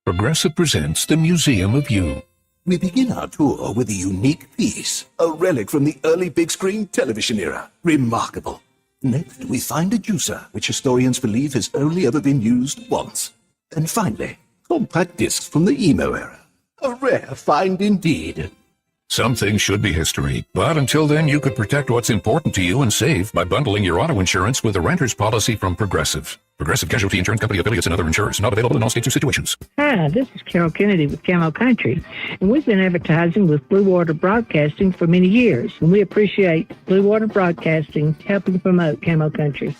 Progressive presents the Museum of You. We begin our tour with a unique piece, a relic from the early big screen television era. Remarkable. Next, we find a juicer, which historians believe has only ever been used once. And finally, compact discs from the emo era. A rare find indeed. Some things should be history, but until then you could protect what's important to you and save by bundling your auto insurance with a renter's policy from Progressive. Progressive Casualty Insurance Company affiliates and other insurers. Not available in all states or situations. Hi, this is Carol Kennedy with Camo Country, and we've been advertising with Blue Water Broadcasting for many years, and we appreciate Blue Water Broadcasting helping promote Camo Country.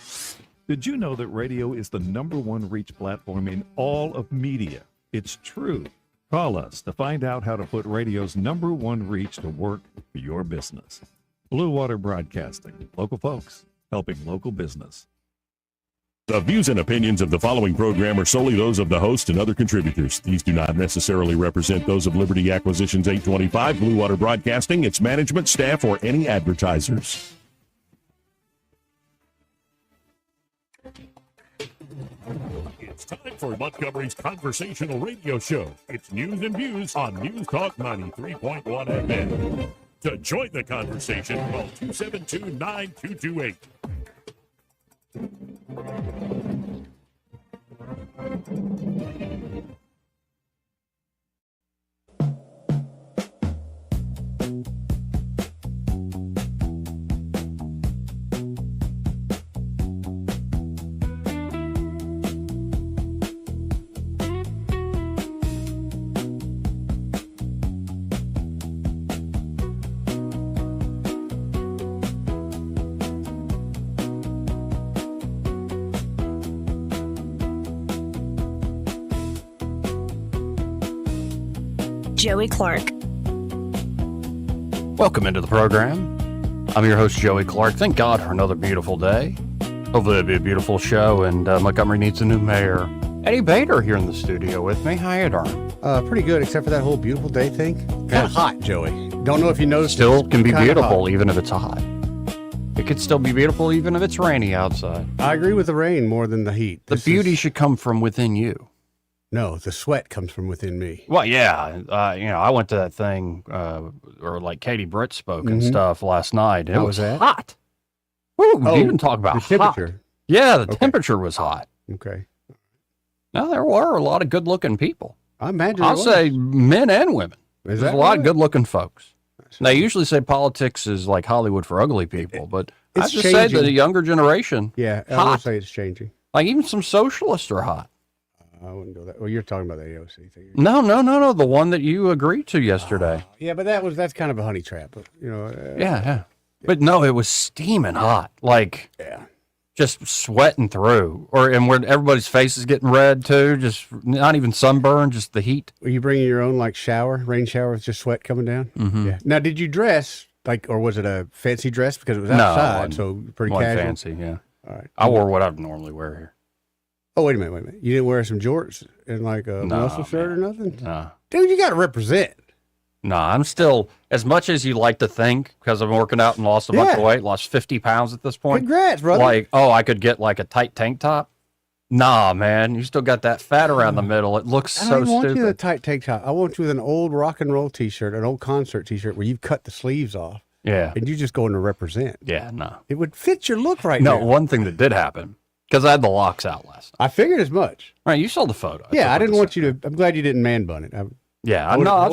Did you know that radio is the #1 reach platform in all of media? It's true. Call us to find out how to put radio's #1 reach to work for your business. Blue Water Broadcasting. Local folks helping local business. The views and opinions of the following program are solely those of the host and other contributors. These do not necessarily represent those of Liberty Acquisitions 825, Blue Water Broadcasting, its management, staff, or any advertisers. It's time for Montgomery's conversational radio show. It's news and views on News Talk 93.1 FM. To join the conversation, call 272-9228. Joey Clark. Welcome into the program. I'm your host, Joey Clark. Thank God for another beautiful day. Hopefully it'll be a beautiful show, and Montgomery needs a new mayor. Eddie Bader here in the studio with me. How you doing? Pretty good, except for that whole beautiful day thing. Kind of hot, Joey. Don't know if you noticed. Still can be beautiful even if it's hot. It could still be beautiful even if it's rainy outside. I agree with the rain more than the heat. The beauty should come from within you. No, the sweat comes from within me. Well, yeah. I went to that thing, or like Katie Britt spoke and stuff last night. It was hot. Woo, you didn't talk about the temperature. Hot. Yeah, the temperature was hot. Okay. Now, there were a lot of good-looking people. I imagine I'll say men and women. There's a lot of good-looking folks. They usually say politics is like Hollywood for ugly people, but I just say that the younger generation, I would say it's changing. Like even some socialists are hot. I wouldn't go that. Well, you're talking about the AOC thing. No. The one that you agreed to yesterday. Yeah, but that's kind of a honey trap. But, yeah. But no, it was steaming hot. Like, just sweating through. And where everybody's face is getting red too. Just not even sunburn, just the heat. Were you bringing your own rain shower with just sweat coming down? Mm-hmm. Yeah. Now, did you dress or was it a fancy dress because it was outside? So pretty casual. Fancy, yeah. All right. I wore what I'd normally wear here. Oh, wait a minute. You didn't wear some jorts and like a muscle shirt or nothing? No. Dude, you got to represent. No, I'm still, as much as you like to think, because I'm working out and lost a bunch of weight, lost 50 pounds at this point. Congrats, brother. Like, I could get like a tight tank top. Nah, man, you still got that fat around the middle. It looks so stupid. I don't want you with a tight tank top. I want you with an old rock and roll t-shirt, an old concert t-shirt where you've cut the sleeves off. Yeah. And you just going to represent. Yeah, no. It would fit your look right now. No, one thing that did happen. Because I had the locks out last night. I figured as much. Right, you saw the photo. Yeah, I didn't want you to. I'm glad you didn't man bun it. I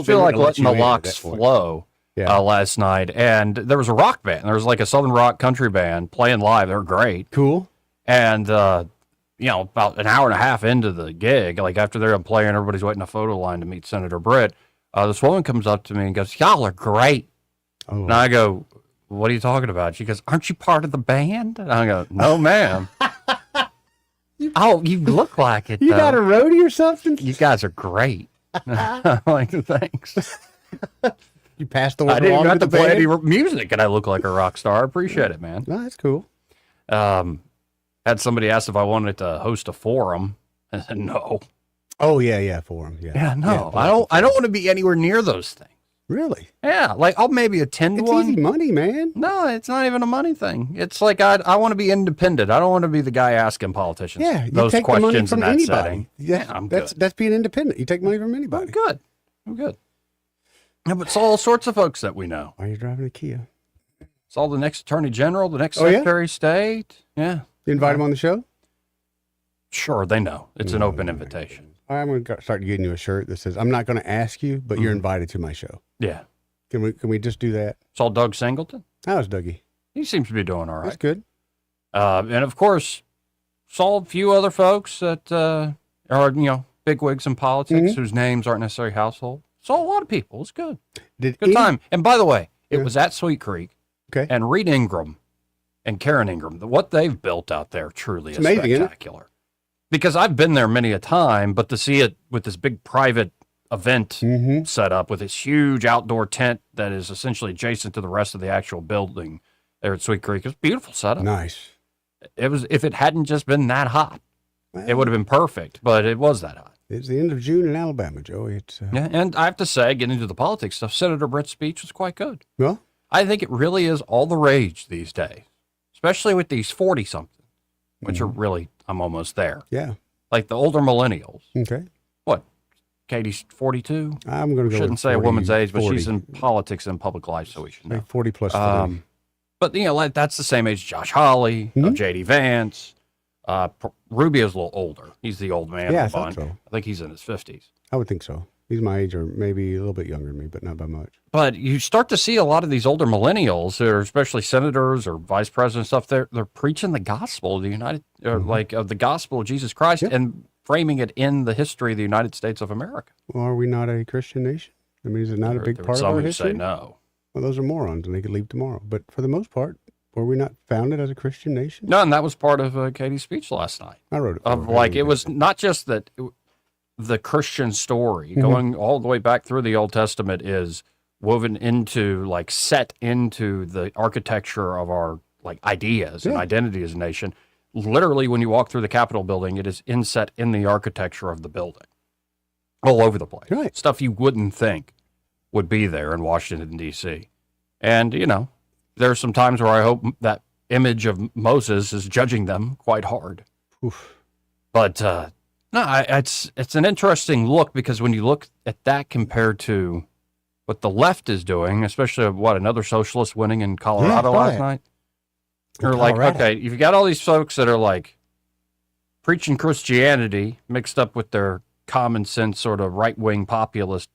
feel like letting the locks flow last night. And there was a rock band. There was like a Southern rock country band playing live. They're great. Cool. And, about an hour and a half into the gig, like after they're done playing, everybody's waiting a photo line to meet Senator Britt. This woman comes up to me and goes, "Y'all are great." Oh. And I go, "What are you talking about?" She goes, "Aren't you part of the band?" And I go, "No, ma'am." You look like it. You got a roadie or something? You guys are great. Like, thanks. You passed the word. I didn't even have to play any music, and I look like a rock star. I appreciate it, man. No, that's cool. Had somebody asked if I wanted to host a forum. I said no. Oh yeah, forum. Yeah. Yeah, no. I don't want to be anywhere near those things. Really? Yeah, like I'll maybe attend It's one. easy money, man. No, it's not even a money thing. It's like I want to be independent. I don't want to be the guy asking politicians Yeah, you those take the money questions in from that anybody. setting. Yeah, I'm good. that's being independent. You take money from I'm anybody. good. I'm good. Yeah, but it's all sorts of folks that we know. Why are you driving a Kia? It's all the next attorney general, the next Oh, yeah? secretary of state. Yeah, You invite them on the show? sure, they know. It's an open invitation. I'm going to start getting you a shirt that says, "I'm not going to ask you, but Mm-hmm. you're invited to my show." Yeah. Can we just do that? It's all Doug Singleton. How's Dougie? He seems to be doing all That's right. good. And of course, saw a few other folks that are, bigwigs in politics whose names aren't necessarily household. Saw a lot of people. It's good. Did Good any- time. And by the way, it Yeah. was at Sweet Creek. Okay. And Reed Ingram and Karen Ingram, what they've built out there truly It's is amazing, isn't it? spectacular. Because I've been there many a time, but to see it with this big private event Mm-hmm. set up with this huge outdoor tent that is essentially adjacent to the rest of the actual building there at Sweet Creek, it's a beautiful setup. Nice. It was, if it hadn't just been that hot, it would have been perfect, but it was that hot. It's the end of June in Alabama, Joey. It's Yeah, and I have to say, getting into the politics stuff, Senator Britt's speech was quite good. well, I think it really is all the rage these days, especially with these 40-something, which are really, I'm almost there. yeah. Like the older millennials. Okay. What? Katie's 42? I'm going to go. Shouldn't with say 40, a woman's age, but 40. she's in politics and public life, so we should Say know. 40 plus 3. But, like that's the same age Josh Hawley, of J.D. Vance. Rubio's a little older. He's the old man Yeah, of the I bunch. thought so. I think he's in his 50s. I would think so. He's my age, or maybe a little bit younger than me, but not by much. But you start to see a lot of these older millennials, who are especially senators or vice presidents and stuff. They're preaching the gospel of the United, or like of the gospel of Jesus Christ, and framing it in the history of the United States of America. Well, are we not a Christian nation? I mean, is it not a big There are part of some our who history? say no. Well, those are morons, and they could leave tomorrow. But for the most part, were we not founded as a Christian nation? No, and that was part of Katie's speech last night. I wrote it. Of for her. like it was not just that the Christian story going all the way back through the Old Testament is woven into, like, set into the architecture of our like ideas and identity as a nation. Literally, when you walk through the Capitol building, it is inset in the architecture of the building, all over the place. Right. Stuff you wouldn't think would be there in Washington D.C. And there are some times where I hope that image of Moses is judging them quite hard. Oof. But it's an interesting look, because when you look at that compared to what the left is doing, especially another socialist winning in Colorado Yeah, last right. night, In you're like, Colorado. okay, you've got all these folks that are like preaching Christianity mixed up with their common sense sort of right-wing populist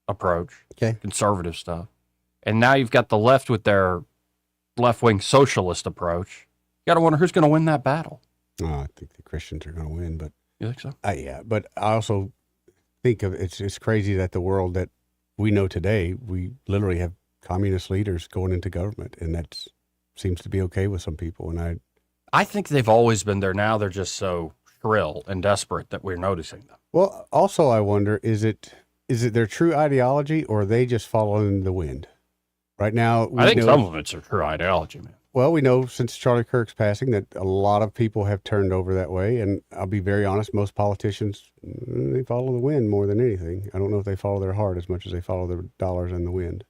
approach, Okay. conservative stuff. And now you've got the left with their left-wing socialist approach. You got to wonder who's going to win that battle. Oh, I think the Christians are going to win, but You think so? yeah. But I also think of it's crazy that the world that we know today, we literally have communist leaders going into government, and that seems to be okay with some people. And I think they've always been there. Now they're just so shrill and desperate that we're noticing them. well, also I wonder, is it their true ideology, or are they just following the wind? Right now, I think know, some of it's a true ideology, man. Well, we know since Charlie Kirk's passing that a lot of people have turned over that way. And I'll be very honest, most politicians, they follow the wind more than anything. I don't know if they follow their heart as much as they follow their dollars and the wind.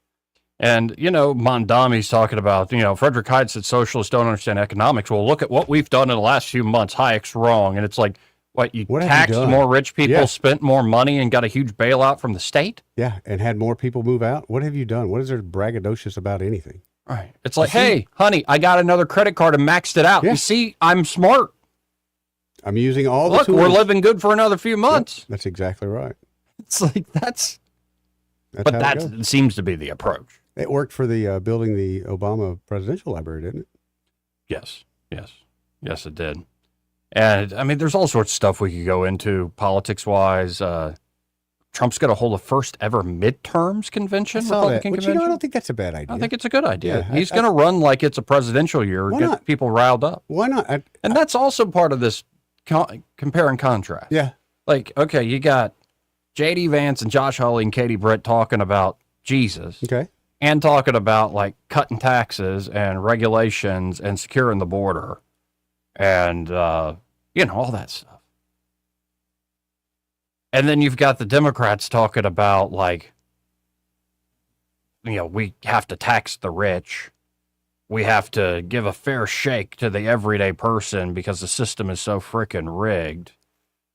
And, Mondami's talking about, Frederick Hyde said socialists don't understand economics. Well, look at what we've done in the last few months. Hayek's wrong. And it's like, what have you taxed done? more rich people, Yeah. spent more money, and got a huge bailout from the state? Yeah, and had more people move out. What have you done? What is there braggadocious about anything? Right. It's like, hey, honey, I got another credit card and maxed it out. Yeah. You see, I'm smart. I'm using all Look, the tools. we're living good for another few months. That's exactly right. It's like, that's That's but how it goes. that seems to be the approach. It worked for the building the Obama presidential library, didn't it? Yes, it did. And I mean, there's all sorts of stuff we could go into politics wise. Trump's going to hold a first ever midterms convention, I saw that. Republican But convention. I don't think that's a bad idea. I think it's a good idea. Yeah, He's going to run like it's a presidential year, Why get not? people riled up. Why not? And that's also part of this compare and contrast. Yeah. Like, okay, you got J.D. Vance and Josh Hawley and Katie Britt talking about Jesus. Okay. And talking about like cutting taxes and regulations and securing the border and, all that stuff. And then you've got the Democrats talking about like we have to tax the rich. We have to give a fair shake to the everyday person because the system is so frickin' rigged.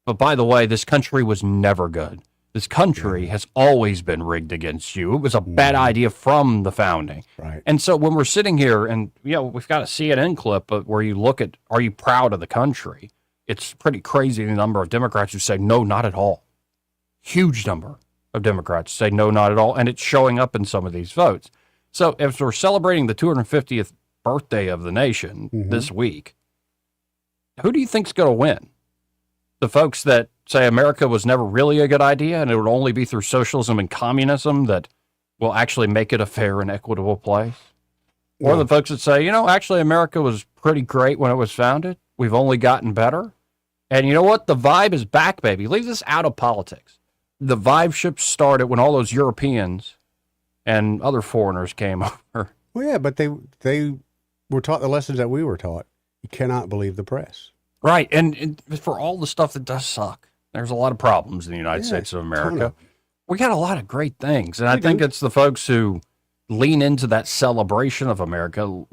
But by the way, this country was never good. This country has always been rigged against you. It was a bad idea from the founding. Right. And so when we're sitting here and, we've got a CNN clip where you look at, are you proud of the country? It's pretty crazy the number of Democrats who say, no, not at all. Huge number of Democrats say, no, not at all. And it's showing up in some of these votes. So if we're celebrating the 250th birthday of the nation this week, who do you think's going to win? The folks that say America was never really a good idea and it would only be through socialism and communism that will actually make it a fair and equitable place? Or the folks that say, actually America was pretty great when it was founded. We've only gotten better. And you know what? The vibe is back, baby. Leave this out of politics. The vibe ship started when all those Europeans and other foreigners came over. Well, yeah, but they were taught the lessons that we were taught. You cannot believe the press. Right. And for all the stuff that does suck, there's a lot of problems in the United States of America. We got a lot of great things. And I think it's the folks who lean into that celebration of America,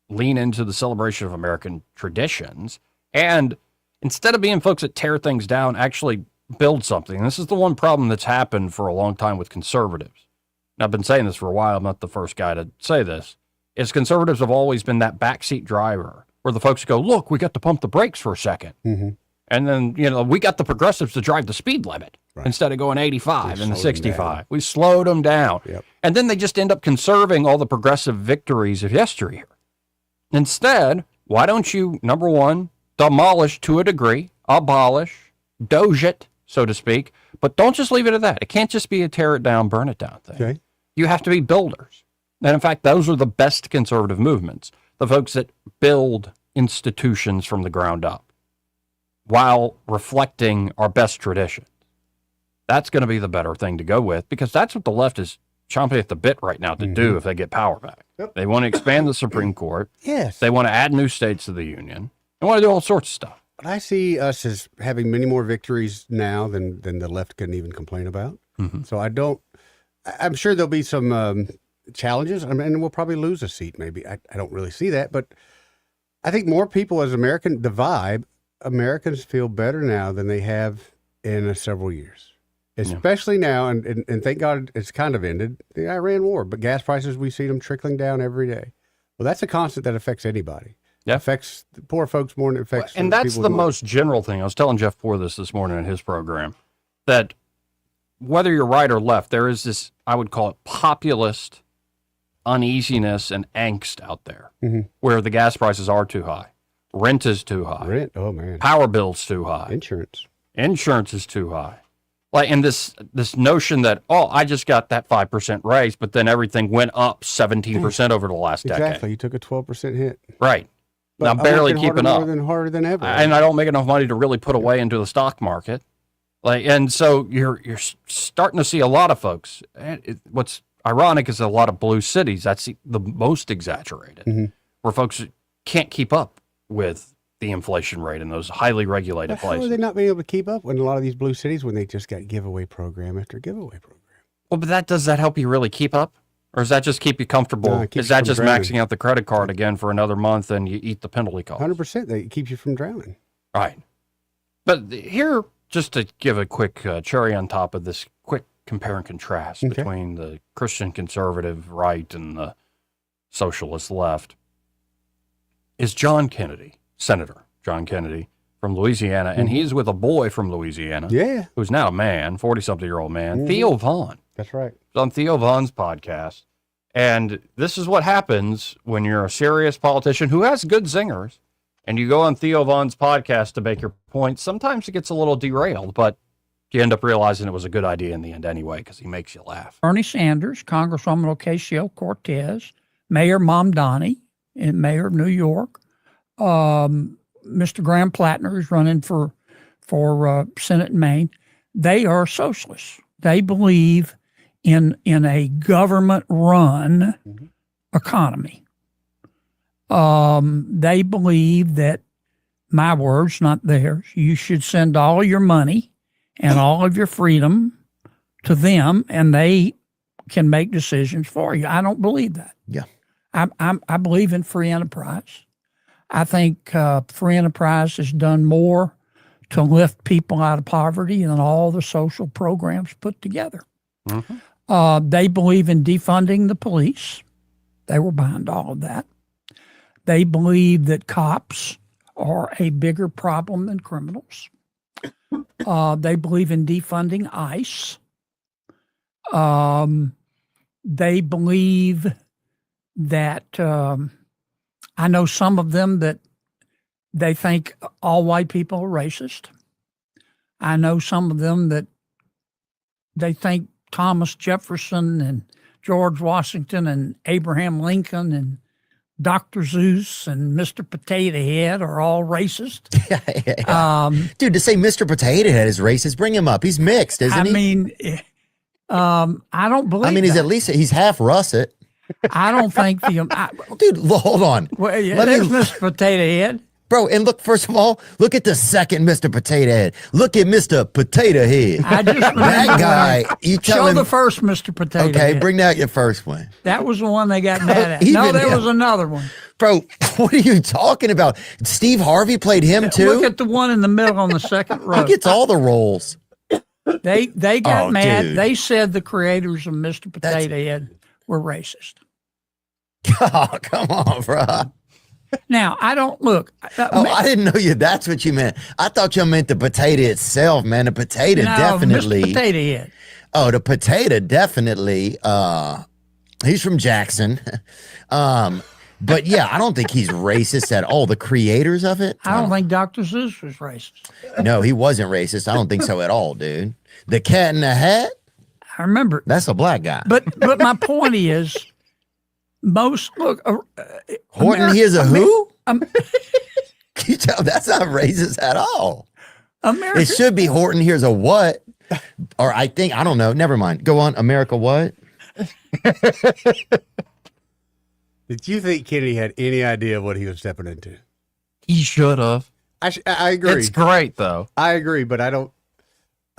lean into the celebration of American traditions, and instead of being folks that tear things down, actually build something. And this is the one problem that's happened for a long time with conservatives. And I've been saying this for a while. I'm not the first guy to say this. Is conservatives have always been that backseat driver where the folks go, look, we got to pump the brakes for a second. And then, we got the progressives to drive the speed limit instead of going 85 and the 65. We slowed them down. And then they just end up conserving all the progressive victories of yesteryear. Instead, why don't you, number one, demolish to a degree, abolish, doge it, so to speak, but don't just leave it at that. It can't just be a tear it down, burn it down thing. Okay. You have to be builders. And in fact, those are the best conservative movements, the folks that build institutions from the ground up while reflecting our best traditions. That's going to be the better thing to go with because that's what the left is chomping at the bit right now to do if they get power back. They want to expand the Supreme Court. Yes. They want to add new states to the union. They want to do all sorts of stuff. But I see us as having many more victories now than the left can even complain about. So I'm sure there'll be some challenges. I mean, we'll probably lose a seat maybe. I don't really see that, but I think more people as Americans feel better now than they have in several years, especially now. And thank God it's kind of ended, the Iran war, but gas prices, we see them trickling down every day. Well, that's a constant that affects anybody. Yeah. Affects the poor folks more than it affects and that's people the with money. most general thing. I was telling Jeff Poor this morning in his program, that whether you're right or left, there is this, I would call it populist uneasiness and angst out there where the gas prices are too high. Rent is too high. Rent, oh man. Power bill's too high. Insurance is too high. Like, and this notion that, I just got that 5% raise, but then everything went up 17% over the last decade. Exactly. You took a 12% hit. Right. But I'm barely keeping up. Harder than ever. And I don't make enough money to really put away into the stock market. And so you're starting to see a lot of folks. What's ironic is a lot of blue cities, that's the most exaggerated, where folks can't keep up with the inflation rate in those highly regulated How places. are they not being able to keep up in a lot of these blue cities when they just got giveaway program after giveaway program? Well, but does that help you really keep up? Or does that just keep you comfortable? No, it keeps is that you just from drowning. maxing out the credit card again for another month and you eat the penalty cost? 100%. They keep you from drowning. Right. But here, just to give a quick cherry on top of this quick compare and contrast between the Christian conservative right and the socialist left, is John Kennedy, Senator John Kennedy from Louisiana, and he's with a boy from Louisiana who's now a man, 40-something-year-old man, Theo Vaughn. That's right. It's on Theo Vaughn's podcast. And this is what happens when you're a serious politician who has good zingers and you go on Theo Vaughn's podcast to make your point. Sometimes it gets a little derailed, but you end up realizing it was a good idea in the end anyway because he makes you laugh. Bernie Sanders, Congresswoman Ocasio-Cortez, Mayor Mamdani, Mayor of New York, Mr. Graham Plattner is running for Senate in Maine. They are socialists. They believe in a government-run economy. They believe that, my words, not theirs, you should send all your money and all of your freedom to them, and they can make decisions for you. I don't believe that. Yeah. I believe in free enterprise. I think free enterprise has done more to lift people out of poverty than all the social programs put together. They believe in defunding the police. They were behind all of that. They believe that cops are a bigger problem than criminals. They believe in defunding ICE. They believe that I know some of them that they think all white people are racist. I know some of them that they think Thomas Jefferson and George Washington and Abraham Lincoln and Dr. Zeus and Mr. Potato Head are all racist. Dude, to say Mr. Potato Head is racist, bring him up. He's mixed, isn't he? I mean, I don't believe. I mean, he's half russet. I don't think Dude, hold on. Well, yeah, there's Mr. Potato Head. Bro, and look, first of all, look at the second Mr. Potato Head. Look at Mr. Potato Head. I just that guy, you tell show him. the first Mr. Potato Okay, Head. bring out your first one. That was the one they got mad at. Even No, there him. was another one. Bro, what are you talking about? Steve Harvey played him too? Look at the one in the middle on the second row. He gets all the roles. They got mad. Dude. They said the creators of Mr. Potato Head were racist. Oh, come on, bro. Now, I don't look. I didn't know that's what you meant. I thought you meant the potato itself, man. The potato definitely. Mr. Potato Head. Oh, the potato definitely. He's from Jackson. But yeah, I don't think he's racist at all. The creators of it? I don't think Dr. Zeus was racist. No, he wasn't racist. I don't think so at all, dude. The Cat in the Hat? I remember. That's a black guy. But my point is, Horton here's a who? Can you tell that's not racist at all? America. It should be Horton here's a what? Or I don't know. Never mind. Go on. America what? Did you think Kennedy had any idea what he was stepping into? He should have. I agree. It's great though. I agree, but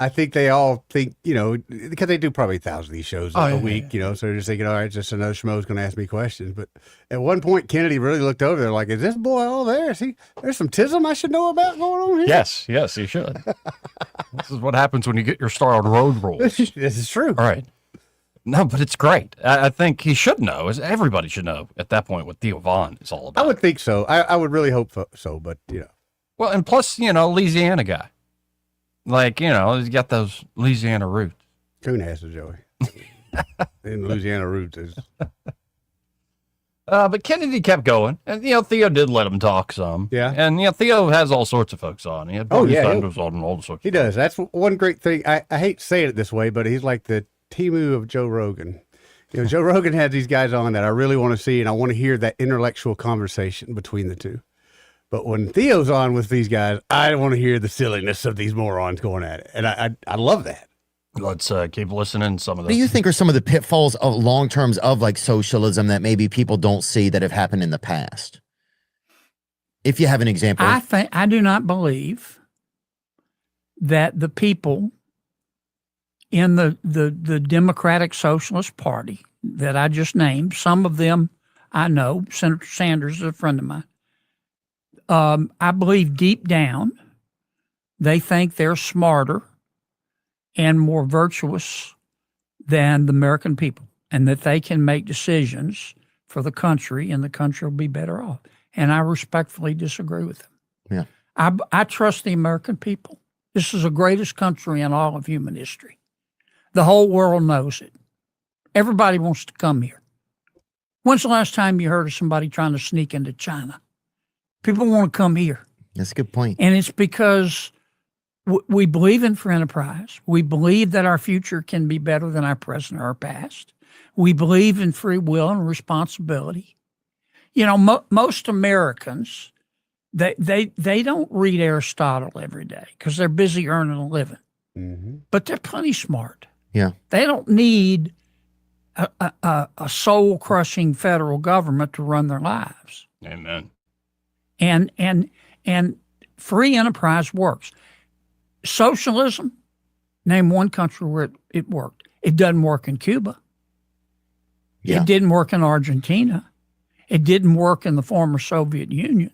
I think they all think, because they do probably 1,000 of these shows a week, so they're just thinking, all right, just another schmo's going to ask me questions. But at one point, Kennedy really looked over there like, is this boy all there? There's some tism I should know about going on here? Yes, he should. This is what happens when you get your start on road rules. This is true. All right. No, but it's great. I think he should know, as everybody should know at that point, what Theo Vaughn is all about. I would think so. I would really hope so, but, Well, and plus, Louisiana guy. Like, he's got those Louisiana roots. Coon has it, Joey. In Louisiana roots is. But Kennedy kept going. And, Theo did let him talk some. Yeah. And, Theo has all sorts of folks on. He had Bernie Sanders on and all sorts He of does. That's one great thing. I hate saying it this way, but he's like the Temu of Joe Rogan. Joe Rogan has these guys on that I really want to see, and I want to hear that intellectual conversation between the two. But when Theo's on with these guys, I want to hear the silliness of these morons going at it. And I love that. Let's keep listening to some of What do you this. think are some of the pitfalls of long terms of like socialism that maybe people don't see that have happened in the past? If you have an example. I do not believe that the people in the Democratic Socialist Party that I just named, some of them I know, Senator Sanders is a friend of mine. I believe deep down they think they're smarter and more virtuous than the American people, and that they can make decisions for the country and the country will be better off. And I respectfully disagree with them. Yeah. I trust the American people. This is the greatest country in all of human history. The whole world knows it. Everybody wants to come here. When's the last time you heard of somebody trying to sneak into China? People want to come here. That's a good point. And it's because we believe in free enterprise. We believe that our future can be better than our present or our past. We believe in free will and responsibility. Most Americans, they don't read Aristotle every day because they're busy earning a living. Mm-hmm. But they're plenty smart. Yeah. They don't need a soul-crushing federal government to run their lives. Amen. And free enterprise works. Socialism, name one country where it worked. It doesn't work in Cuba. Yeah. It didn't work in Argentina. It didn't work in the former Soviet Union.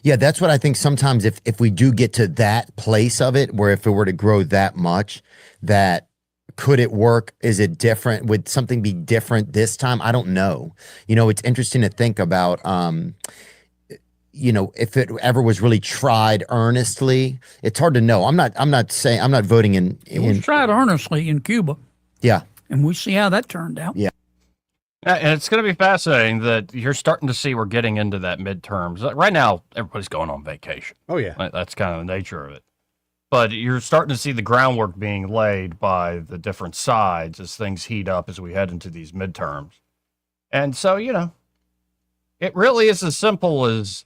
Yeah, that's what I think sometimes if we do get to that place of it, where if it were to grow that much, that could it work? Is it different? Would something be different this time? I don't know. It's interesting to think about, if it ever was really tried earnestly. It's hard to know. I'm not voting It was tried earnestly in Cuba, yeah. and we see how that turned out. Yeah. And it's going to be fascinating that you're starting to see we're getting into that midterms. Right now, everybody's going on vacation. Oh, yeah. That's kind of the nature of it. But you're starting to see the groundwork being laid by the different sides as things heat up as we head into these midterms. And so, it really is as simple as,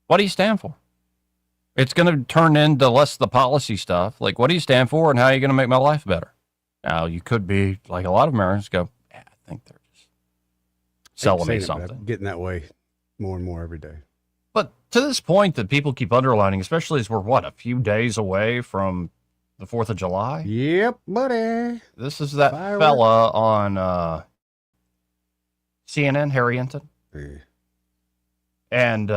what do you stand for? It's going to turn into less the policy stuff. Like, what do you stand for and how are you going to make my life better? Now, you could be, like a lot of Americans go, I think they're just selling me something. I'm getting that way more and more every day. But to this point that people keep underlining, especially as we're, a few days away from the 4th of July? Yep, buddy. This is that Fireworks. fella on CNN, Harry Enton. Yeah. And,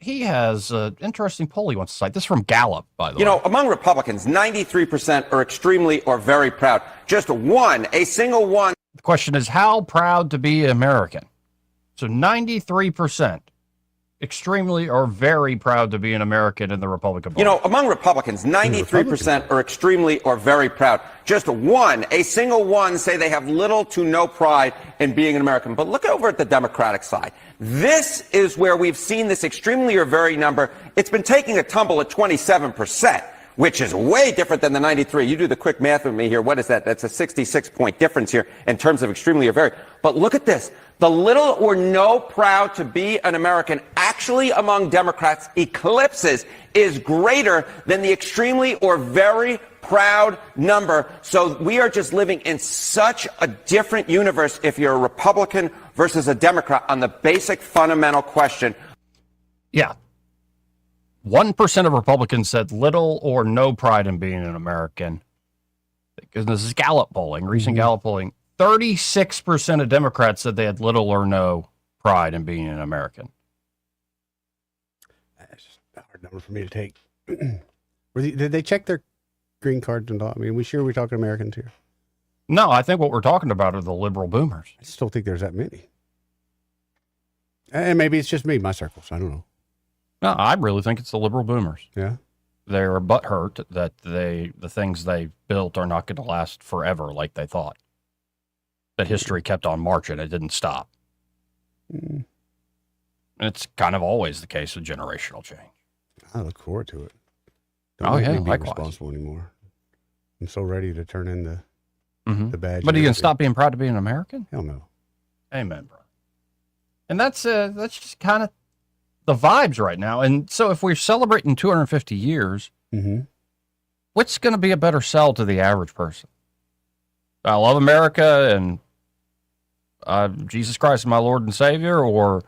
he has an interesting poll he wants to cite. This is from Gallup, by the way. Among Republicans, 93% are extremely or very proud. Just a single one. The question is, how proud to be American? So 93% extremely or very proud to be an American in the Republican Party. Among Republicans, 93% are extremely or very proud. Just a single one say they have little to no pride in being an American. But look over at the Democratic side. This is where we've seen this extremely or very number. It's been taking a tumble at 27%, which is way different than the 93. You do the quick math with me here. What is that? That's a 66-point difference here in terms of extremely or very. But look at this. The little or no proud to be an American actually among Democrats eclipses is greater than the extremely or very proud number. So we are just living in such a different universe if you're a Republican versus a Democrat on the basic fundamental question. Yeah. 1% of Republicans said little or no pride in being an American. Because this is Gallup polling, recent Gallup polling. 36% of Democrats said they had little or no pride in being an American. That's just a hard number for me to take. Did they check their green cards and all? I mean, we're talking Americans here. No, I think what we're talking about are the liberal boomers. I just don't think there's that many. And maybe it's just me, my circles. I don't know. No, I really think it's the liberal boomers. Yeah. They're butthurt that the things they built are not going to last forever like they thought. That history kept on marching. It didn't stop. Mm. It's kind of always the case with generational change. I look forward to it. Oh, make yeah, me be likewise. responsible anymore. I'm so ready to turn in the badge. But are you going to stop being proud to be an American? Hell no. Amen, bro. And that's just kind of the vibes right now. And so if we're celebrating 250 years, what's going to be a better sell to the average person? I love America and Jesus Christ is my Lord and Savior, or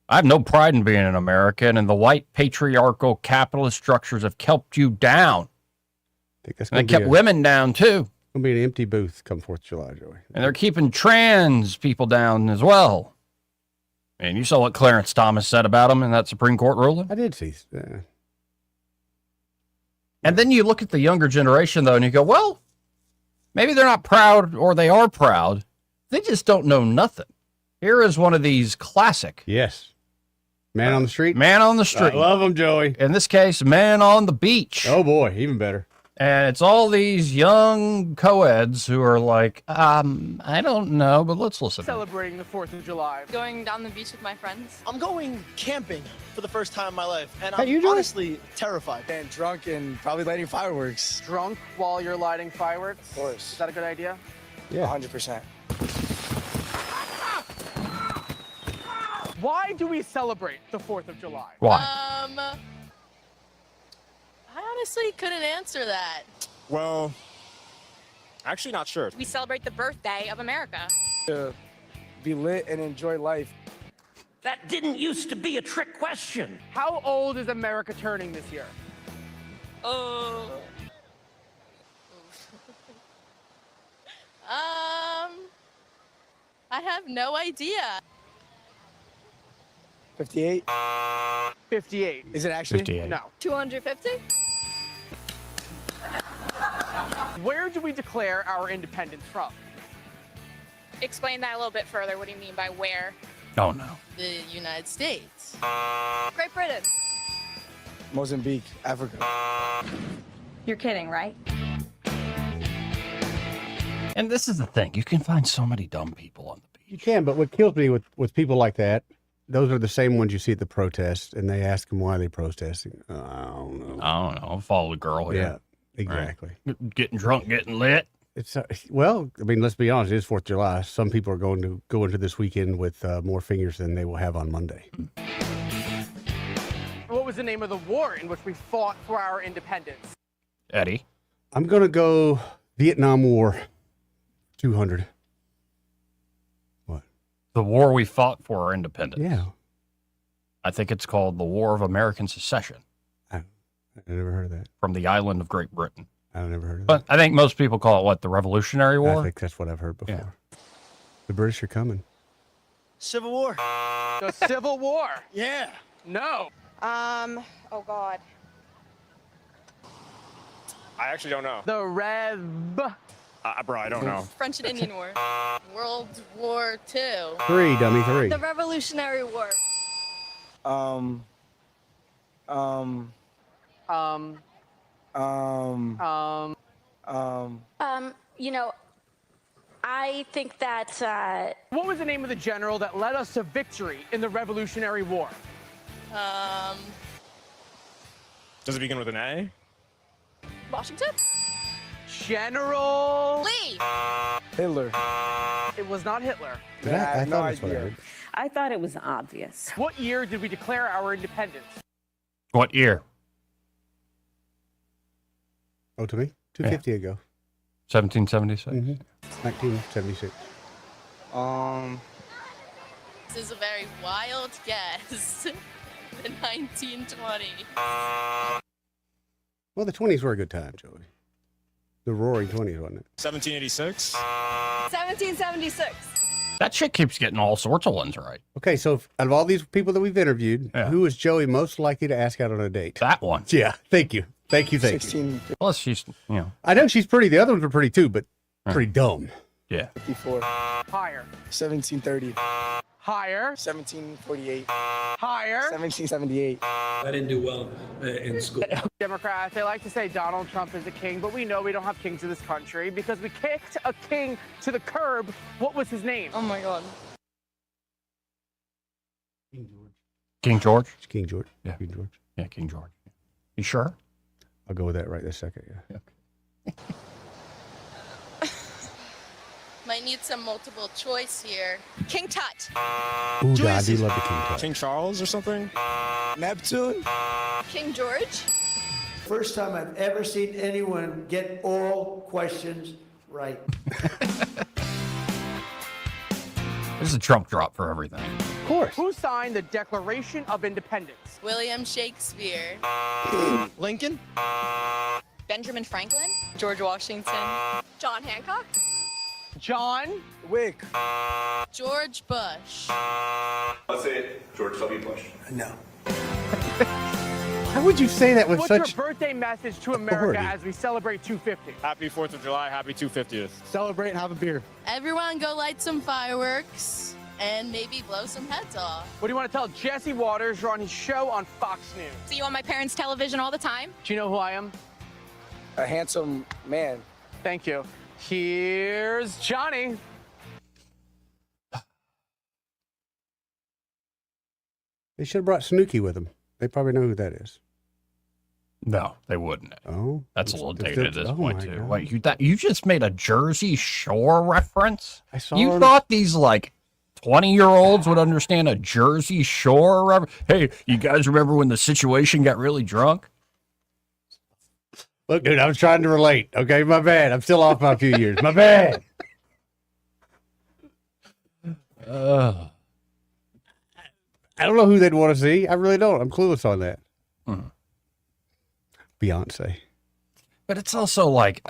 I have no pride in being an American and the white patriarchal capitalist structures have kept you down. I think that's And they going to kept women down too. It's going to be an empty booth come 4th of July, Joey. And they're keeping trans people down as well. And you saw what Clarence Thomas said about them in that Supreme Court ruling? I did see. And then you look at the younger generation, though, and you go, well, maybe they're not proud or they are proud. They just don't know nothing. Here is one of these classic. Yes. Man on the street? Man on the street. I love them, Joey. In this case, man on the beach. Oh, boy. Even better. And it's all these young co-eds who are like, I don't know, but let's listen. Celebrating the 4th of July. Going down the beach with my friends. I'm going camping for the first time in my life. And Hey, I'm you doing? honestly terrified. And drunk and probably lighting fireworks. Drunk while you're lighting fireworks? Of course. Is that a good idea? Yeah. 100%. Why do we celebrate the 4th of July? Why? I honestly couldn't answer that. Well, actually not sure. We celebrate the birthday of America. To be lit and enjoy life. That didn't used to be a trick question. How old is America turning this year? I'd have no idea. 58? 58. Is it actually? 58. No. 250? Where do we declare our independence from? Explain that a little bit further. What do you mean by where? Oh, no. The United States. Great Britain. Mozambique, Africa. You're kidding, right? And this is the thing. You can find so many dumb people on the You beach. can, but what kills me with people like that, those are the same ones you see at the protests, and they ask them why they protesting. I don't know. I don't know. Follow the girl Yeah, here. exactly. Getting drunk, getting lit. It's well, I mean, let's be honest. It is 4th of July. Some people are going to go into this weekend with more fingers than they will have on Monday. What was the name of the war in which we fought for our independence? Eddie. I'm going to go Vietnam War 200. What? The war we fought for our independence. Yeah. I think it's called the War of American Secession I never heard of that. from the island of Great Britain. I've never heard of But I think most people call it what, the Revolutionary that. War? I think that's what I've heard before. Yeah. The British are coming. Civil War. The Civil War. Yeah. No. Oh God. I actually don't know. The Rev. Bro, I don't know. French and Indian War. World War II. 3, dummy, 3. The Revolutionary War. Um, Um, you know, I think that, what was the name of the general that led us to victory in the Revolutionary War? Does it begin with an A? Washington? General Lee! Hitler. It was not Hitler. I have no thought that's what I idea. heard. I thought it was obvious. What year did we declare our independence? What year? Oh, to me? 250 ago. 1776. 1976. This is a very wild guess. The 1920. Well, the 20s were a good time, Joey. The roaring 20s, wasn't it? 1786. 1776. That shit keeps getting all sorts of ones right. Okay, so out of all these people that we've interviewed, Yeah. who is Joey most likely to ask out on a date? That one. Yeah, thank you. Thank you. 1654. Plus, she's, you know, I know she's pretty. The other ones were pretty too, but pretty dumb. yeah. Higher. 1730. Higher. 1748. Higher. 1778. I didn't do well in school. Democrats, they like to say Donald Trump is a king, but we know we don't have kings in this country because we kicked a king to the curb. What was his name? Oh my God. King George? It's King George. Yeah. King George. Yeah, King George. You sure? I'll go with that right this second. Yeah. Might need some multiple choice here. King Tut. Ooh, God, I do love the King Tut. King Charles or something? Neptune? King George. First time I've ever seen anyone get all questions right. This is a Trump drop for everything. Of course. Who signed the Declaration of Independence? William Shakespeare. Lincoln? Benjamin Franklin. George Washington. John Hancock. John Wick. George Bush. I'll say George W. Bush. No. How would you say that with What's such? your birthday message to America authority? as we celebrate 250? Happy 4th of July. Happy 250th. Celebrate and have a beer. Everyone go light some fireworks and maybe blow some heads off. What do you want to tell Jesse Waters? You're on his show on Fox News. See you on my parents' television all the time? Do you know who I am? A handsome man. Thank you. Here's Johnny. They should have brought Snooki with them. They probably know who that is. No, they wouldn't. Oh, That's a little dated at this oh point, my too. God. Wait, you just made a Jersey Shore reference? I saw You her- thought these, like, 20-year-olds would understand a Jersey Shore reference? Hey, you guys remember when the situation got really drunk? Look, dude, I was trying to relate. Okay, my bad. I'm still off by a few years. My bad. I don't know who they'd want to see. I really don't. I'm clueless on that. Beyonce. But it's also like,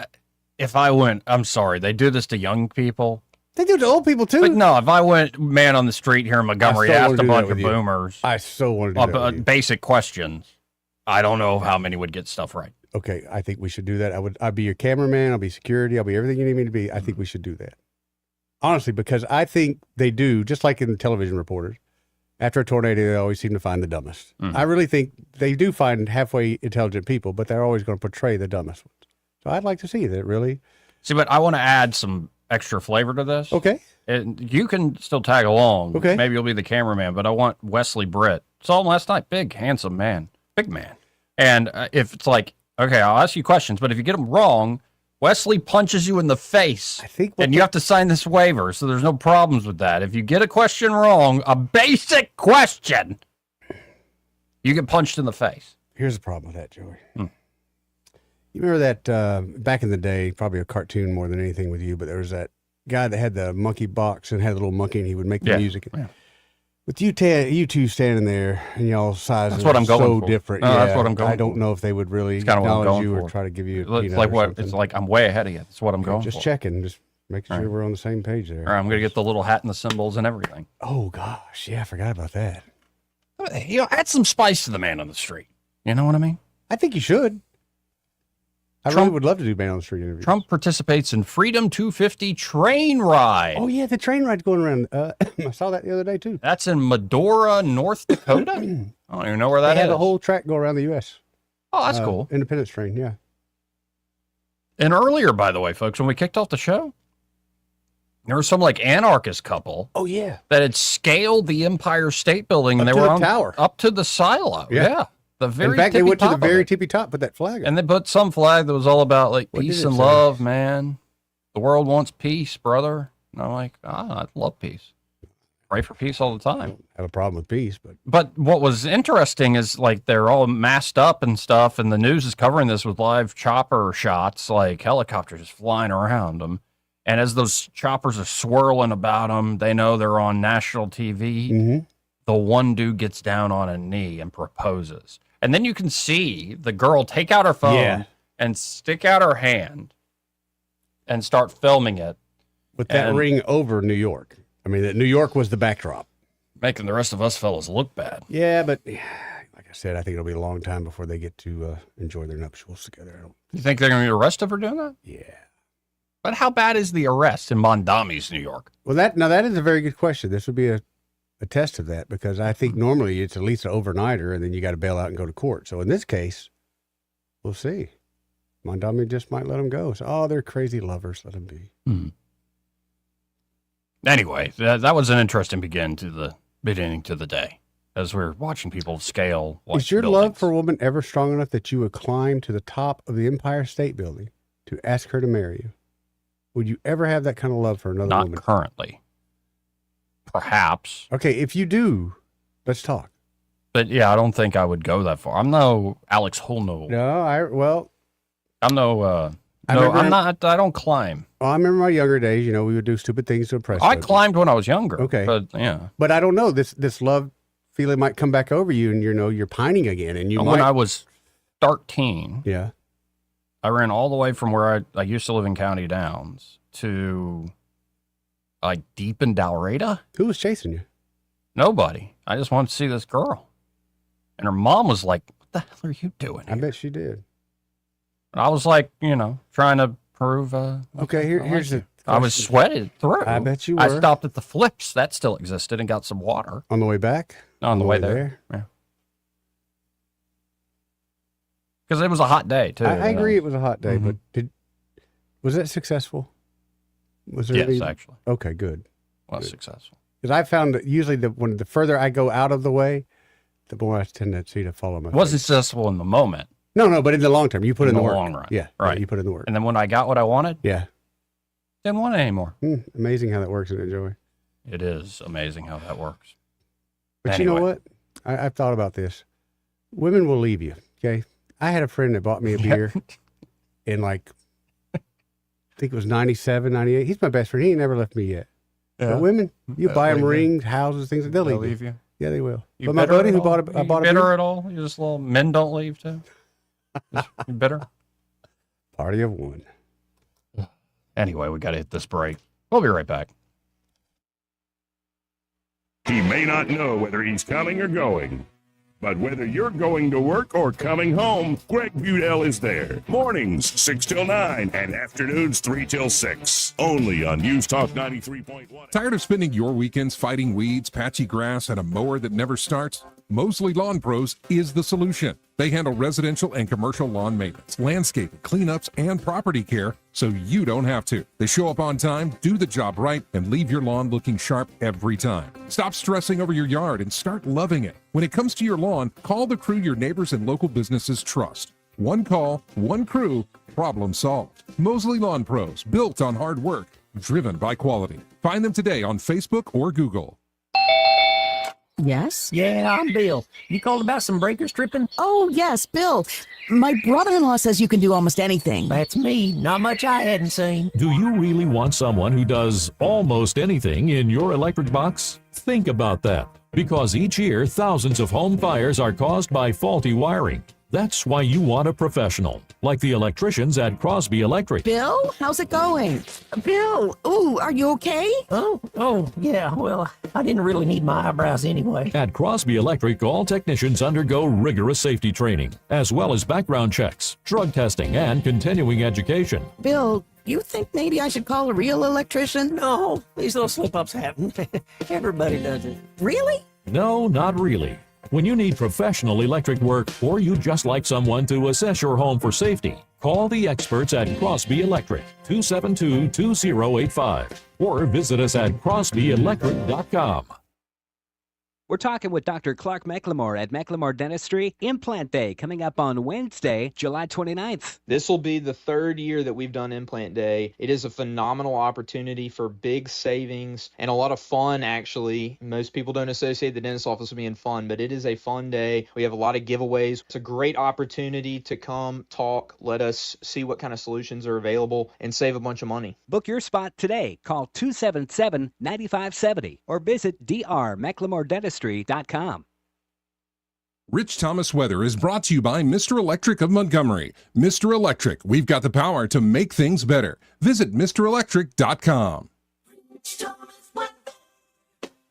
if I went, I'm sorry, they do this to young people. They do it to old people too. But no, if I went man on the street here in Montgomery, I so asked wanna a do that bunch of with you. boomers I so want to do that with you. basic questions, I don't know how many would get stuff right. Okay, I think we should do that. I'd be your cameraman. I'll be security. I'll be everything you need me to be. I think we should do that. Honestly, because I think they do, just like in the television reporters, after a tornado, they always seem to find the dumbest. I really think they do find halfway intelligent people, but they're always going to portray the dumbest ones. So I'd like to see that, really. See, but I want to add some extra flavor to this. Okay. And you can still tag along. Okay. Maybe you'll be the cameraman, but I want Wesley Britt. Saw him last night. Big, handsome man. Big man. And if it's like, okay, I'll ask you questions, but if you get them wrong, Wesley punches you in the face. I think and you have to sign this waiver, so there's no problems with that. If you get a question wrong, a basic question, you get punched in the face. Here's the problem with that, Joey. You remember that back in the day, probably a cartoon more than anything with you, but there was that guy that had the monkey box and had a little monkey and he would make the music. Yeah. With you two standing there and y'all's sizes That's what I'm are going so for. different. No, that's what I'm going I don't for. know if they would really It's kinda what I'm acknowledge going you or for. try to give you a It's peanut like or what? something. It's like I'm way ahead of you. That's what I'm going Just for. checking, just making sure we're on the same page there. All right, I'm going to get the little hat and the symbols and everything. Oh, gosh. Yeah, I forgot about that. You know, add some spice to the man on the street. You know what I mean? I think you should. I really would love to do man on the street interviews. Trump participates in Freedom 250 train ride. Oh, yeah, the train ride's going around. I saw that the other day, too. That's in Medora, North Dakota? I don't even know where that They is. have a whole track go around the U.S. Oh, that's cool. Independence train, yeah. And earlier, by the way, folks, when we kicked off the show, there was some like anarchist couple. Oh, yeah. That had scaled the Empire State Building and Up they to were the on tower. up to the silo. Yeah. The very In fact, they tippy went to the top of very it. tippy top, put that flag up. And they put some flag that was all about like What peace did it and say? love, man. The world wants peace, brother. And I'm like, I love peace. Pray for peace all the time. Have a problem with peace, but But what was interesting is like they're all masked up and stuff, and the news is covering this with live chopper shots, like helicopters flying around them. And as those choppers are swirling about them, they know they're on national TV. The one dude gets down on a knee and proposes. And then you can see the girl take out her phone and stick out her hand and start filming it. with that And- ring over New York. I mean, that New York was the backdrop. Making the rest of us fellas look bad. Yeah, but like I said, I think it'll be a long time before they get to enjoy their nuptials together. You think they're going to get arrested for doing that? Yeah. But how bad is the arrest in Mondamis, New York? Well, that is a very good question. This would be a test of that because I think normally it's at least an overnighter and then you got to bail out and go to court. So in this case, we'll see. Mondami just might let them go. So, they're crazy lovers. Let them be. Anyway, that was an interesting beginning to the day as we're watching people scale. Is your love for a woman ever strong enough that you would climb to the top of the Empire State Building to ask her to marry you? Would you ever have that kind of love for another Not woman? currently. Perhaps. Okay, if you do, let's talk. But yeah, I don't think I would go that far. I'm no Alex Holno. No, I'm no. I No, remember- I'm not. I don't climb. I remember my younger days, we would do stupid things to impress I others. climbed when I was younger. Okay. But yeah. But I don't know. This love feeling might come back over you and you're pining again. And When I was 13, Yeah. I ran all the way from where I used to live in County Downs to like deep in Dalrata. Who was chasing you? Nobody. I just wanted to see this girl. And her mom was like, "What the hell are you doing I bet she did. And I was like, trying to prove. Okay, here's the I was question. sweated through. I bet you I were. stopped at the Flips. That still existed and got some water On the way back? on the way there. Yeah. Because it was a hot day, too. I agree it was a hot day, Mhm. but was that successful? Was there Yes, any- actually. Okay, good. Was Good. successful. Because I found that usually the further I go out of the way, the more I tend to follow my It wasn't face. successful in the moment. No, but in the long term, you put in In the the work. long run. Yeah, Right. you put in the work. And then when I got what I wanted, Yeah. didn't want it anymore. Amazing how that works, isn't it, Joey? It is amazing how that works. But you know Anyway. what? I've thought about this. Women will leave you, okay? I had a friend that bought me a beer in I think it was 97, 98. He's my best friend. He ain't never left me yet. But women, you buy them rings, houses, things, they'll leave you. Yeah, they will. You But my bitter buddy at who all? bought a You bought a bitter beer, at all? You just little men don't leave too. You bitter? party of one. Anyway, we got to hit this break. We'll be right back. He may not know whether he's coming or going, but whether you're going to work or coming home, Greg Budell is there. Mornings 6 till 9 and afternoons 3 till 6. Only on News Talk 93.1. Tired of spending your weekends fighting weeds, patchy grass, and a mower that never starts? Mosley Lawn Pros is the solution. They handle residential and commercial lawn maintenance, landscaping, cleanups, and property care so you don't have to. They show up on time, do the job right, and leave your lawn looking sharp every time. Stop stressing over your yard and start loving it. When it comes to your lawn, call the crew your neighbors and local businesses trust. One call, one crew, problem solved. Mosley Lawn Pros, built on hard work, driven by quality. Find them today on Facebook or Google. Yes? Yeah, I'm Bill. You called about some breaker stripping? Oh, yes, Bill. My brother-in-law says you can do almost anything. That's me. Not much I hadn't seen. Do you really want someone who does almost anything in your electric box? Think about that, because each year thousands of home fires are caused by faulty wiring. That's why you want a professional, like the electricians at Crosby Electric. Bill, how's it going? Bill, ooh, are you okay? Oh, yeah. Well, I didn't really need my eyebrows anyway. At Crosby Electric, all technicians undergo rigorous safety training, as well as background checks, drug testing, and continuing education. Bill, you think maybe I should call a real electrician? No, these little slip-ups happen. Everybody does it. Really? No, not really. When you need professional electric work, or you just like someone to assess your home for safety, call the experts at Crosby Electric, 272-2085, or visit us at crosbyelectric.com. We're talking with Dr. Clark McLemore at McLemore Dentistry. Implant Day coming up on Wednesday, July 29th. This will be the third year that we've done Implant Day. It is a phenomenal opportunity for big savings and a lot of fun, actually. Most people don't associate the dentist office with being fun, but it is a fun day. We have a lot of giveaways. It's a great opportunity to come, talk, let us see what kind of solutions are available, and save a bunch of money. Book your spot today. Call 277-9570 or visit drmclemore.com. Rich Thomas Weather is brought to you by Mr. Electric of Montgomery. Mr. Electric, we've got the power to make things better. Visit MrElectric.com.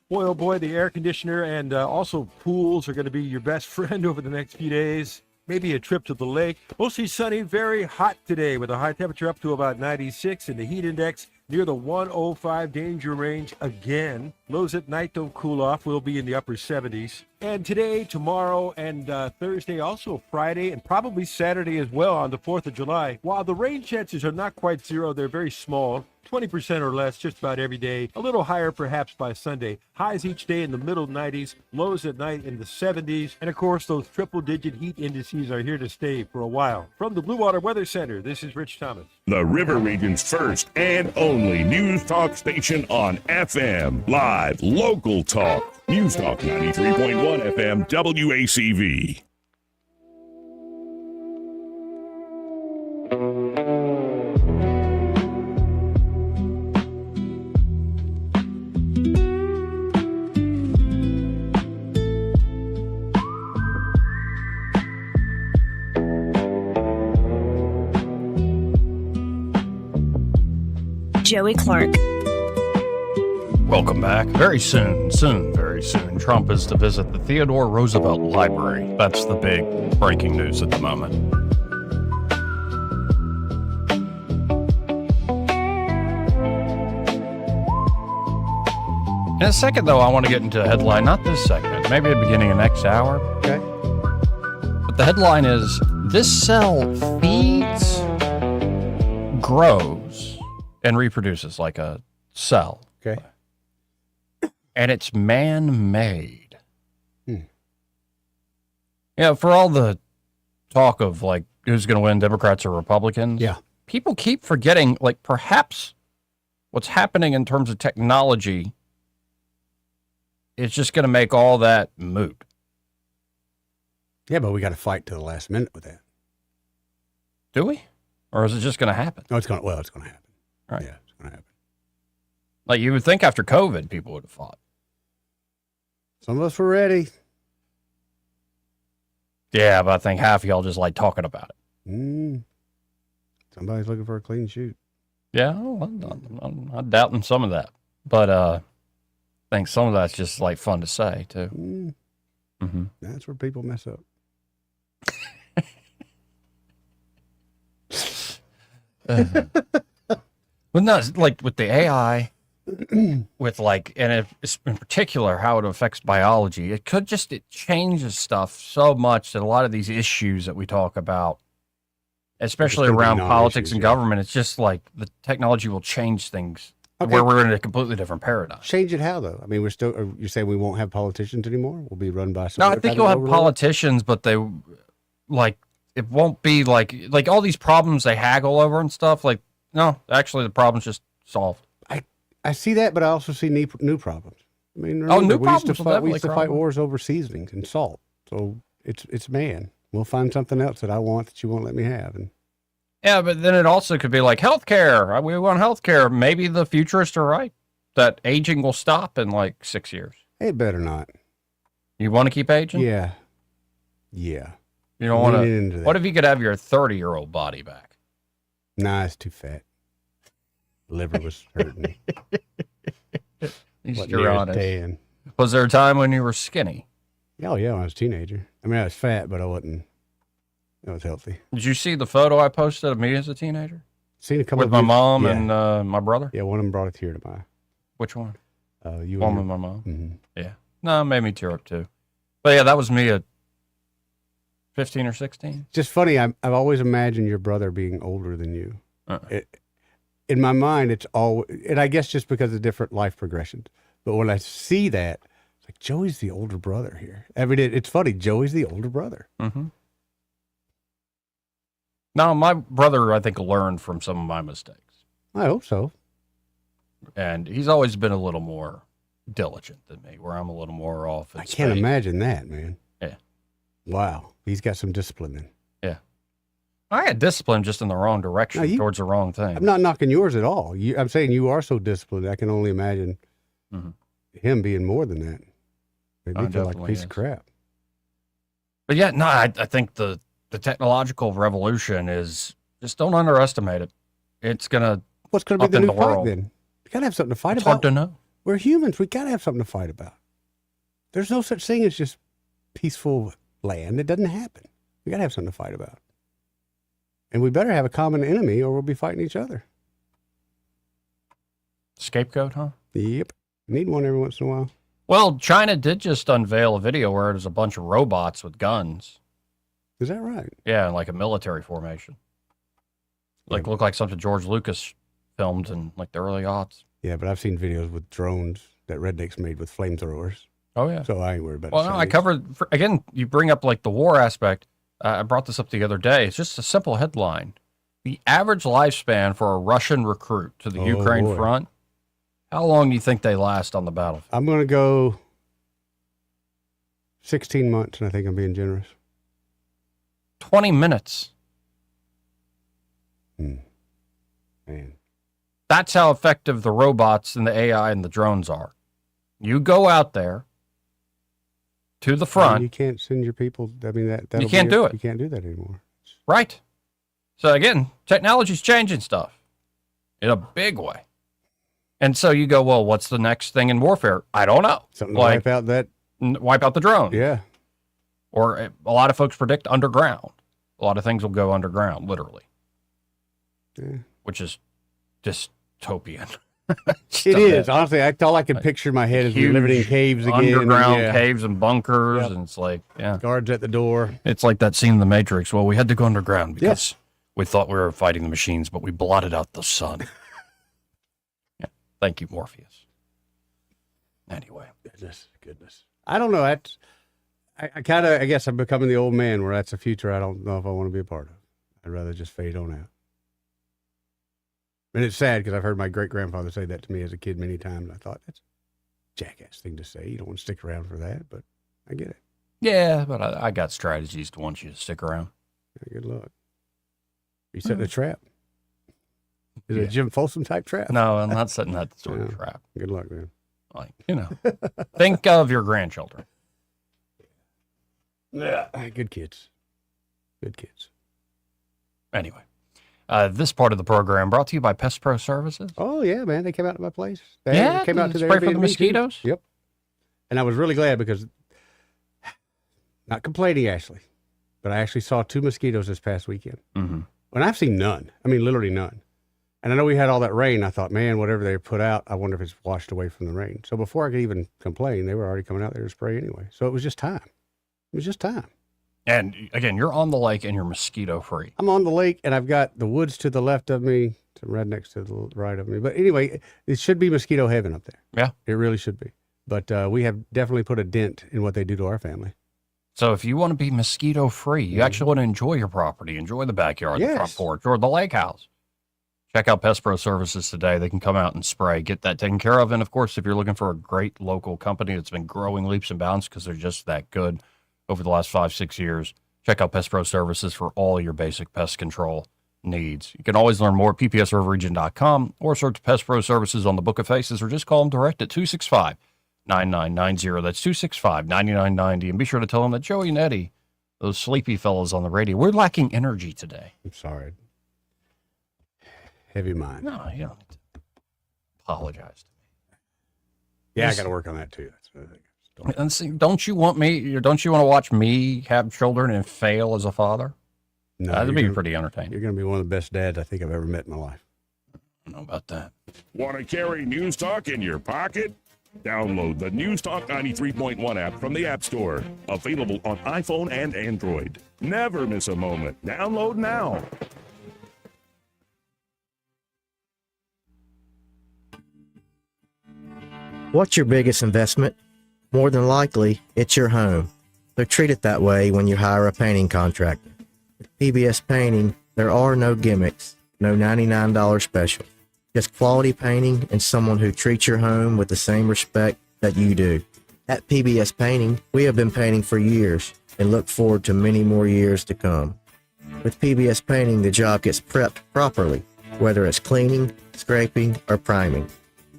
Boy, oh boy, the air conditioner and also pools are going to be your best friend over the next few days. Maybe a trip to the lake. Mostly sunny, very hot today with a high temperature up to about 96 and the heat index near the 105 danger range again. Lows at night don't cool off. We'll be in the upper 70s. And today, tomorrow, and Thursday, also Friday, and probably Saturday as well on the 4th of July. While the rain chances are not quite zero, they're very small. 20% or less just about every day. A little higher perhaps by Sunday. Highs each day in the middle 90s. Lows at night in the 70s. And of course, those triple-digit heat indices are here to stay for a while. From the Blue Water Weather Center, this is Rich Thomas. The River Region's first and only News Talk station on FM. Live, local talk. News Talk 93.1 FM WACV. Joey Clark. Welcome back. Very soon, very soon, Trump is to visit the Theodore Roosevelt Library. That's the big breaking news at the moment. In a second, though, I want to get into a headline, not this segment, maybe at the beginning of next hour. Okay. But the headline is, this cell feeds, grows, and reproduces like a cell. Okay. And it's man-made. Yeah, for all the talk of like who's going to win, Democrats or Republicans, yeah, people keep forgetting like perhaps what's happening in terms of technology is just going to make all that moot. Yeah, but we got to fight to the last minute with that. Do we? Or is it just going to happen? No, it's going to happen. Right. Yeah, it's going to happen. Like you would think after COVID, people would have fought. Some of us were ready. Yeah, but I think half of y'all just like talking about it. Somebody's looking for a clean shoot. Yeah, well, I'm not doubting some of that. But I think some of that's just like fun to say too. Mm. That's where people mess up. Well, no, it's like with the AI, with like, and it's in particular how it affects biology, it changes stuff so much that a lot of these issues that we talk about, especially gonna be around politics non-issues, and yeah. government, it's just like the technology will change things where we're in a completely different paradigm. Change it how though? I mean, we're still. You're saying we won't have politicians anymore? We'll be run by some. No, I other think kind you'll of have overlord? politicians, but they like it won't be like all these problems they haggle over and stuff. Like, no, actually, the problem's just solved. I see that, but I also see new problems. I mean, new remember, we used to problems will fight. We definitely used to crop fight up. wars over seasonings and salt. So it's man. We'll find something else that I want that you won't let me have. And Yeah, but then it also could be like healthcare. We want healthcare. Maybe the futurists are right that aging will stop in like 6 years. it better not. You want to keep aging? Yeah. Yeah. You don't want Leaning into to. that. What if you could have your 30-year-old body back? Nah, it's too fat. Liver was hurting me. At least Wasn't you're near as honest. tan. Was there a time when you were skinny? Oh yeah, when I was a teenager. I mean, I was fat, but I wasn't. I was healthy. Did you see the photo I posted of me as a teenager? Seen a couple With of my you- mom yeah. and my brother? Yeah, one of them brought a tear to my eye. Which one? You One and with your- my mom? Mhm. Yeah. No, it made me tear up too. But yeah, that was me at 15 or 16. Just funny. I've always imagined your brother being older than you. In my mind, it's all, and I guess just because of different life progressions. But when I see that, it's like Joey's the older brother here. I mean, it's funny. Joey's the older brother. Mm-hmm. Now, my brother, I think, learned from some of my mistakes. I hope so. And he's always been a little more diligent than me, where I'm a little more off. I can't imagine that, man. Yeah. Wow. He's got some discipline then. Yeah. I had discipline just in the wrong direction, No, you- towards the wrong thing. I'm not knocking yours at all. I'm saying you are so disciplined. I can only imagine him being more than that. Maybe Oh, you feel like a definitely piece is. of crap. But yeah, no, I think the technological revolution is, just don't underestimate it. It's going to What's going to be the upend new the fight world. then? We got to have something to fight It's about. hard to know. We're humans. We got to have something to fight about. There's no such thing as just peaceful land. It doesn't happen. We got to have something to fight about. And we better have a common enemy or we'll be fighting each other. Scapegoat, huh? Yep. Need one every once in a while. Well, China did just unveil a video where there's a bunch of robots with guns. Is that right? Yeah, in like a military formation. Like, look like something George Lucas filmed in like the early aughts. Yeah, but I've seen videos with drones that rednecks made with flamethrowers. Oh, yeah. So I ain't worried about Well, the no, I Chinese. covered, again, you bring up like the war aspect. I brought this up the other day. It's just a simple headline. The average lifespan for a Russian recruit to the Oh, Ukraine boy. front, how long do you think they last on the battlefield? I'm going to go 16 months, and I think I'm being generous. 20 minutes. Man. That's how effective the robots and the AI and the drones are. You go out there to the front. You can't send your people. I mean, that You can't do it. You can't do that anymore. Right. So again, technology's changing stuff in a big way. And so you go, well, what's the next thing in warfare? I don't know. Something to wipe out that. Wipe out the drone. Yeah. Or a lot of folks predict underground. A lot of things will go underground, literally. Yeah. Which is dystopian. It is. Honestly, that's all I can picture in my head is we're living in caves again. Underground Yeah. caves and bunkers. And it's like, yeah. Guards at the door. It's like that scene in The Matrix. Well, we had to go underground because we thought we were fighting the machines, but we blotted out the sun. Yeah. Thank you, Morpheus. Anyway. Goodness. I don't know. I kind of, I guess I'm becoming the old man where that's a future I don't know if I want to be a part of. I'd rather just fade on out. And it's sad because I've heard my great-grandfather say that to me as a kid many times. I thought, that's a jackass thing to say. You don't want to stick around for that, but I get it. Yeah, but I got strategies to want you to stick around. Yeah, good luck. You setting a trap? Is it a Jim Folsom type trap? No, I'm not setting that sort of Yeah. trap. Good luck, man. Like, think of your grandchildren. Yeah. Good kids. Good kids. Anyway, This part of the program brought to you by Pest Pro Services. Oh yeah, man, they came out to my place. They Yeah, came out to spray their for the Airbnb, too. mosquitoes? Yep. And I was really glad because, not complaining, Ashley, but I actually saw 2 mosquitoes this past weekend. Mm-hmm. And I've seen none. I mean, literally none. And I know we had all that rain. I thought, man, whatever they put out, I wonder if it's washed away from the rain. So before I could even complain, they were already coming out there to spray anyway. So it was just time. It was just time. And again, you're on the lake and you're mosquito free. I'm on the lake and I've got the woods to the left of me, some rednecks to the right of me. But anyway, it should be mosquito heaven up there. Yeah. It really should be. But we have definitely put a dent in what they do to our family. So if you want to be mosquito free, you actually want to enjoy your property, enjoy the backyard, the front Yes. porch, or the lake house. Check out Pest Pro Services today. They can come out and spray, get that taken care of. And of course, if you're looking for a great local company that's been growing leaps and bounds because they're just that good over the last 5-6 years, check out Pest Pro Services for all your basic pest control needs. You can always learn more at ppsriverregion.com or search Pest Pro Services on the Book of Faces or just call them direct at 265-9990. That's 265-9990. And be sure to tell them that Joey and Eddie, those sleepy fellows on the radio, we're lacking energy today. I'm sorry. Heavy mind. No, you don't need to apologize to me. Yeah, I got to work on that too. That's the thing. And see, don't you want to watch me have children and fail as a father? No, That'd you're be gonna- pretty entertaining. You're going to be one of the best dads I think I've ever met in my life. I don't know about that. Want to carry News Talk in your pocket? Download the News Talk 93.1 app from the App Store. Available on iPhone and Android. Never miss a moment. Download now. What's your biggest investment? More than likely, it's your home. So treat it that way when you hire a painting contractor. With PBS Painting, there are no gimmicks, no $99 specials. Just quality painting and someone who treats your home with the same respect that you do. At PBS Painting, we have been painting for years and look forward to many more years to come. With PBS Painting, the job gets prepped properly, whether it's cleaning, scraping, or priming.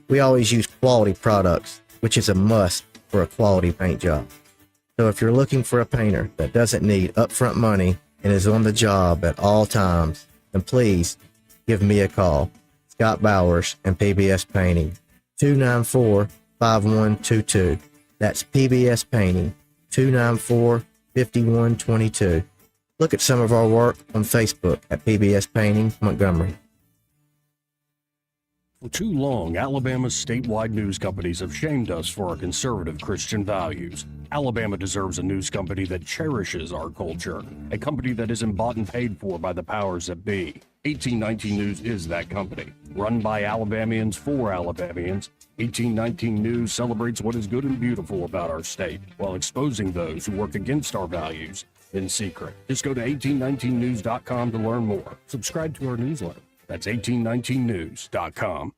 We always use quality products, which is a must for a quality paint job. So if you're looking for a painter that doesn't need upfront money and is on the job at all times, then please give me a call. Scott Bowers and PBS Painting, 294-5122. That's PBS Painting, 294-5122. Look at some of our work on Facebook at PBS Painting Montgomery. For too long, Alabama's statewide news companies have shamed us for our conservative Christian values. Alabama deserves a news company that cherishes our culture, a company that isn't bought and paid for by the powers that be. 1819 News is that company. Run by Alabamians for Alabamians, 1819 News celebrates what is good and beautiful about our state, while exposing those who work against our values in secret. Just go to 1819news.com to learn more. Subscribe to our newsletter. That's 1819news.com.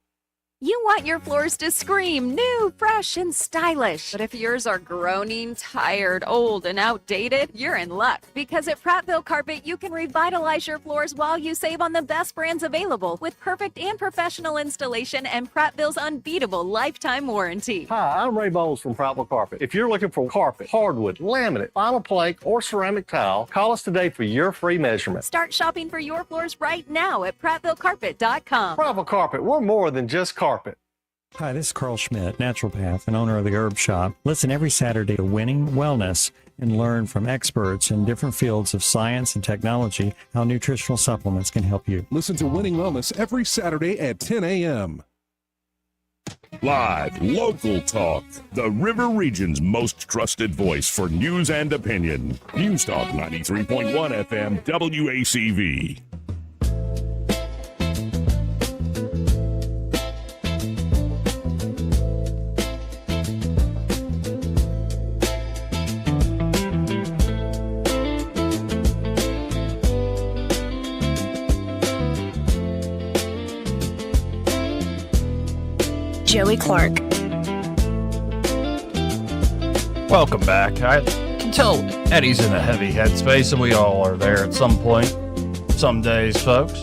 You want your floors to scream new, fresh, and stylish. But if yours are groaning, tired, old, and outdated, you're in luck. Because at Prattville Carpet, you can revitalize your floors while you save on the best brands available with perfect and professional installation and Prattville's unbeatable lifetime warranty. Hi, I'm Ray Bowles from Prattville Carpet. If you're looking for carpet, hardwood, laminate, vinyl plank, or ceramic tile, call us today for your free measurement. Start shopping for your floors right now at PrattvilleCarpet.com. Prattville Carpet, we're more than just carpet. Hi, this is Carl Schmidt, naturopath and owner of the Herb Shop. Listen every Saturday to Winning Wellness and learn from experts in different fields of science and technology how nutritional supplements can help you. Listen to Winning Wellness every Saturday at 10 a.m. Live, local talk. The River Region's most trusted voice for news and opinion. News Talk 93.1 FM WACV. Joey Clark. Welcome back. I can tell Eddie's in a heavy headspace, and we all are there at some point, some days, folks.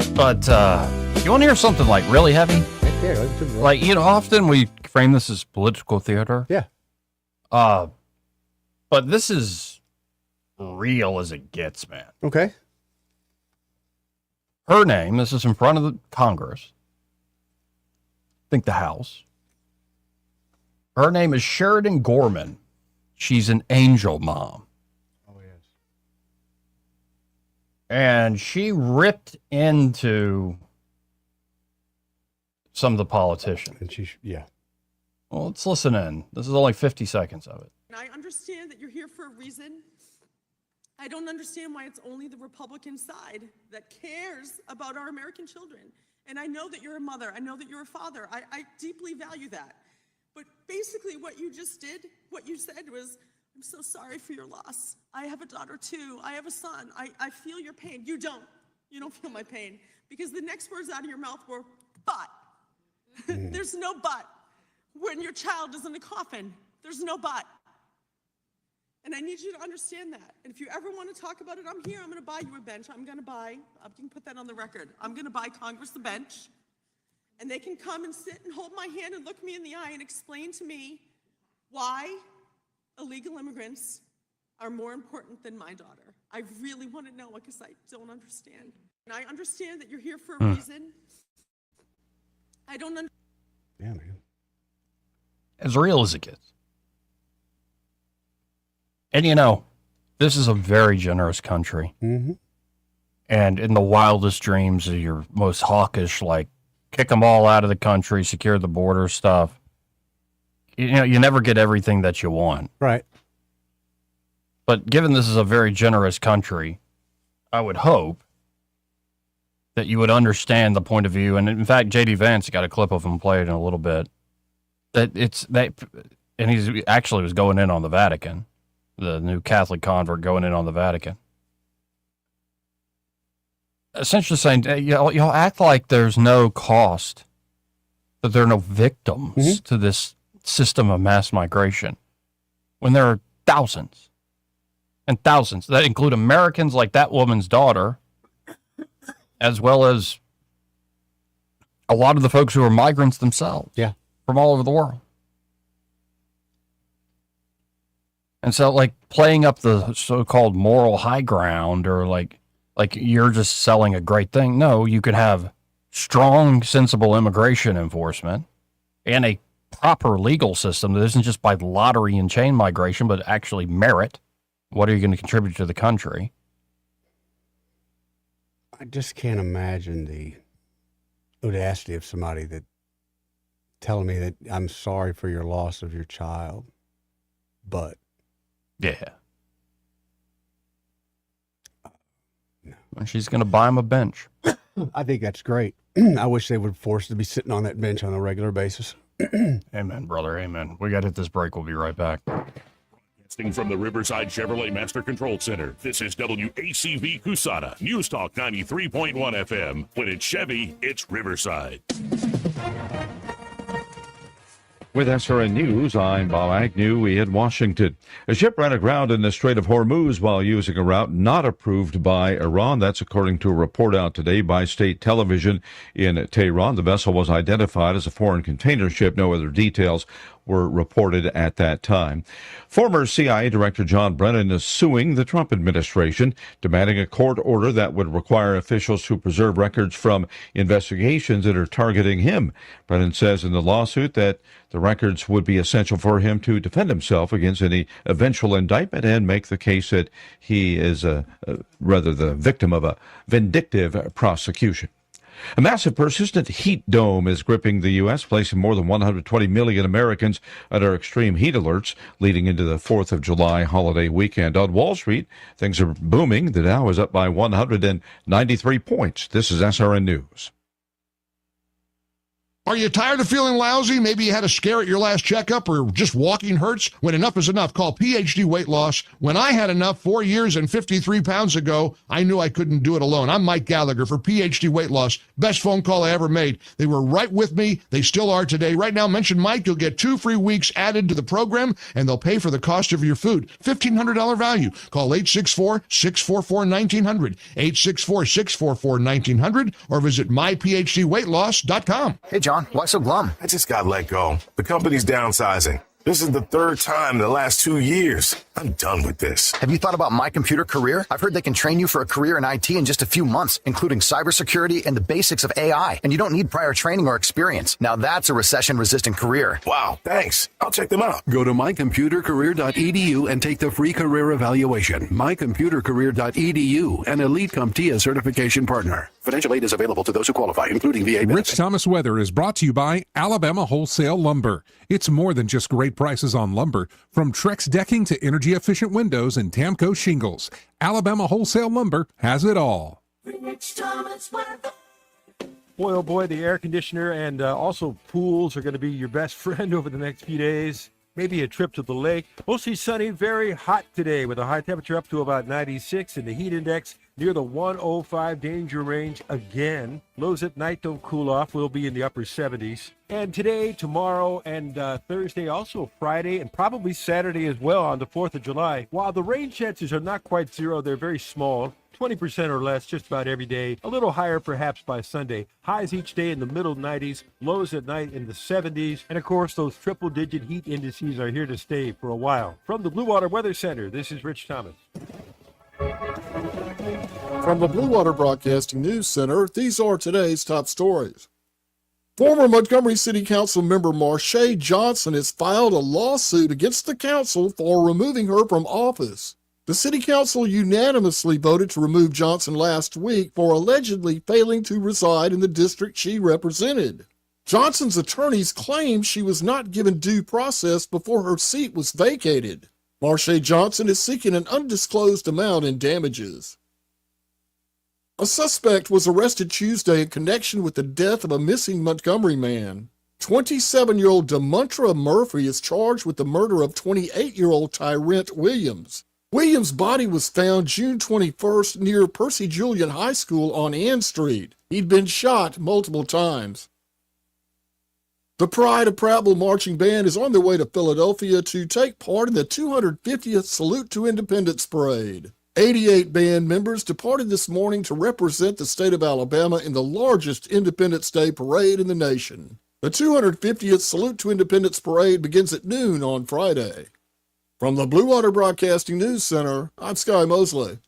But you want to hear something like really heavy? Yeah, let's do that. Like, you know, often we frame this as political theater. Yeah. But this is real as it gets, man. Okay. Her name, this is in front of the Congress, I think the House. Her name is Sheridan Gorman. She's an angel mom. Oh, yes. And she ripped into some of the politicians. And yeah. Well, let's listen in. This is only 50 seconds of it. I understand that you're here for a reason. I don't understand why it's only the Republican side that cares about our American children. And I know that you're a mother. I know that you're a father. I deeply value that. But basically what you just did, what you said was, I'm so sorry for your loss. I have a daughter too. I have a son. I feel your pain. You don't. You don't feel my pain. Because the next words out of your mouth were, but. There's no but. When your child is in a coffin, there's no but. And I need you to understand that. And if you ever want to talk about it, I'm here. I'm going to buy you a bench. You can put that on the record. I'm going to buy Congress the bench. And they can come and sit and hold my hand and look me in the eye and explain to me why illegal immigrants are more important than my daughter. I really want to know because I don't understand. And I understand that you're here for a reason. I don't understand. Yeah, man. As real as it gets. And you know, this is a very generous country. Mm-hmm. And in the wildest dreams of your most hawkish, like, kick them all out of the country, secure the border stuff, you know, you never get everything that you want. Right. But given this is a very generous country, I would hope that you would understand the point of view. And in fact, J.D. Vance got a clip of him played in a little bit. And he's actually was going in on the Vatican, the new Catholic convert going in on the Vatican. Essentially saying, y'all act like there's no cost, that there are no victims to this system of mass migration, when there are thousands and thousands that include Americans like that woman's daughter, as well as a lot of the folks who are migrants themselves. Yeah. From all over the world. And so, like, playing up the so-called moral high ground, or like you're just selling a great thing. No, you could have strong, sensible immigration enforcement and a proper legal system that isn't just by lottery and chain migration, but actually merit. What are you going to contribute to the country? I just can't imagine the audacity of somebody that telling me that I'm sorry for your loss of your child, but yeah, and she's going to buy him a bench. I think that's great. I wish they would force to be sitting on that bench on a regular basis. Amen, brother. Amen. We got to hit this break. We'll be right back. Broadcasting from the Riverside Chevrolet Master Control Center, this is WACV Cusana, News Talk 93.1 FM. When it's Chevy, it's Riverside. With SRN News, I'm Bob Agnew in Washington. A ship ran aground in the Strait of Hormuz while using a route not approved by Iran. That's according to a report out today by state television in Tehran. The vessel was identified as a foreign container ship. No other details were reported at that time. Former CIA Director John Brennan is suing the Trump administration, demanding a court order that would require officials to preserve records from investigations that are targeting him. Brennan says in the lawsuit that the records would be essential for him to defend himself against any eventual indictment and make the case that he is rather the victim of a vindictive prosecution. A massive persistent heat dome is gripping the U.S., placing more than 120 million Americans under extreme heat alerts leading into the 4th of July holiday weekend. On Wall Street, things are booming. The Dow is up by 193 points. This is SRN News. Are you tired of feeling lousy? Maybe you had a scare at your last checkup, or just walking hurts? When enough is enough, call PhD Weight Loss. When I had enough 4 years and 53 pounds ago, I knew I couldn't do it alone. I'm Mike Gallagher for PhD Weight Loss. Best phone call I ever made. They were right with me. They still are today. Right now, mention Mike. You'll get 2 free weeks added to the program, and they'll pay for the cost of your food. $1,500 value. Call 864-644-1900, 864-644-1900, or visit myphdweightloss.com. Hey, John, why so glum? I just got let go. The company's downsizing. This is the 3rd time in the last 2 years. I'm done with this. Have you thought about My Computer Career? I've heard they can train you for a career in IT in just a few months, including cybersecurity and the basics of AI, and you don't need prior training or experience. Now that's a recession-resistant career. Wow, thanks. I'll check them out. Go to mycomputercareer.edu and take the free career evaluation. Mycomputercareer.edu, an Elite CompTIA certification partner. Financial aid is available to those who qualify, including VA benefits. Rich Thomas Weather is brought to you by Alabama Wholesale Lumber. It's more than just great prices on lumber. From Trex decking to energy-efficient windows and Tamco shingles, Alabama Wholesale Lumber has it all. Rich Thomas Weather. Boy, oh boy, the air conditioner and also pools are going to be your best friend over the next few days. Maybe a trip to the lake. Mostly sunny, very hot today with a high temperature up to about 96 and the heat index near the 105 danger range again. Lows at night don't cool off. We'll be in the upper 70s. And today, tomorrow, and Thursday, also Friday, and probably Saturday as well on the 4th of July. While the rain chances are not quite zero, they're very small. 20% or less just about every day. A little higher perhaps by Sunday. Highs each day in the middle 90s, lows at night in the 70s. And of course, those triple-digit heat indices are here to stay for a while. From the Blue Water Weather Center, this is Rich Thomas. From the Blue Water Broadcasting News Center, these are today's top stories. Former Montgomery City Council member Marsha Johnson has filed a lawsuit against the council for removing her from office. The city council unanimously voted to remove Johnson last week for allegedly failing to reside in the district she represented. Johnson's attorneys claim she was not given due process before her seat was vacated. Marsha Johnson is seeking an undisclosed amount in damages. A suspect was arrested Tuesday in connection with the death of a missing Montgomery man. 27-year-old Demontra Murphy is charged with the murder of 28-year-old Tyrant Williams. Williams' body was found June 21st near Percy Julian High School on Ann Street. He'd been shot multiple times. The Pride of Prattville Marching Band is on their way to Philadelphia to take part in the 250th Salute to Independence Parade. 88 band members departed this morning to represent the state of Alabama in the largest Independence Day parade in the nation. The 250th Salute to Independence Parade begins at noon on Friday. From the Blue Water Broadcasting News Center, I'm Sky Mosley.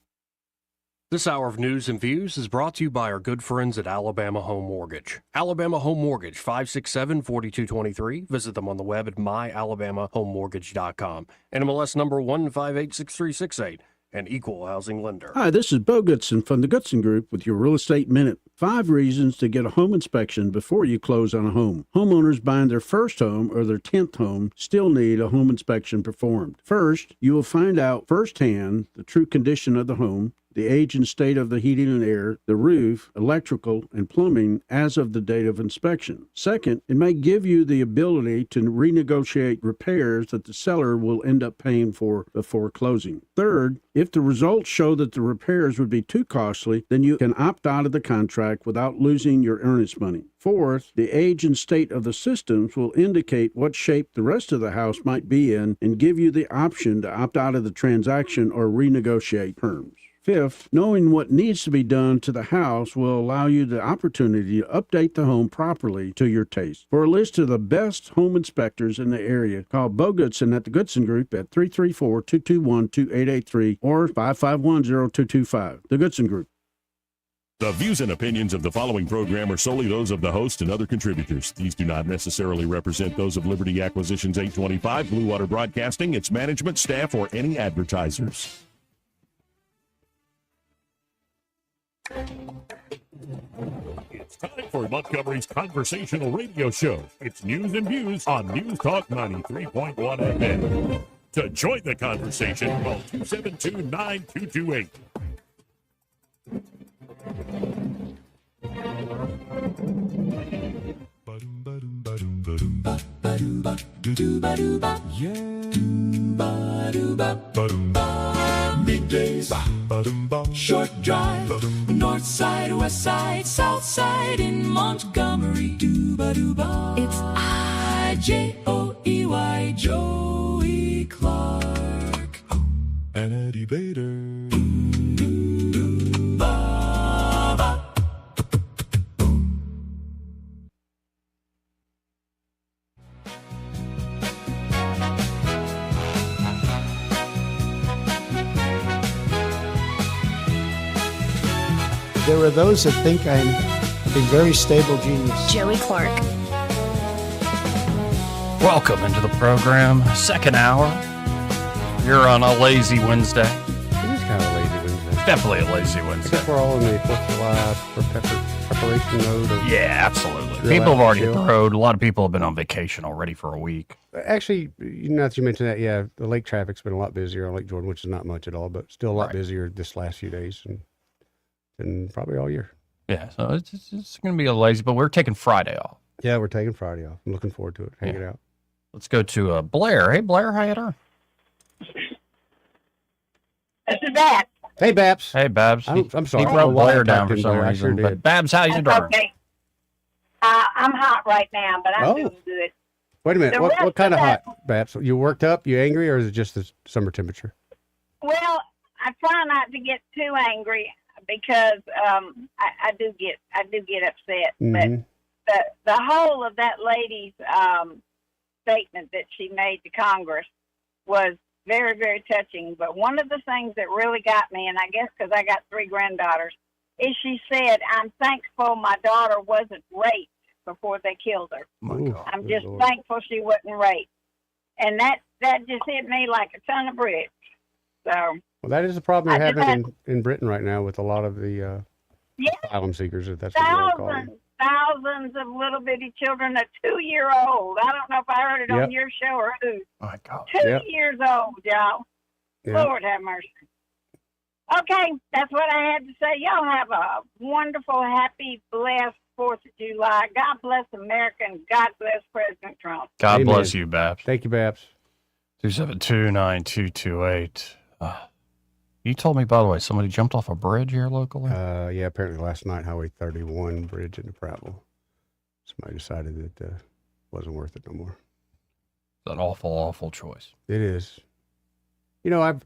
This hour of news and views is brought to you by our good friends at Alabama Home Mortgage. Alabama Home Mortgage, 567-4223. Visit them on the web at myalabamahomemortgage.com. NMLS number 1586368. An equal housing lender. Hi, this is Bo Goodson from the Goodson Group with your Real Estate Minute. 5 reasons to get a home inspection before you close on a home. Homeowners buying their first home or their 10th home still need a home inspection performed. First, you will find out firsthand the true condition of the home, the age and state of the heating and air, the roof, electrical, and plumbing as of the date of inspection. Second, it may give you the ability to renegotiate repairs that the seller will end up paying for before closing. Third, if the results show that the repairs would be too costly, then you can opt out of the contract without losing your earnest money. Fourth, the age and state of the systems will indicate what shape the rest of the house might be in and give you the option to opt out of the transaction or renegotiate terms. Fifth, knowing what needs to be done to the house will allow you the opportunity to update the home properly to your taste. For a list of the best home inspectors in the area, call Bo Goodson at the Goodson Group at 334-221-2883 or 551-0225. The Goodson Group. The views and opinions of the following program are solely those of the host and other contributors. These do not necessarily represent those of Liberty Acquisitions 825, Blue Water Broadcasting, its management, staff, or any advertisers. It's time for Montgomery's conversational radio show. It's news and views on News Talk 93.1 FM. To join the conversation, call 272-9228. Middays, short drive, north side, west side, south side in Montgomery. It's I-J-O-E-Y, Joey Clark. And Eddie Bader. There are those that think I'm a very stable genius. Joey Clark. Welcome into the program. Second hour. You're on a lazy Wednesday. It is kind of a lazy Wednesday. Definitely a lazy Wednesday. Except we're all in the 4th of July preparation mode. Yeah, absolutely. Chill People have out, already hit chill. the road. A lot of people have been on vacation already for a week. Actually, now that you mentioned that, yeah, the lake traffic's been a lot busier on Lake Jordan, which is not much at all, but still a lot busier this last few days than probably all year. Yeah, so it's going to be a lazy, but we're taking Friday off. Yeah, we're taking Friday off. I'm looking forward to it. Hanging out. Let's go to Blair. Hey, Blair, how you doing? This is Babs. Hey, Babs. Hey, Babs. I'm sorry. He I don't know wrote why I Blair down typed for in some Blair. I reason. sure But did. Babs, how you That's doing? okay. I'm hot right now, but I'm doing good. Wait a minute. The What rest kind of of hot, that- Babs? You worked up? You angry, or is it just the summer temperature? Well, I try not to get too angry because I do get upset. Mhm. But the whole of that lady's statement that she made to Congress was very, very touching. But one of the things that really got me, and I guess because I got 3 granddaughters, is she said, "I'm thankful my daughter wasn't raped before they killed her. I'm just thankful she wasn't raped." And that just hit me like a ton of bricks. So Well, that is the problem I you're just having in Britain right now with a lot of the yeah, asylum seekers, if that's what you want to call them. thousands of little bitty children, a 2-year-old. I don't know if I heard it Yep. on your show or who. Oh my God. 2 Yep. years old, y'all. Yeah. Lord have mercy. Okay, that's what I had to say. Y'all have a wonderful, happy, blessed 4th of July. God bless America and God bless President Trump. God Amen. bless you, Babs. Thank you, Babs. 272-9228. You told me, by the way, somebody jumped off a bridge here locally? Yeah, apparently last night, Highway 31 bridge into Prattville. Somebody decided that it wasn't worth it no more. It's an awful, awful choice. It is. You know, I'll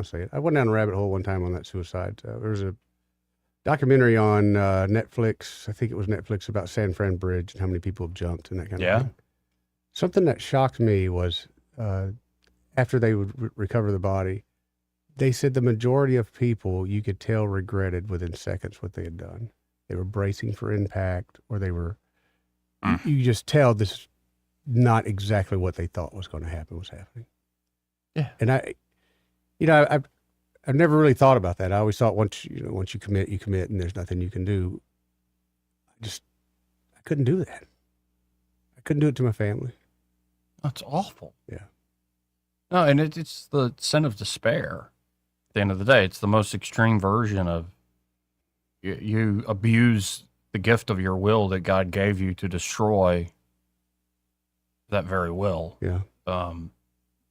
say it. I went down a rabbit hole one time on that suicide. There was a documentary on Netflix. I think it was Netflix about San Fran Bridge and how many people have jumped and that kind of thing. Something that shocked me was after they would recover the body, they said the majority of people you could tell regretted within seconds what they had done. They were bracing for impact, or they were, you just tell this is not exactly what they thought was going to happen was happening. Yeah. And I've never really thought about that. I always thought once you commit, you commit, and there's nothing you can do. I couldn't do that. I couldn't do it to my family. That's awful. Yeah. No, and it's the sin of despair. At the end of the day, it's the most extreme version of you abuse the gift of your will that God gave you to destroy that very will. Yeah.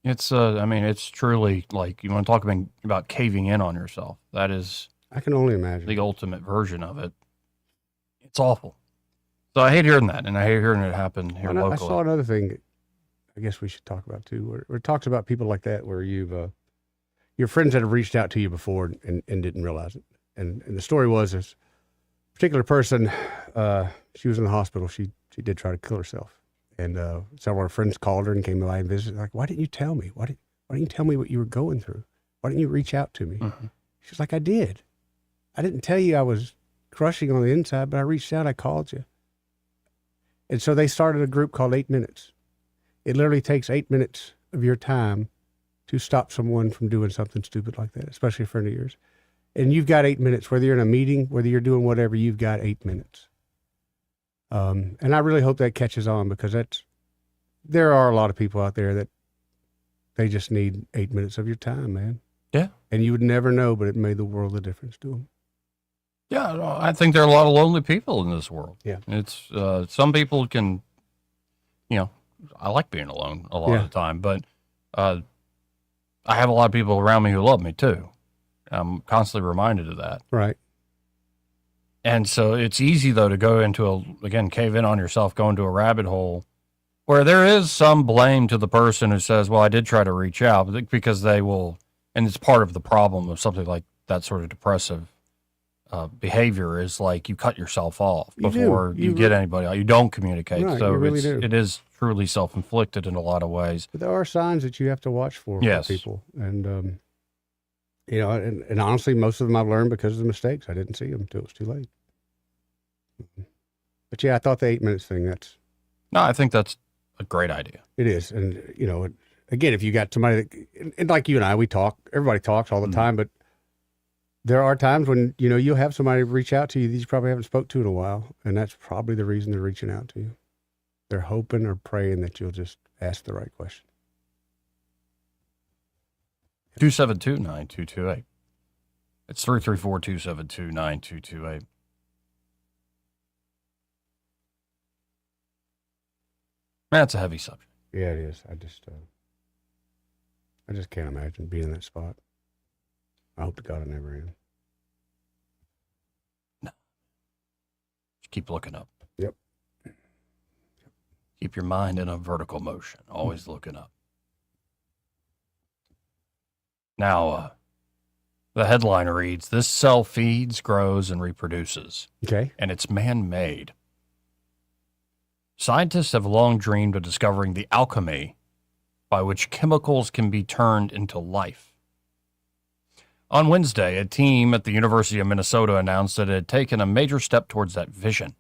It's truly like, you want to talk about caving in on yourself. That is, I can only imagine, the ultimate version of it. It's awful. So I hate hearing that, and I hate hearing it happen here And I locally. saw another thing that I guess we should talk about too, where it talks about people like that, where your friends that have reached out to you before and didn't realize it. And the story was this particular person, she was in the hospital. She did try to kill herself. And several of her friends called her and came by and visited. Like, why didn't you tell me? Why didn't you tell me what you were going through? Why didn't you reach out to me? Mm-hmm. She's like, I did. I didn't tell you I was crushing on the inside, but I reached out. I called you. And so they started a group called 8 Minutes. It literally takes 8 minutes of your time to stop someone from doing something stupid like that, especially a friend of yours. And you've got 8 minutes, whether you're in a meeting, whether you're doing whatever, you've got 8 minutes. And I really hope that catches on, because there are a lot of people out there that they just need 8 minutes of your time, man. Yeah. And you would never know, but it made the world of difference to them. Yeah, no, I think there are a lot of lonely people in this world. Yeah. It's some people can, I like being alone a lot of the time, but I have a lot of people around me who love me too. I'm constantly reminded of that. Right. And so it's easy though to go into cave in on yourself, go into a rabbit hole where there is some blame to the person who says, well, I did try to reach out, because they will, and it's part of the problem of something like that sort of depressive behavior is like you cut yourself off before you get anybody. You don't communicate. Right, so you really do. it is truly self-inflicted in a lot of ways. But there are signs that you have to watch for Yes. people. And You know, and honestly, most of them I've learned because of the mistakes. I didn't see them until it was too late. But yeah, I thought the 8 minutes thing, that's... No, I think that's a great idea. It is. And, you know, again, if you got somebody that, and like you and I, we talk, everybody talks all the time, but there are times when, you know, you'll have somebody reach out to you that you probably haven't spoke to in a while. And that's probably the reason they're reaching out to you. They're hoping or praying that you'll just ask the right question. 272-9228. It's 334-272-9228. Man, it's a heavy subject. Yeah, it is. I just can't imagine being in that spot. I hope to God I never am. No. Just keep looking up. Yep. Keep your mind in a vertical motion, always looking up. Now, the headline reads, "This cell feeds, grows, and reproduces." Okay. And it's man-made. Scientists have long dreamed of discovering the alchemy by which chemicals can be turned into life. On Wednesday, a team at the University of Minnesota announced that it had taken a major step towards that vision.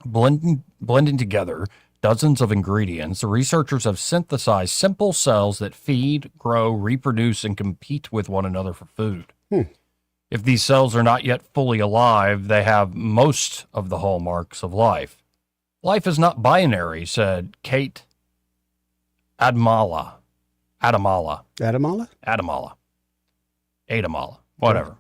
Blending together dozens of ingredients, the researchers have synthesized simple cells that feed, grow, reproduce, and compete with one another for food. If these cells are not yet fully alive, they have most of the hallmarks of life. Life is not binary, said Kate Adamala, whatever.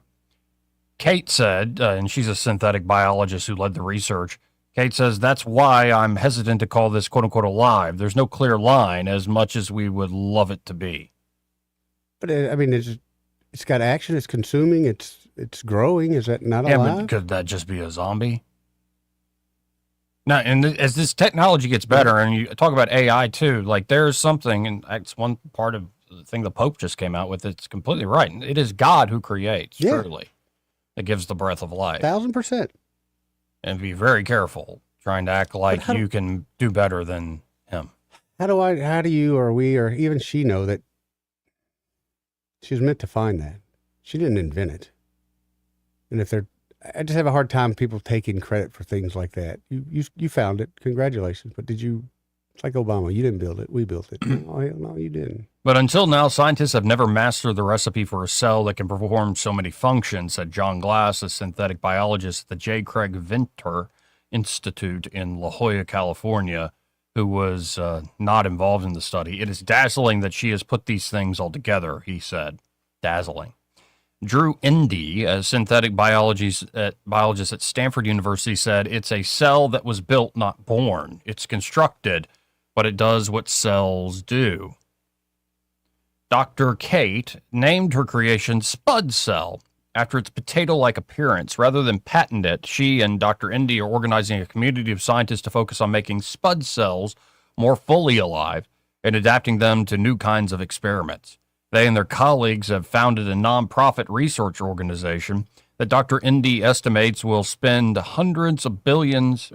Kate said, and she's a synthetic biologist who led the research, Kate says, "That's why I'm hesitant to call this quote-unquote alive. There's no clear line as much as we would love it to be." But, I mean, it's got action, it's consuming, it's growing. Is that not alive? But could that just be a zombie? Now, and as this technology gets better, and you talk about AI too, like there's something, and it's one part of the thing the Pope just came out with, it's completely right. It is God who creates, truly, that gives the breath of life. 1,000%. And be very careful trying to act like you can do better than him. How do you or we or even she know that she was meant to find that? She didn't invent it. And I just have a hard time people taking credit for things like that. You found it. Congratulations. But it's like Obama. You didn't build it. We built it. Oh, hell no, you didn't. But until now, scientists have never mastered the recipe for a cell that can perform so many functions, said John Glass, a synthetic biologist at the J. Craig Venter Institute in La Jolla, California, who was not involved in the study. "It is dazzling that she has put these things all together," he said. Dazzling. Drew Indy, a synthetic biologist at Stanford University, said, "It's a cell that was built, not born. It's constructed, but it does what cells do." Dr. Kate named her creation Spud Cell after its potato-like appearance. Rather than patent it, she and Dr. Indy are organizing a community of scientists to focus on making Spud cells more fully alive and adapting them to new kinds of experiments. They and their colleagues have founded a nonprofit research organization that Dr. Indy estimates will spend hundreds of millions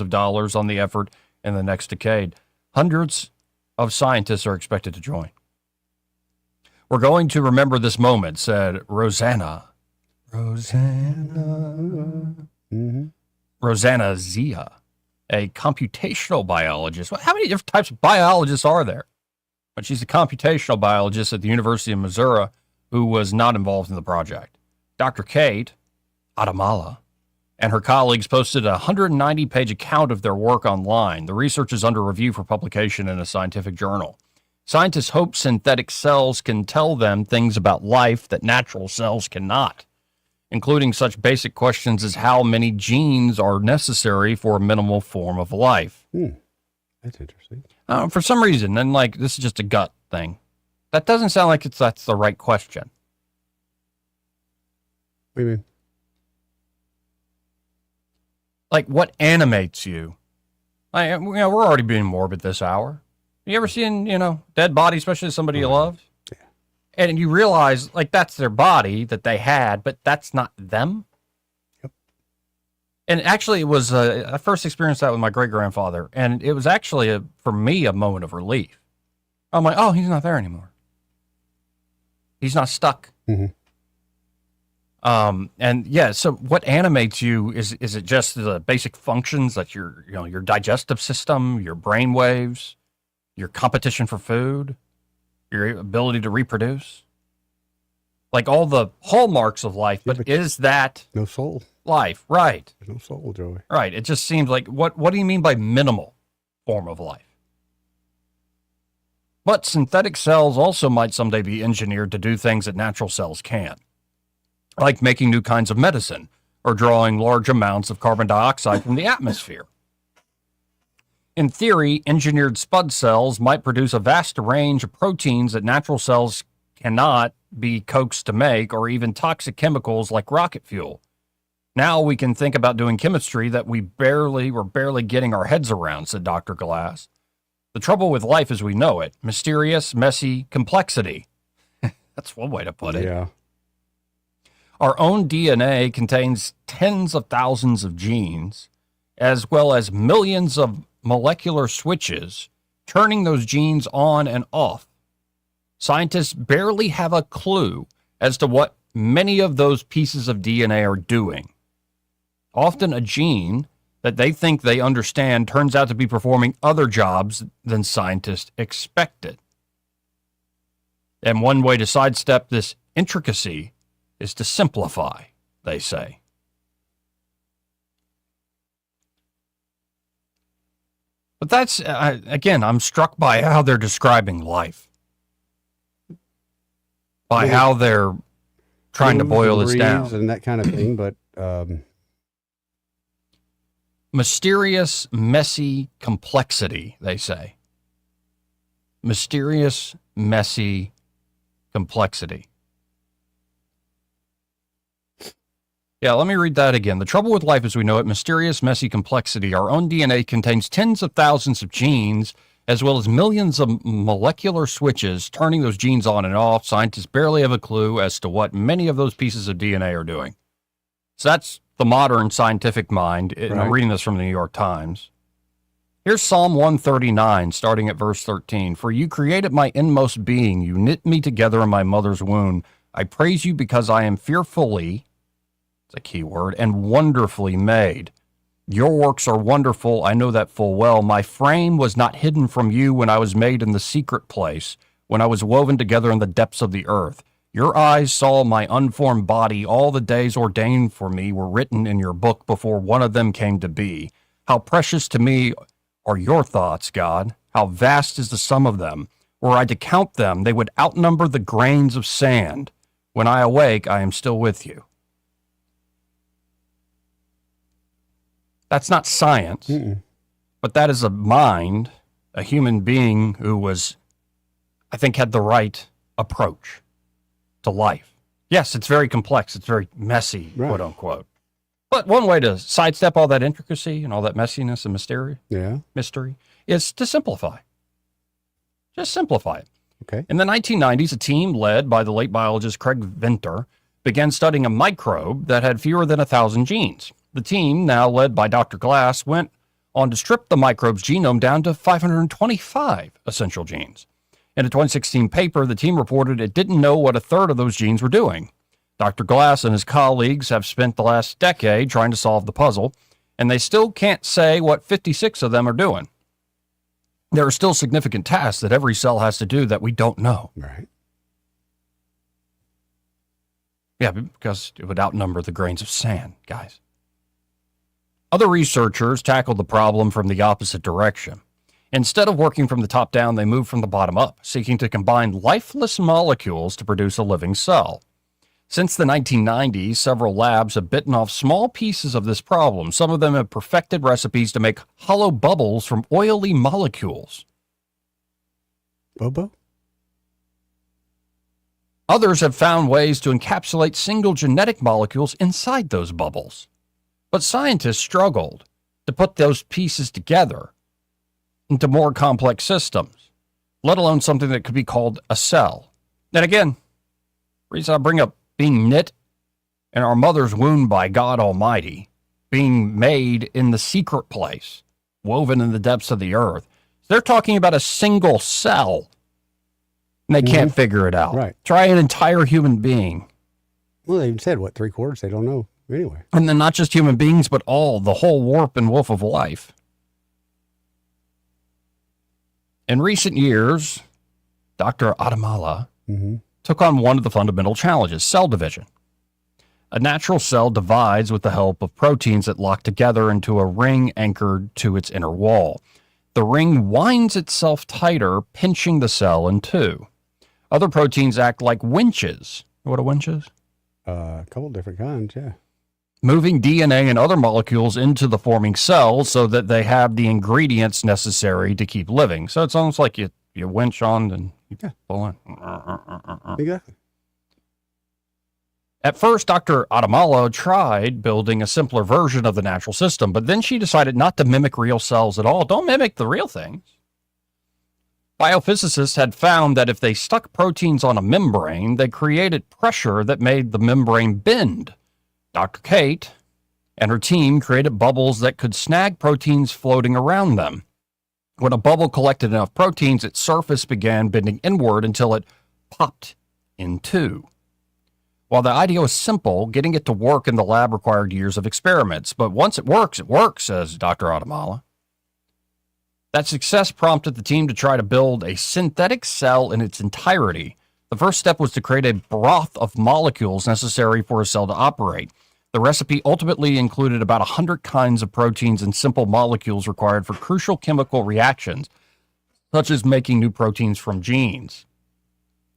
of dollars on the effort in the next decade. Hundreds of scientists are expected to join. "We're going to remember this moment," said Rosanna Zia, a computational biologist. How many different types of biologists are there? But she's a computational biologist at the University of Missouri who was not involved in the project. Dr. Kate Adamala and her colleagues posted a 190-page account of their work online. The research is under review for publication in a scientific journal. Scientists hope synthetic cells can tell them things about life that natural cells cannot, including such basic questions as how many genes are necessary for a minimal form of life. That's interesting. For some reason, and like this is just a gut thing, that doesn't sound like that's the right question. What do you mean? Like, what animates you? Like, we're already being morbid this hour. You ever seen, dead body, especially somebody you love? Yeah. And you realize, like, that's their body that they had, but that's not them. Yep. And actually, it was, I first experienced that with my great-grandfather, and it was actually, for me, a moment of relief. I'm like, oh, he's not there anymore. He's not stuck. And yeah, so what animates you is it just the basic functions that your digestive system, your brain waves, your competition for food, your ability to reproduce? Like all the hallmarks of life, but is that no soul life? Right. No soul, Joey. Right. It just seems like what do you mean by minimal form of life? But synthetic cells also might someday be engineered to do things that natural cells can't, like making new kinds of medicine or drawing large amounts of carbon dioxide from the atmosphere. In theory, engineered spud cells might produce a vast range of proteins that natural cells cannot be coaxed to make, or even toxic chemicals like rocket fuel. Now we can think about doing chemistry that we're barely getting our heads around, said Dr. Glass. The trouble with life as we know it, mysterious, messy complexity. That's one way to put it. Yeah. Our own DNA contains tens of thousands of genes, as well as millions of molecular switches, turning those genes on and off. Scientists barely have a clue as to what many of those pieces of DNA are doing. Often a gene that they think they understand turns out to be performing other jobs than scientists expected. And one way to sidestep this intricacy is to simplify, they say. But that's, again, I'm struck by how they're describing life. By how they're trying to boil this down. And that kind of thing, but... mysterious, messy complexity, they say. Mysterious, messy complexity. Yeah, let me read that again. The trouble with life as we know it, mysterious, messy complexity. Our own DNA contains tens of thousands of genes, as well as millions of molecular switches, turning those genes on and off. Scientists barely have a clue as to what many of those pieces of DNA are doing. So that's the modern scientific mind. And I'm reading this from the New York Times. Here's Psalm 139, starting at verse 13. For you created my inmost being. You knit me together in my mother's womb. I praise you because I am fearfully, it's a key word, and wonderfully made. Your works are wonderful. I know that full well. My frame was not hidden from you when I was made in the secret place, when I was woven together in the depths of the earth. Your eyes saw my unformed body. All the days ordained for me were written in your book before one of them came to be. How precious to me are your thoughts, God. How vast is the sum of them. Were I to count them, they would outnumber the grains of sand. When I awake, I am still with you. That's not science, but that is a mind, a human being who was, I think, had the right approach to life. Yes, it's very complex. It's very messy, quote unquote. But one way to sidestep all that intricacy and all that messiness and mystery is to simplify. Just simplify it. Okay. In the 1990s, a team led by the late biologist Craig Venter began studying a microbe that had fewer than 1,000 genes. The team, now led by Dr. Glass, went on to strip the microbe's genome down to 525 essential genes. In a 2016 paper, the team reported it didn't know what a third of those genes were doing. Dr. Glass and his colleagues have spent the last decade trying to solve the puzzle, and they still can't say what 56 of them are doing. There are still significant tasks that every cell has to do that we don't know. Right. Yeah, because it would outnumber the grains of sand, guys. Other researchers tackled the problem from the opposite direction. Instead of working from the top down, they moved from the bottom up, seeking to combine lifeless molecules to produce a living cell. Since the 1990s, several labs have bitten off small pieces of this problem. Some of them have perfected recipes to make hollow bubbles from oily molecules. Bobo? Others have found ways to encapsulate single genetic molecules inside those bubbles. But scientists struggled to put those pieces together into more complex systems, let alone something that could be called a cell. And again, the reason I bring up being knit in our mother's womb by God Almighty, being made in the secret place, woven in the depths of the earth. They're talking about a single cell. And they can't figure it out. Right. Try an entire human being. Well, they even said, what, 3/4? They don't know anyway. And then not just human beings, but the whole warp and woof of life. In recent years, Dr. Adamala took on one of the fundamental challenges, cell division. A natural cell divides with the help of proteins that lock together into a ring anchored to its inner wall. The ring winds itself tighter, pinching the cell in two. Other proteins act like winches. You know what a winch is? A couple different kinds, yeah. Moving DNA and other molecules into the forming cells so that they have the ingredients necessary to keep living. So it's almost like you winch on and you pull in. Exactly. At first, Dr. Adamala tried building a simpler version of the natural system, but then she decided not to mimic real cells at all. Don't mimic the real things. Biophysicists had found that if they stuck proteins on a membrane, they created pressure that made the membrane bend. Dr. Kate and her team created bubbles that could snag proteins floating around them. When a bubble collected enough proteins, its surface began bending inward until it popped in two. While the idea was simple, getting it to work in the lab required years of experiments. But once it works, says Dr. Adamala. That success prompted the team to try to build a synthetic cell in its entirety. The first step was to create a broth of molecules necessary for a cell to operate. The recipe ultimately included about 100 kinds of proteins and simple molecules required for crucial chemical reactions, such as making new proteins from genes.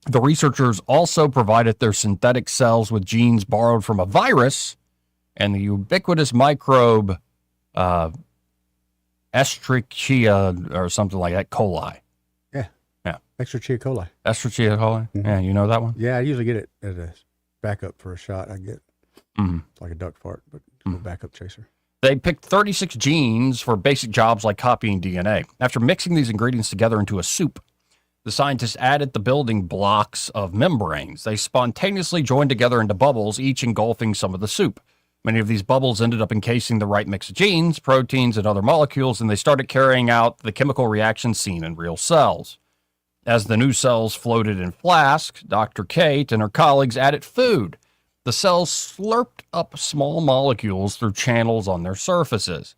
The researchers also provided their synthetic cells with genes borrowed from a virus and the ubiquitous microbe Escherichia or something like that, coli. Yeah. Escherichia coli. Escherichia coli? Yeah, you know that one? Yeah, I usually get it as a backup for a shot. I get it's like a duck fart, but a backup chaser. They picked 36 genes for basic jobs like copying DNA. After mixing these ingredients together into a soup, the scientists added the building blocks of membranes. They spontaneously joined together into bubbles, each engulfing some of the soup. Many of these bubbles ended up encasing the right mix of genes, proteins, and other molecules, and they started carrying out the chemical reactions seen in real cells. As the new cells floated in flasks, Dr. Kate and her colleagues added food. The cells slurped up small molecules through channels on their surfaces.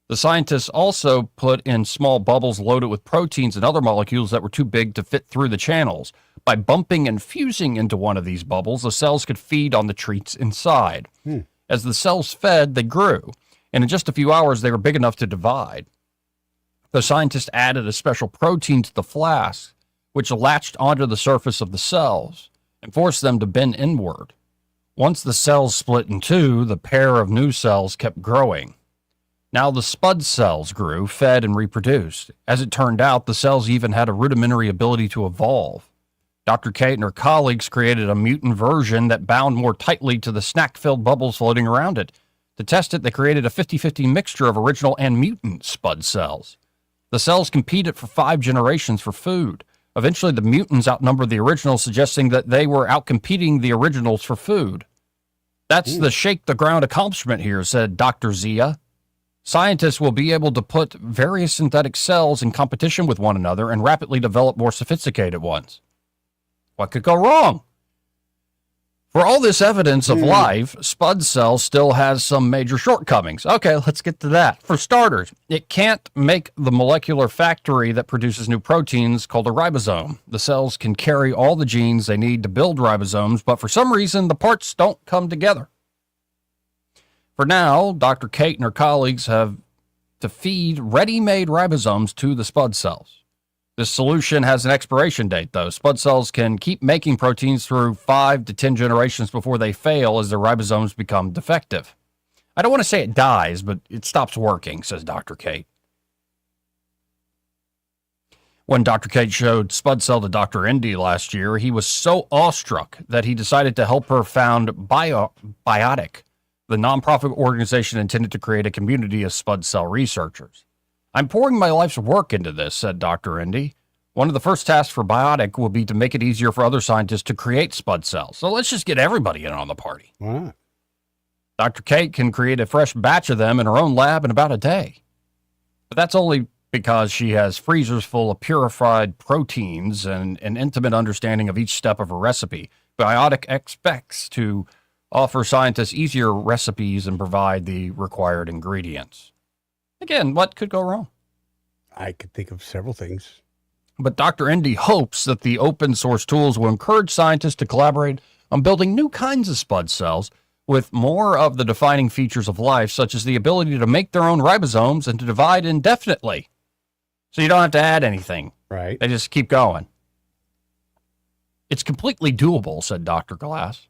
The scientists also put in small bubbles loaded with proteins and other molecules that were too big to fit through the channels. By bumping and fusing into one of these bubbles, the cells could feed on the treats inside. As the cells fed, they grew, and in just a few hours, they were big enough to divide. The scientists added a special protein to the flask, which latched onto the surface of the cells and forced them to bend inward. Once the cells split in two, the pair of new cells kept growing. Now the spud cells grew, fed, and reproduced. As it turned out, the cells even had a rudimentary ability to evolve. Dr. Kate and her colleagues created a mutant version that bound more tightly to the snack-filled bubbles floating around it. To test it, they created a 50-50 mixture of original and mutant spud cells. The cells competed for 5 generations for food. Eventually, the mutants outnumbered the originals, suggesting that they were outcompeting the originals for food. That's the shake the ground accomplishment here, said Dr. Zia. Scientists will be able to put various synthetic cells in competition with one another and rapidly develop more sophisticated ones. What could go wrong? For all this evidence of life, spud cell still has some major shortcomings. Okay, let's get to that. For starters, it can't make the molecular factory that produces new proteins called a ribosome. The cells can carry all the genes they need to build ribosomes, but for some reason, the parts don't come together. For now, Dr. Kate and her colleagues have to feed ready-made ribosomes to the spud cells. This solution has an expiration date, though. Spud cells can keep making proteins through 5 to 10 generations before they fail as their ribosomes become defective. I don't want to say it dies, but it stops working, says Dr. Kate. When Dr. Kate showed Spud Cell to Dr. Indy last year, he was so awestruck that he decided to help her found Biotic, the nonprofit organization intended to create a community of Spud Cell researchers. I'm pouring my life's work into this, said Dr. Indy. One of the first tasks for Biotic will be to make it easier for other scientists to create spud cells. So let's just get everybody in on the party. Why not? Dr. Kate can create a fresh batch of them in her own lab in about a day. But that's only because she has freezers full of purified proteins and an intimate understanding of each step of a recipe. Biotic expects to offer scientists easier recipes and provide the required ingredients. Again, what could go wrong? I could think of several things. But Dr. Indy hopes that the open source tools will encourage scientists to collaborate on building new kinds of spud cells with more of the defining features of life, such as the ability to make their own ribosomes and to divide indefinitely. So you don't have to add anything. Right. They just keep going. It's completely doable, said Dr. Glass.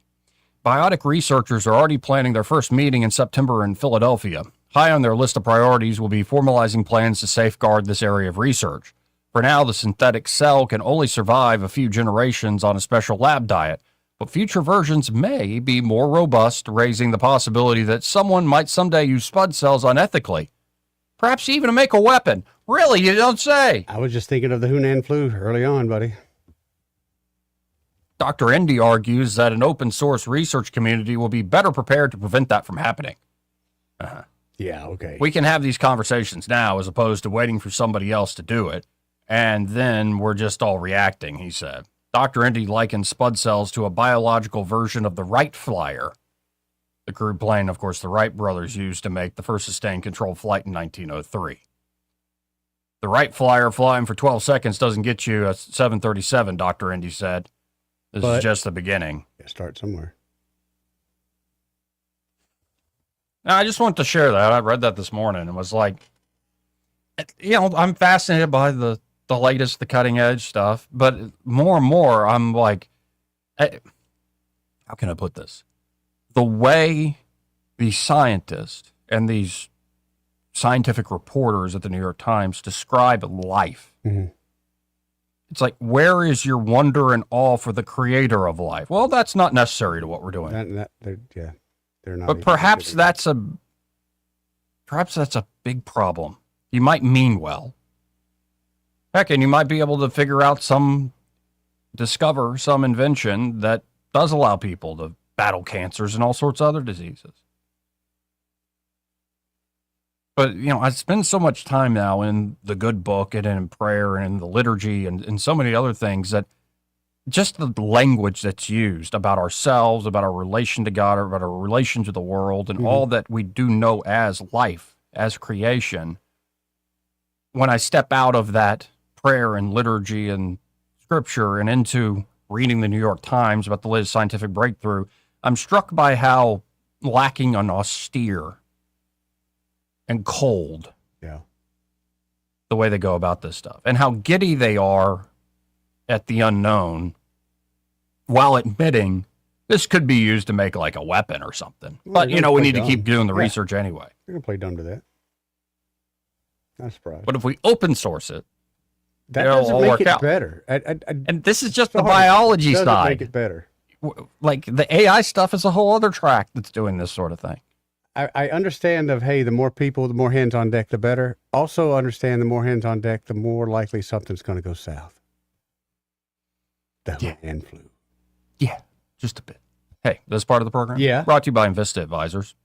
Biotic researchers are already planning their first meeting in September in Philadelphia. High on their list of priorities will be formalizing plans to safeguard this area of research. For now, the synthetic cell can only survive a few generations on a special lab diet, but future versions may be more robust, raising the possibility that someone might someday use spud cells unethically. Perhaps even to make a weapon. Really, you don't say? I was just thinking of the Hunan flu early on, buddy. Dr. Indy argues that an open source research community will be better prepared to prevent that from happening. Yeah, okay. We can have these conversations now as opposed to waiting for somebody else to do it, and then we're just all reacting, he said. Dr. Indy likens spud cells to a biological version of the Wright Flyer, the crude plane, of course, the Wright brothers used to make the first sustained controlled flight in 1903. The Wright Flyer flying for 12 seconds doesn't get you a 737, Dr. Indy said. This is just the beginning. Yeah, start somewhere. Now, I just want to share that. I read that this morning and was like, I'm fascinated by the latest, the cutting edge stuff, but more and more I'm like, how can I put this? The way these scientists and these scientific reporters at the New York Times describe life. Mm-hmm. It's like, where is your wonder and awe for the creator of life? Well, that's not necessary to what we're doing. They're not. But perhaps that's a big problem. You might mean well. Heck, and you might be able to discover some invention that does allow people to battle cancers and all sorts of other diseases. But, I spend so much time now in the good book and in prayer and in the liturgy and so many other things that just the language that's used about ourselves, about our relation to God, about our relation to the world, and all that we do know as life, as creation. When I step out of that prayer and liturgy and scripture and into reading the New York Times about the latest scientific breakthrough, I'm struck by how lacking on austere and cold the way they go about this stuff, and how giddy they are at the unknown while admitting this could be used to make like a weapon or something. But, we need to keep doing the research anyway. They're going to play dumb to that. Not surprised. But if we open source it, that it'll doesn't all make work it out. better. And this is just the biology doesn't side. make it better. Like the AI stuff is a whole other track that's doing this sort of thing. I understand the more people, the more hands on deck, the better. Also understand the more hands on deck, the more likely something's going to go south. The Hunan flu. Yeah, just a bit. Hey, this part of the program? Yeah. Brought to you by Invista Advisors.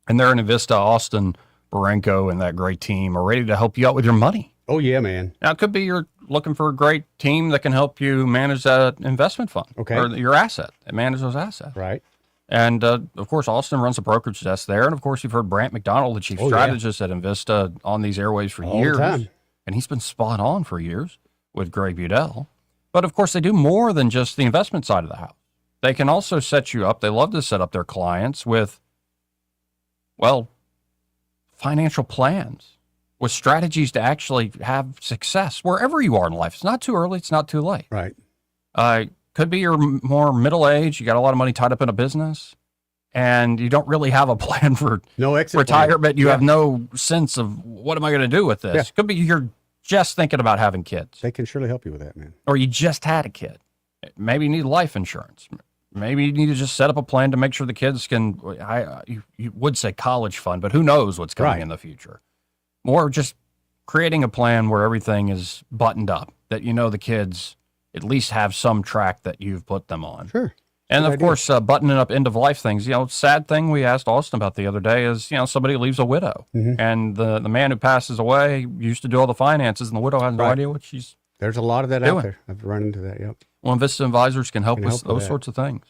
And they're in Invista, Austin, Barenko, and that great team are ready to help you out with your money. Oh, yeah, man. Now, it could be you're looking for a great team that can help you manage that investment fund. Okay. Or your asset, and manage those assets. Right. And, of course, Austin runs a brokerage desk there. And, of course, you've heard Brant McDonald, the chief strategist at Invista, on these airways for years. All the time. And he's been spot on for years with Greg Budell. But, of course, they do more than just the investment side of the house. They can also set you up. They love to set up their clients with, financial plans, with strategies to actually have success wherever you are in life. It's not too early. It's not too late. Right. Could be you're more middle age. You got a lot of money tied up in a business, and you don't really have a plan for retirement. Plan. You have no sense of what am I going to do with this. Yeah. Could be you're just thinking about having kids. They can surely help you with that, man. Or you just had a kid. Maybe you need life insurance. Maybe you need to just set up a plan to make sure the kids can, you would say college fund, but who knows what's coming in the future. More just creating a plan where everything is buttoned up, that the kids at least have some track that you've put them on. Sure. And Good of idea. course, buttoning up end of life things. Sad thing we asked Austin about the other day is, somebody leaves a widow, and the man who passes away used to do all the finances, and the widow has no Right. idea what she's. There's a lot of that doing. out there. I've run into that. Yep. Well, Vista Advisors can help with with those that. sorts of things.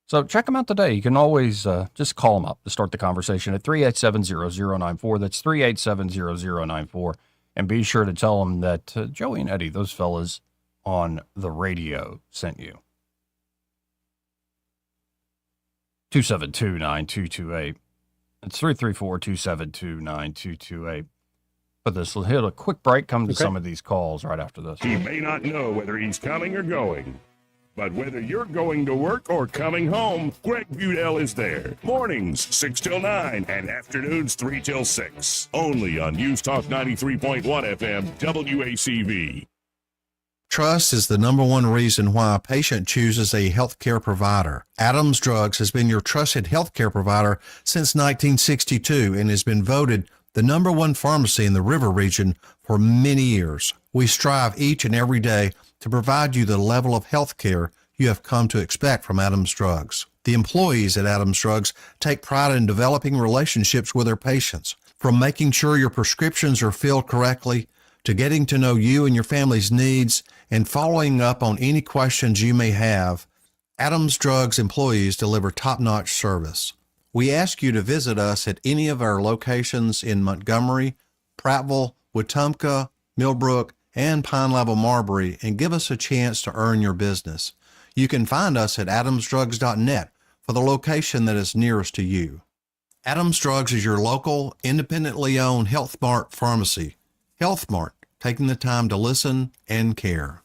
So check them out today. You can always just call them up to start the conversation at 387-0094. That's 387-0094. And be sure to tell them that Joey and Eddie, those fellas on the radio, sent you. 272-9228. It's 334-272-9228. But this will hit a quick break, come to some of these calls right after this. He may not know whether he's coming or going, but whether you're going to work or coming home, Greg Budell is there. Mornings 6 till 9 and afternoons 3 till 6. Only on News Talk 93.1 FM WACV. Trust is the number one reason why a patient chooses a healthcare provider. Adams Drugs has been your trusted healthcare provider since 1962 and has been voted the number one pharmacy in the River region for many years. We strive each and every day to provide you the level of health care you have come to expect from Adams Drugs. The employees at Adams Drugs take pride in developing relationships with their patients, from making sure your prescriptions are filled correctly to getting to know you and your family's needs and following up on any questions you may have. Adams Drugs employees deliver top-notch service. We ask you to visit us at any of our locations in Montgomery, Prattville, Wetumpka, Millbrook, and Pine Level Marbury and give us a chance to earn your business. You can find us at adamsdrugs.net for the location that is nearest to you. Adams Drugs is your local, independently owned Health Mart pharmacy. Health Mart, taking the time to listen and care.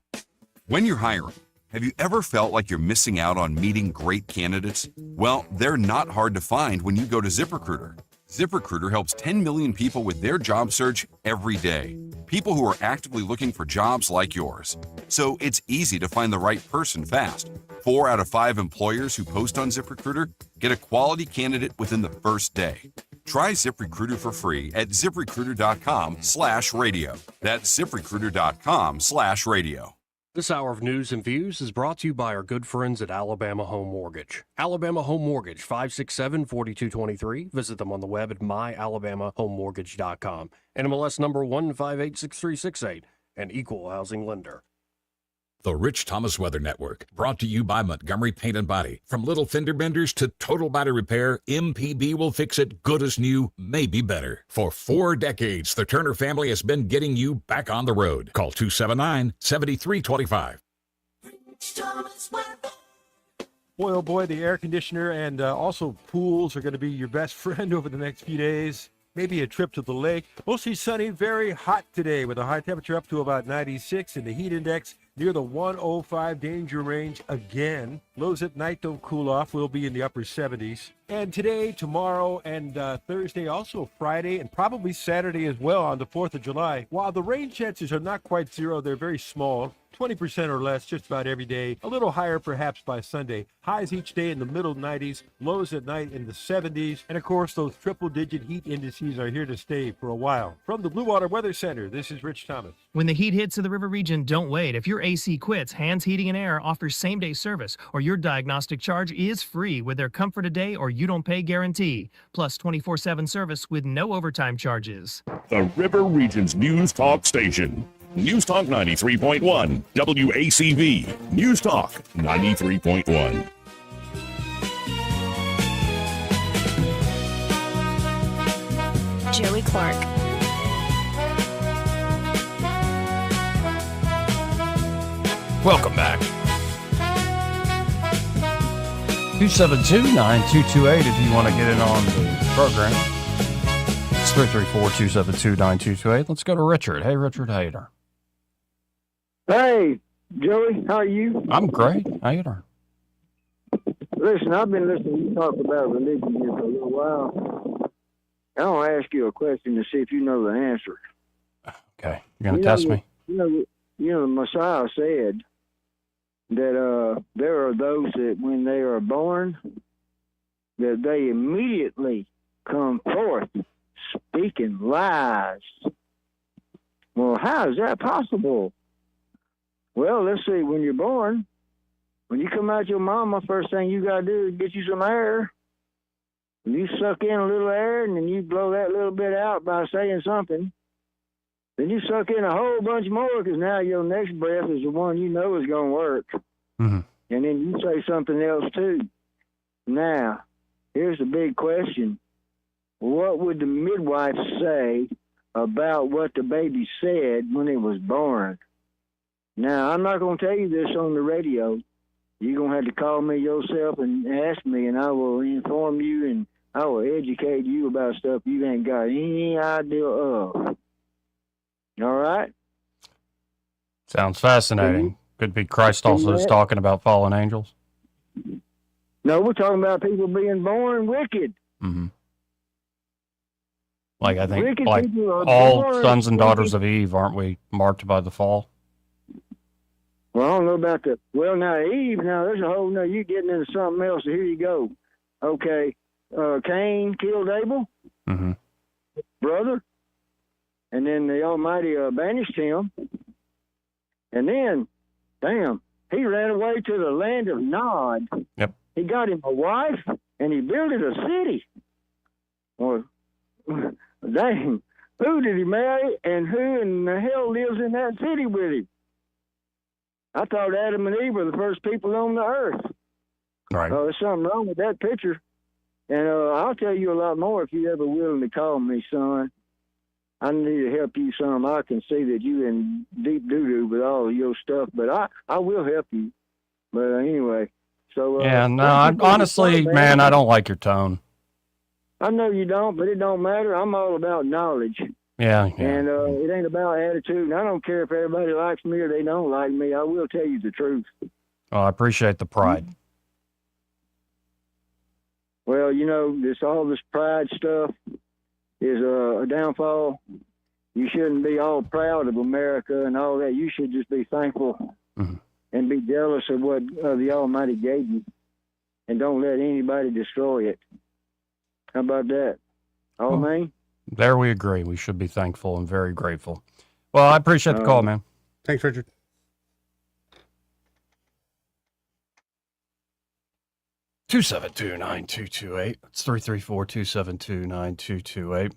When you're hiring, have you ever felt like you're missing out on meeting great candidates? Well, they're not hard to find when you go to ZipRecruiter. ZipRecruiter helps 10 million people with their job search every day. People who are actively looking for jobs like yours. So it's easy to find the right person fast. 4 out of 5 employers who post on ZipRecruiter get a quality candidate within the first day. Try ZipRecruiter for free at ZipRecruiter.com/radio. That's ZipRecruiter.com/radio. This hour of news and views is brought to you by our good friends at Alabama Home Mortgage. Alabama Home Mortgage, 567-4223. Visit them on the web at myalabamahomemortgage.com. NMLS number 1586368, an equal housing lender. The Rich Thomas Weather Network, brought to you by Montgomery Paint and Body. From little fender benders to total body repair, MPB will fix it good as new, maybe better. For 4 decades, the Turner family has been getting you back on the road. Call 279-7325. Boy, oh boy, the air conditioner and also pools are going to be your best friend over the next few days. Maybe a trip to the lake. Mostly sunny, very hot today with a high temperature up to about 96 and the heat index near the 105 danger range again. Lows at night don't cool off. We'll be in the upper 70s. And today, tomorrow, and Thursday, also Friday, and probably Saturday as well on the 4th of July. While the rain chances are not quite zero, they're very small. 20% or less just about every day. A little higher perhaps by Sunday. Highs each day in the middle 90s. Lows at night in the 70s. And of course, those triple-digit heat indices are here to stay for a while. From the Blue Water Weather Center, this is Rich Thomas. When the heat hits to the river region, don't wait. If your AC quits, Hands Heating and Air offers same-day service, or your diagnostic charge is free with their Comfort a Day or You Don't Pay guarantee. Plus 24/7 service with no overtime charges. The River Region's News Talk Station. News Talk 93.1 WACV. News Talk 93.1. Joey Clark. Welcome back. 272-9228 if you want to get in on the program. It's 334-272-9228. Let's go to Richard. Hey, Richard, how you doing? Hey, Joey, how are you? I'm great. How you doing? Listen, I've been listening to you talk about religion here for a little while. I want to ask you a question to see if you know the answer. Okay, you're going to test me? You know, the Messiah said that there are those that when they are born, that they immediately come forth speaking lies. Well, how is that possible? Well, let's see, when you're born, when you come out your mama, first thing you got to do is get you some air. You suck in a little air, and then you blow that little bit out by saying something. Then you suck in a whole bunch more, because now your next breath is the one you know is going to work. Mm-hmm. And then you say something else, too. Now, here's the big question. What would the midwife say about what the baby said when it was born? Now, I'm not going to tell you this on the radio. You're going to have to call me yourself and ask me, and I will inform you, and I will educate you about stuff you ain't got any idea of. All right? Sounds fascinating. Could be Christ also is talking about fallen angels. No, we're talking about people being born wicked. Mm-hmm. Like I think, Wicked like people are all born sons and daughters wicked. of Eve, aren't we marked by the fall? Well, I don't know about the. Well, now Eve. Now there's a whole. No, you getting into something else. So here you go. Okay, Cain killed Abel, Mm-hmm. brother, and then the Almighty banished him. And then, damn, he ran away to the land of Nod. Yep. He got him a wife, and he built a city. Well, dang, who did he marry, and who in the hell lives in that city with him? I thought Adam and Eve were the first people on the earth. Right. There's something wrong with that picture. And I'll tell you a lot more if you're ever willing to call me, son. I need to help you some. I can see that you in deep doo-doo with all of your stuff, but I will help you. But anyway, so... yeah, no, honestly, man, I don't like your tone. I know you don't, but it don't matter. I'm all about knowledge. Yeah. And it ain't about attitude. And I don't care if everybody likes me or they don't like me. I will tell you the truth. Well, I appreciate the pride. Well, you know, all this pride stuff is a downfall. You shouldn't be all proud of America and all that. You should just be thankful and be jealous of what the Almighty gave you, and don't let anybody destroy it. How about that? All me? There we agree. We should be thankful and very grateful. Well, I appreciate the call, man. Thanks, Richard. Two 272-9228. It's 334-272-9228.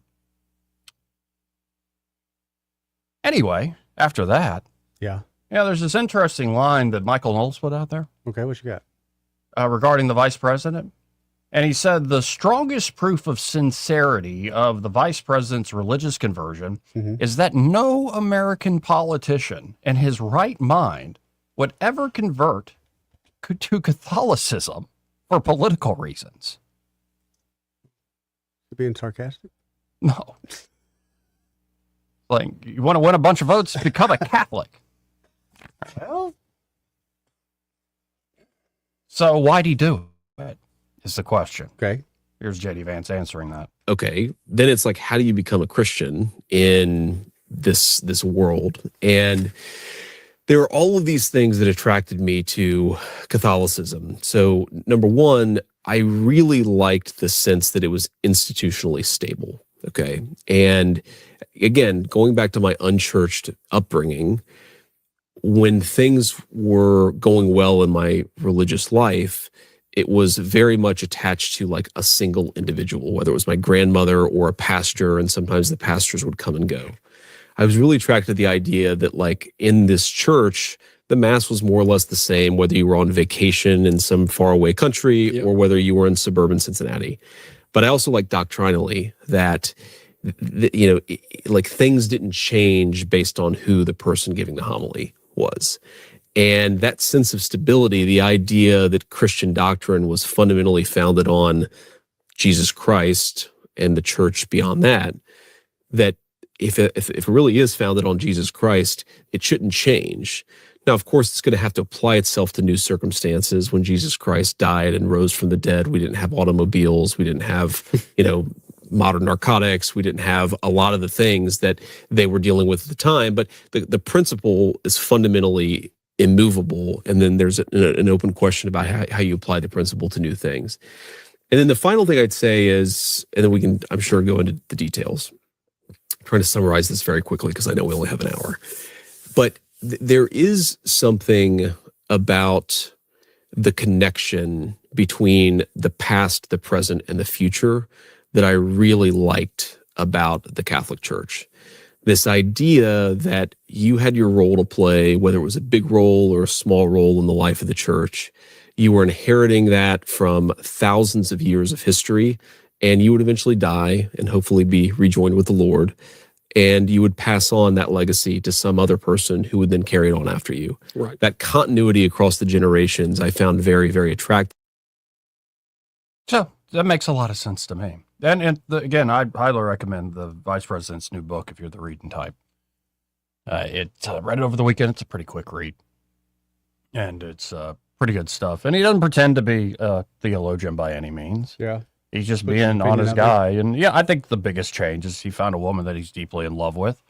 Anyway, after that. Yeah. Yeah, there's this interesting line that Michael Knowles put out there. Okay, what you got? Regarding the vice president. And he said the strongest proof of sincerity of the vice president's religious conversion is that no American politician in his right mind would ever convert to Catholicism for political reasons. Being sarcastic? No. Like, you want to win a bunch of votes, become a Catholic. Well. So why'd he do it? Is the question. Okay. Here's JD Vance answering that. Okay. Then it's like, how do you become a Christian in this world? And there are all of these things that attracted me to Catholicism. So number one, I really liked the sense that it was institutionally stable. Okay. And again, going back to my unchurched upbringing, when things were going well in my religious life, it was very much attached to like a single individual, whether it was my grandmother or a pastor, and sometimes the pastors would come and go. I was really attracted to the idea that like in this church, the mass was more or less the same, whether you were on vacation in some faraway country or whether you were in suburban Cincinnati. But I also like doctrinally that, you know, like things didn't change based on who the person giving the homily was. And that sense of stability, the idea that Christian doctrine was fundamentally founded on Jesus Christ and the church beyond that, that if it really is founded on Jesus Christ, it shouldn't change. Now, of course, it's going to have to apply itself to new circumstances. When Jesus Christ died and rose from the dead, we didn't have automobiles. We didn't have, you know, modern narcotics. We didn't have a lot of the things that they were dealing with at the time. But the principle is fundamentally immovable. And then there's an open question about how you apply the principle to new things. And then the final thing I'd say is, and then we can, I'm sure, go into the details. I'm trying to summarize this very quickly because I know we only have an hour. But there is something about the connection between the past, the present, and the future that I really liked about the Catholic Church. This idea that you had your role to play, whether it was a big role or a small role in the life of the church. You were inheriting that from thousands of years of history, and you would eventually die and hopefully be rejoined with the Lord. And you would pass on that legacy to some other person who would then carry it on after you. Right. That continuity across the generations I found very, very attractive. So that makes a lot of sense to me. And again, I highly recommend the Vice President's new book if you're the reading type. Read it over the weekend. It's a pretty quick read. And it's pretty good stuff. And he doesn't pretend to be a theologian by any means. Yeah. He's just Puts his being an opinion honest out there. guy. And yeah, I think the biggest change is he found a woman that he's deeply in love with.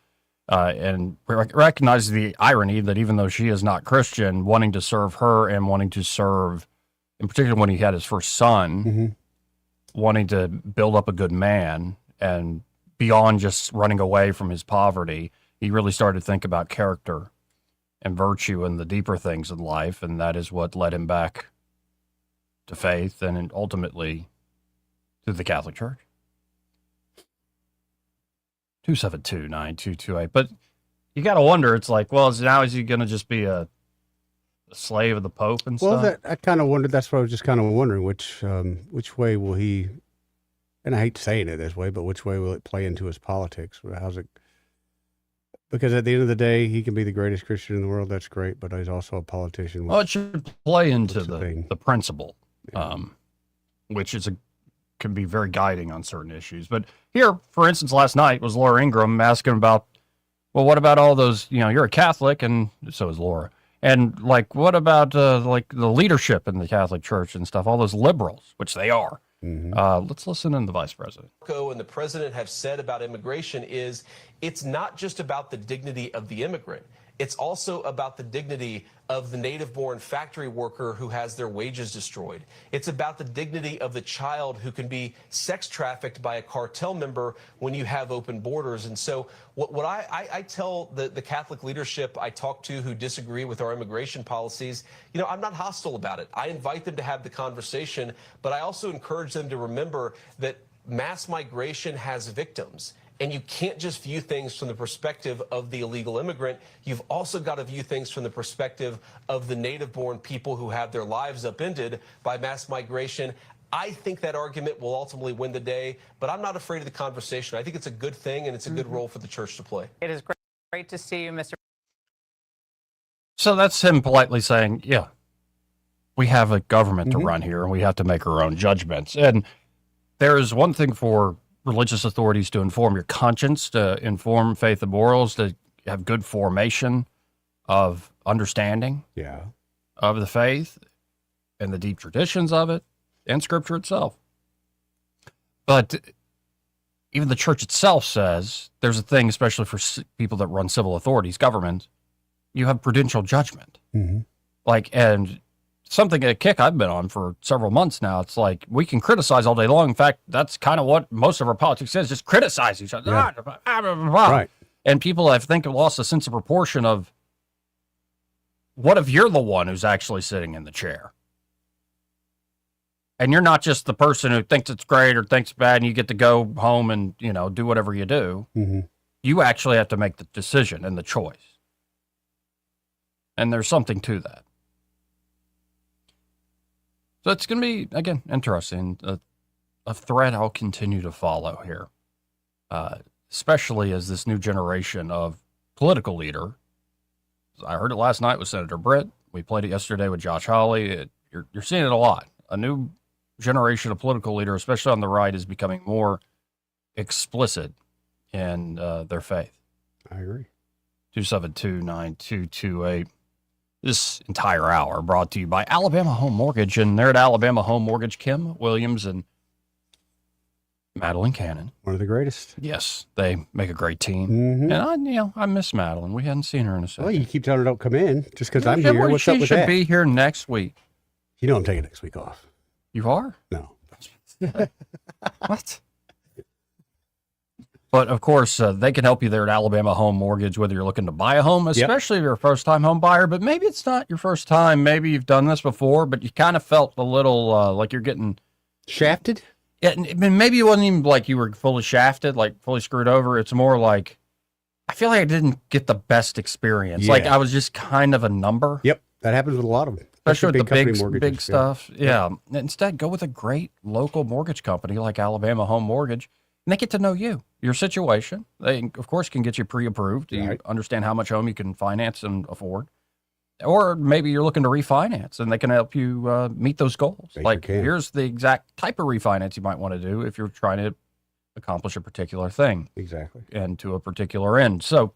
And recognizes the irony that even though she is not Christian, wanting to serve her and wanting to serve, in particular when he had his first son, wanting to build up a good man, and beyond just running away from his poverty, he really started to think about character and virtue and the deeper things in life. And that is what led him back to faith and ultimately to the Catholic Church. 272-9228. But you got to wonder, it's like, well, now is he going to just be a slave of the Pope and Well, stuff? I kind of wondered. That's what I was just kind of wondering. Which way will he? And I hate saying it this way, but which way will it play into his politics? How's it? Because at the end of the day, he can be the greatest Christian in the world. That's great, but he's also a politician. Well, it should play into the principle, which can be very guiding on certain issues. But here, for instance, last night was Laura Ingraham asking about, well, what about all those, you're a Catholic, and so is Laura. And like, what about like the leadership in the Catholic Church and stuff, all those liberals, which they are. Let's listen in the Vice President. And the president have said about immigration is it's not just about the dignity of the immigrant. It's also about the dignity of the native-born factory worker who has their wages destroyed. It's about the dignity of the child who can be sex trafficked by a cartel member when you have open borders. And so what I tell the Catholic leadership I talk to who disagree with our immigration policies, I'm not hostile about it. I invite them to have the conversation, but I also encourage them to remember that mass migration has victims. And you can't just view things from the perspective of the illegal immigrant. You've also got to view things from the perspective of the native-born people who have their lives upended by mass migration. I think that argument will ultimately win the day, but I'm not afraid of the conversation. I think it's a good thing, and it's a good role for the church to play. It is great to see you, Mr. So that's him politely saying, yeah, we have a government to run here, and we have to make our own judgments. And there is one thing for religious authorities to inform your conscience, to inform faith and morals, to have good formation of understanding of the faith and the deep traditions of it and Scripture itself. But even the church itself says there's a thing, especially for people that run civil authorities, government, you have prudential judgment. And something, a kick I've been on for several months now. It's like we can criticize all day long. In fact, that's kind of what most of our politics is, just criticize each other. Right. And people, I think, have lost a sense of proportion of what if you're the one who's actually sitting in the chair? And you're not just the person who thinks it's great or thinks bad and you get to go home and, do whatever you do. You actually have to make the decision and the choice. And there's something to that. So it's going to be, again, interesting. A thread I'll continue to follow here, especially as this new generation of political leader. I heard it last night with Senator Britt. We played it yesterday with Josh Hawley. You're seeing it a lot. A new generation of political leader, especially on the right, is becoming more explicit in their faith. I agree. 272-9228. This entire hour brought to you by Alabama Home Mortgage, and they're at Alabama Home Mortgage, Kim Williams and Madeline Cannon. One of the greatest. Yes, they make a great team. And I miss Madeline. We hadn't seen her in a second. Well, you keep telling her don't come in just because I'm here. What's up with that? She should be here next week. I'm taking next week off. You are? No. What? But of course, they can help you there at Alabama Home Mortgage, whether you're looking to buy a home, especially if you're a first-time home buyer. But maybe it's not your first time. Maybe you've done this before, but you kind of felt a little like you're getting shafted. Yeah, and maybe it wasn't even like you were fully shafted, like fully screwed over. It's more like I feel like I didn't get the best experience. Yeah. Like I was just kind of a number. Yep, that happens with a lot of them, especially with the company big mortgages, stuff. Yeah. Instead, go with a great local mortgage company like Alabama Home Mortgage, and they get to know you, your situation. They, of course, can get you pre-approved. You understand how much home you can finance and afford. Or maybe you're looking to refinance, and they can help you meet those goals. Like, here's the exact type of refinance you might want to do if you're trying to accomplish a particular thing. Exactly. And to a particular end. So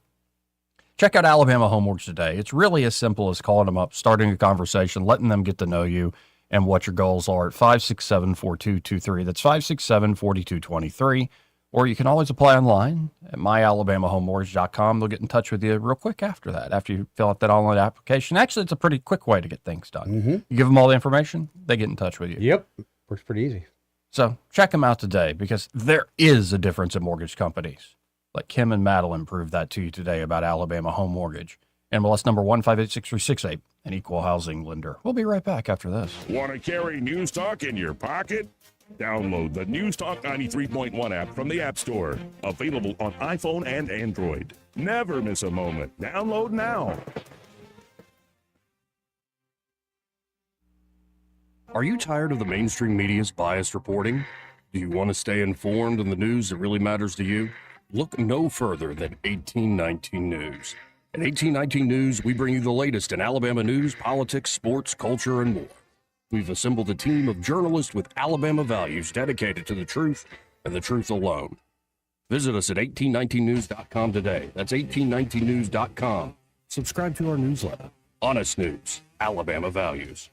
check out Alabama Home Mortgage today. It's really as simple as calling them up, starting a conversation, letting them get to know you and what your goals are at 567-4223. That's 567-4223. Or you can always apply online at myalabamahomemortgage.com. They'll get in touch with you real quick after that, after you fill out that online application. Actually, it's a pretty quick way to get things done. You give them all the information, they get in touch with you. Yep. Works pretty easy. So check them out today because there is a difference in mortgage companies. Like Kim and Madeline proved that to you today about Alabama Home Mortgage. MLS number 1586368, an equal housing lender. We'll be right back after this. Want to carry News Talk in your pocket? Download the News Talk 93.1 app from the App Store. Available on iPhone and Android. Never miss a moment. Download now. Are you tired of the mainstream media's biased reporting? Do you want to stay informed on the news that really matters to you? Look no further than 1819 News. At 1819 News, we bring you the latest in Alabama news, politics, sports, culture, and more. We've assembled a team of journalists with Alabama values dedicated to the truth and the truth alone. Visit us at 1819news.com today. That's 1819news.com. Subscribe to our newsletter. Honest News, Alabama Values.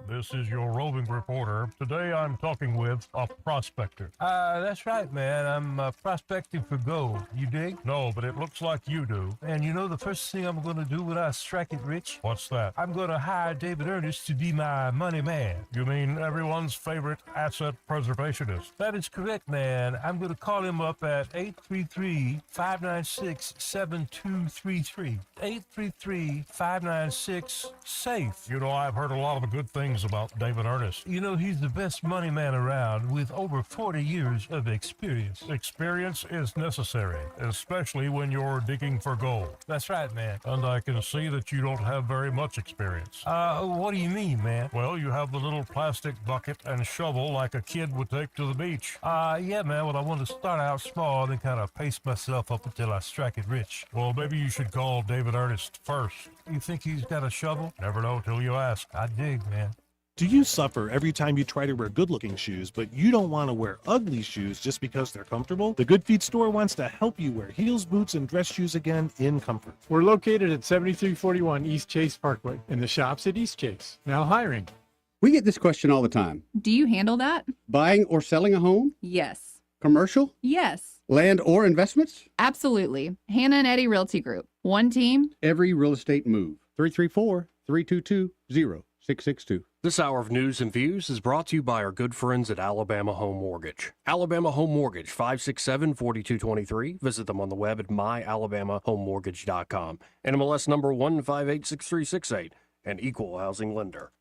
This is your roving reporter. Today I'm talking with a prospector. That's right, man. I'm prospecting for gold. You dig? No, but it looks like you do. And you know the first thing I'm going to do when I strike it rich? What's that? I'm going to hire David Ernest to be my money man. You mean everyone's favorite asset preservationist? That is correct, man. I'm going to call him up at 833-596-7233. 833-596-SAFE. You know, I've heard a lot of the good things about David Ernest. You know, he's the best money man around with over 40 years of experience. Experience is necessary, especially when you're digging for gold. That's right, man. And I can see that you don't have very much experience. What do you mean, man? Well, you have the little plastic bucket and shovel like a kid would take to the beach. Yeah, man. Well, I want to start out small and then kind of pace myself up until I strike it rich. Well, maybe you should call David Ernest first. You think he's got a shovel? Never know till you ask. I dig, man. Do you suffer every time you try to wear good-looking shoes, but you don't want to wear ugly shoes just because they're comfortable? The Good Feet store wants to help you wear heels, boots, and dress shoes again in comfort. We're located at 7341 East Chase Parkway, in the shops at East Chase. Now hiring. We get this question all the time. Do you handle that? Buying or selling a home? Yes. Commercial? Yes. Land or investments? Absolutely. Hannah and Eddie Realty Group. One team. Every real estate move. 334-322-0662. This hour of news and views is brought to you by our good friends at Alabama Home Mortgage. Alabama Home Mortgage, 567-4223. Visit them on the web at myalabamahomemortgage.com. NMLS number 1586368, an equal housing lender.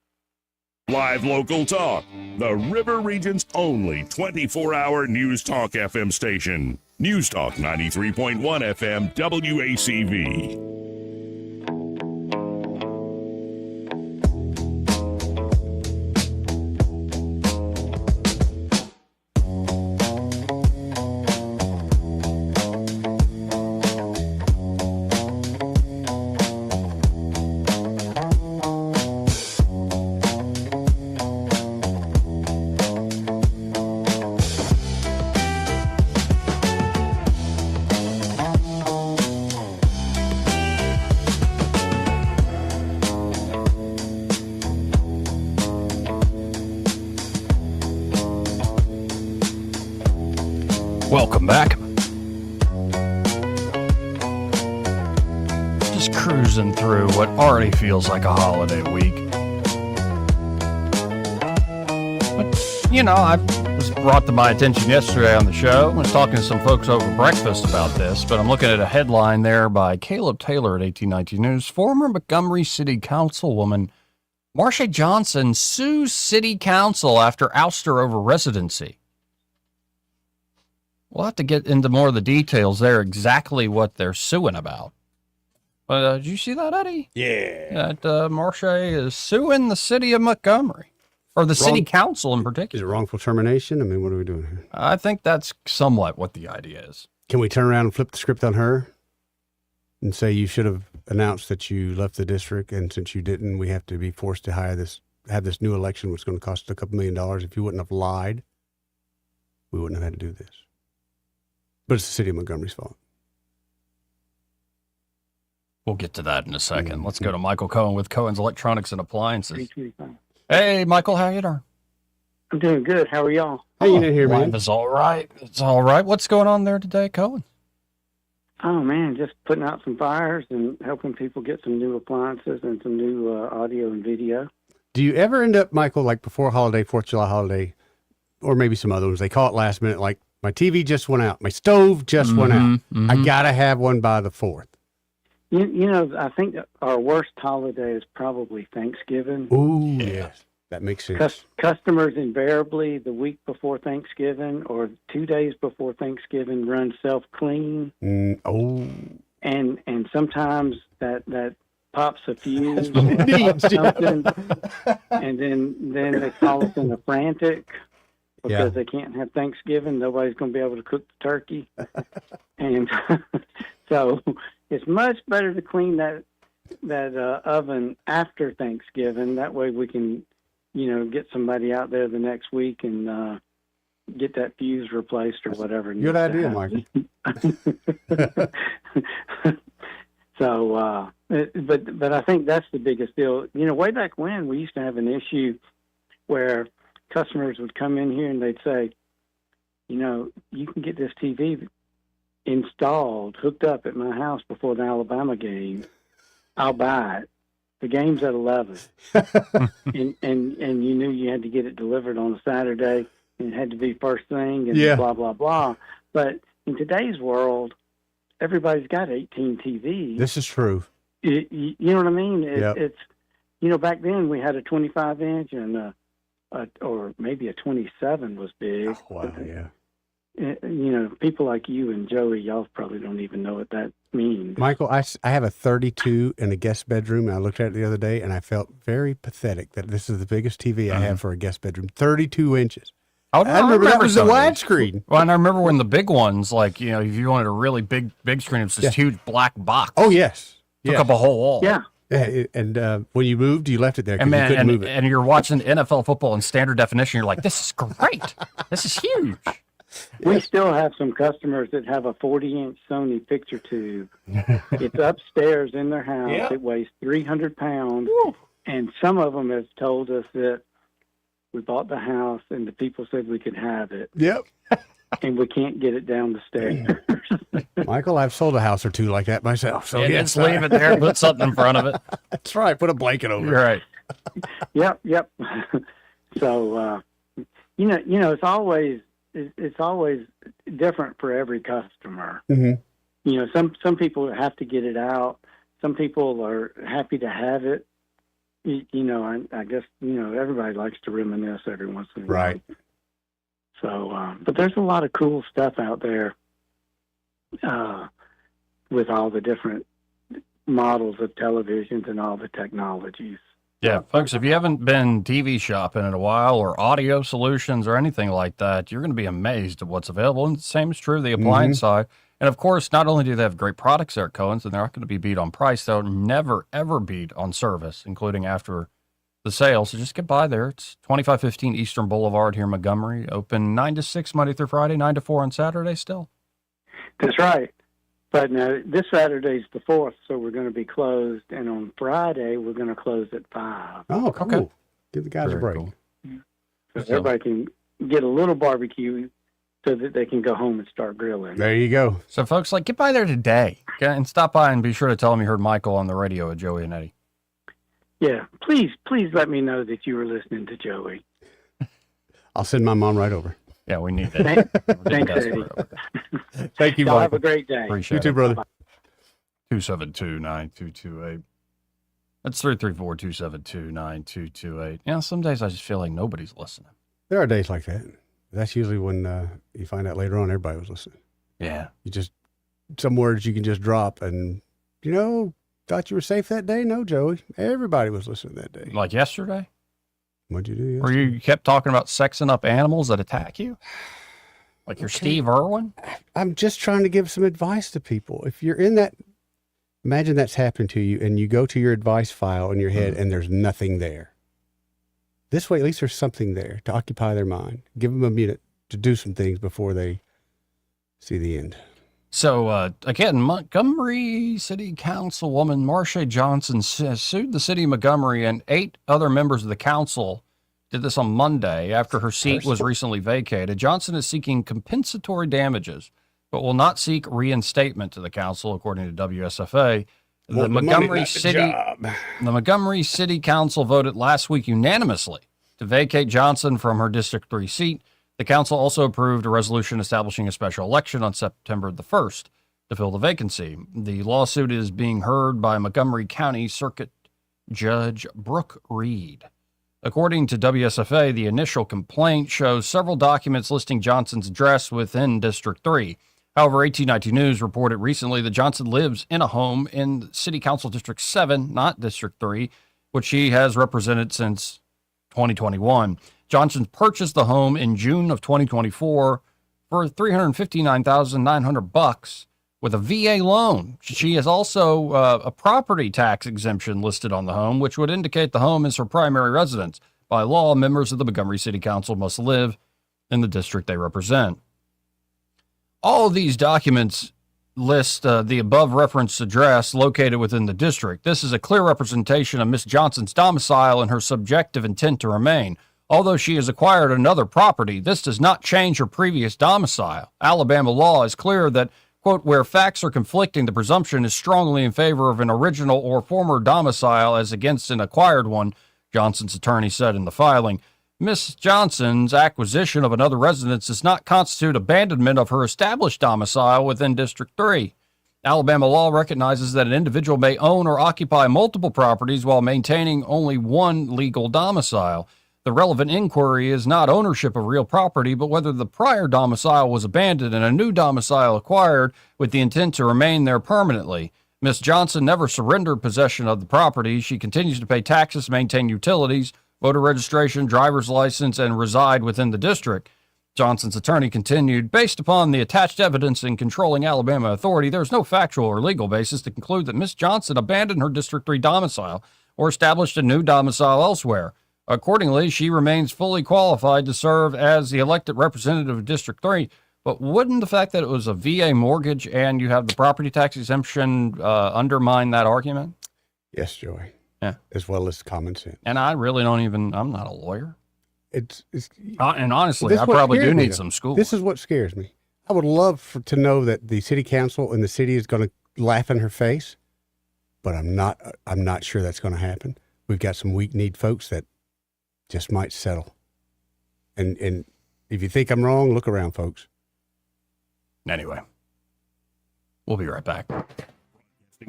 Live local talk. The River Region's only 24-hour News Talk FM station. News Talk 93.1 FM WACV. Welcome back. Just cruising through what already feels like a holiday week. But, you know, I was brought to my attention yesterday on the show. I was talking to some folks over breakfast about this, but I'm looking at a headline there by Caleb Taylor at 1819 News. Former Montgomery City Councilwoman Marsha Johnson sues City Council after ouster over residency. We'll have to get into more of the details there, exactly what they're suing about. But did you see that, Eddie? Yeah. That Marsha is suing the city of Montgomery. Or the city council in particular. Is it wrongful termination? I mean, what are we doing here? I think that's somewhat what the idea is. Can we turn around and flip the script on her and say you should have announced that you left the district, and since you didn't, we have to be forced to have this new election, which is going to cost a couple $1 million. If you wouldn't have lied, we wouldn't have had to do this. But it's the city of Montgomery's fault. We'll get to that in a second. Let's go to Michael Cohen with Cohen's Electronics and Appliances. Hey, Michael, how you doing? I'm doing good. How are y'all? How you doing here, man? Life is all right. It's all right. What's going on there today, Cohen? Oh, man, just putting out some fires and helping people get some new appliances and some new audio and video. Do you ever end up, Michael, like before holiday, 4th of July holiday, or maybe some other ones, they call it last minute, like my TV just went out, my stove just went out. I got to have one by the 4th. You know, I think our worst holiday is probably Thanksgiving. Ooh, yes. That makes sense. Customers invariably the week before Thanksgiving or 2 days before Thanksgiving run self-clean. And sometimes that pops a fuse or something, and then they call us in a frantic because they can't have Thanksgiving. Nobody's going to be able to cook the turkey. And so it's much better to clean that oven after Thanksgiving. That way we can, get somebody out there the next week and get that fuse replaced or whatever. Good idea, Michael. So, but I think that's the biggest deal. Way back when we used to have an issue where customers would come in here and they'd say, you can get this TV installed, hooked up at my house before the Alabama game. I'll buy it. The game's at 11, and you knew you had to get it delivered on a Saturday, and it had to be first thing, and blah blah blah. But in today's world, everybody's got 18 TVs. This is true. You know what I mean? It's back then we had a 25-inch and or maybe a 27 was big. Oh, wow, yeah. People like you and Joey, y'all probably don't even know what that means. Michael, I have a 32 in a guest bedroom, and I looked at it the other day, and I felt very pathetic that this is the biggest TV I have for a guest bedroom, 32 inches. I remember that was the widescreen. Well, and I remember when the big ones, like, if you wanted a really big screen, it was this huge black box. Oh, yes. Took up a whole wall. Yeah. And when you moved, you left it there because you couldn't move it. And you're watching NFL football in standard definition. You're like, this is great. This is huge. We still have some customers that have a 40-inch Sony picture tube. It's upstairs in their house. Yeah. It weighs 300 pounds. Woo. And some of them have told us that we bought the house and the people said we could have it. Yep. And we can't get it down the stairs. Michael, I've sold a house or two like that myself. So just leave it there, put something in front of it. That's right. Put a blanket over You're it. right. Yep. So, it's always different for every customer. Mm-hmm. Some people have to get it out. Some people are happy to have it. I guess, everybody likes to reminisce every once in a while. Right. So, but there's a lot of cool stuff out there with all the different models of televisions and all the technologies. Yeah, folks, if you haven't been TV shopping in a while or audio solutions or anything like that, you're going to be amazed at what's available. And the same is true of the appliance side. And of course, not only do they have great products there at Cohen's, and they're not going to be beat on price, they'll never, ever beat on service, including after the sale. So just get by there. It's 2515 Eastern Boulevard here in Montgomery. Open 9 to 6 Monday through Friday, 9 to 4 on Saturday still. That's right. But now this Saturday's the 4th, so we're going to be closed. And on Friday, we're going to close at 5. Oh, cool. Okay. Give the guys a break. Cool. So everybody can get a little barbecue so that they can go home and start grilling. There you go. So folks, get by there today, okay? And stop by and be sure to tell them you heard Michael on the radio with Joey and Eddie. Yeah, please let me know that you were listening to Joey. I'll send my mom right over. Yeah, we need it. Thanks, Eddie. Thank you, Y'all Michael. have a great day. Appreciate You too, it. brother. 272-9228. That's 334-272-9228. Yeah, some days I just feel like nobody's listening. There are days like that. That's usually when you find out later on everybody was listening. Yeah. You just, some words you can just drop and, thought you were safe that day? No, Joey. Everybody was listening that day. Like yesterday? What'd you do? Or you kept talking about sexing up animals that attack you? Like you're Steve Irwin? I'm just trying to give some advice to people. If you're in that, imagine that's happened to you and you go to your advice file in your head and there's nothing there. This way, at least there's something there to occupy their mind. Give them a minute to do some things before they see the end. So, again, Montgomery City Councilwoman Marsha Johnson sued the city of Montgomery, and 8 other members of the council did this on Monday after her seat was recently vacated. Johnson is seeking compensatory damages, but will not seek reinstatement to the council, according to WSFA. The Montgomery City Council voted last week unanimously to vacate Johnson from her District 3 seat. The council also approved a resolution establishing a special election on September the 1st to fill the vacancy. The lawsuit is being heard by Montgomery County Circuit Judge Brooke Reed. According to WSFA, the initial complaint shows several documents listing Johnson's address within District 3. However, 1819 News reported recently that Johnson lives in a home in City Council District 7, not District 3, which she has represented since 2021. Johnson purchased the home in June of 2024 for $359,900 with a VA loan. She has also a property tax exemption listed on the home, which would indicate the home is her primary residence. By law, members of the Montgomery City Council must live in the district they represent. All of these documents list the above referenced address located within the district. This is a clear representation of Ms. Johnson's domicile and her subjective intent to remain. Although she has acquired another property, this does not change her previous domicile. Alabama law is clear that, quote, where facts are conflicting, the presumption is strongly in favor of an original or former domicile as against an acquired one, Johnson's attorney said in the filing. Ms. Johnson's acquisition of another residence does not constitute abandonment of her established domicile within District 3. Alabama law recognizes that an individual may own or occupy multiple properties while maintaining only one legal domicile. The relevant inquiry is not ownership of real property, but whether the prior domicile was abandoned and a new domicile acquired with the intent to remain there permanently. Ms. Johnson never surrendered possession of the property. She continues to pay taxes, maintain utilities, voter registration, driver's license, and reside within the district. Johnson's attorney continued, based upon the attached evidence in controlling Alabama authority, there is no factual or legal basis to conclude that Ms. Johnson abandoned her District 3 domicile or established a new domicile elsewhere. Accordingly, she remains fully qualified to serve as the elected representative of District 3. But wouldn't the fact that it was a VA mortgage and you have the property tax exemption undermine that argument? Yes, Joey. Yeah. As well as common sense. And I really don't even, I'm not a lawyer. It's and honestly, I probably do need some school. This is what scares me. I would love to know that the city council and the city is going to laugh in her face, but I'm not sure that's going to happen. We've got some weak-kneed folks that just might settle. And if you think I'm wrong, look around, folks. Anyway, we'll be right back.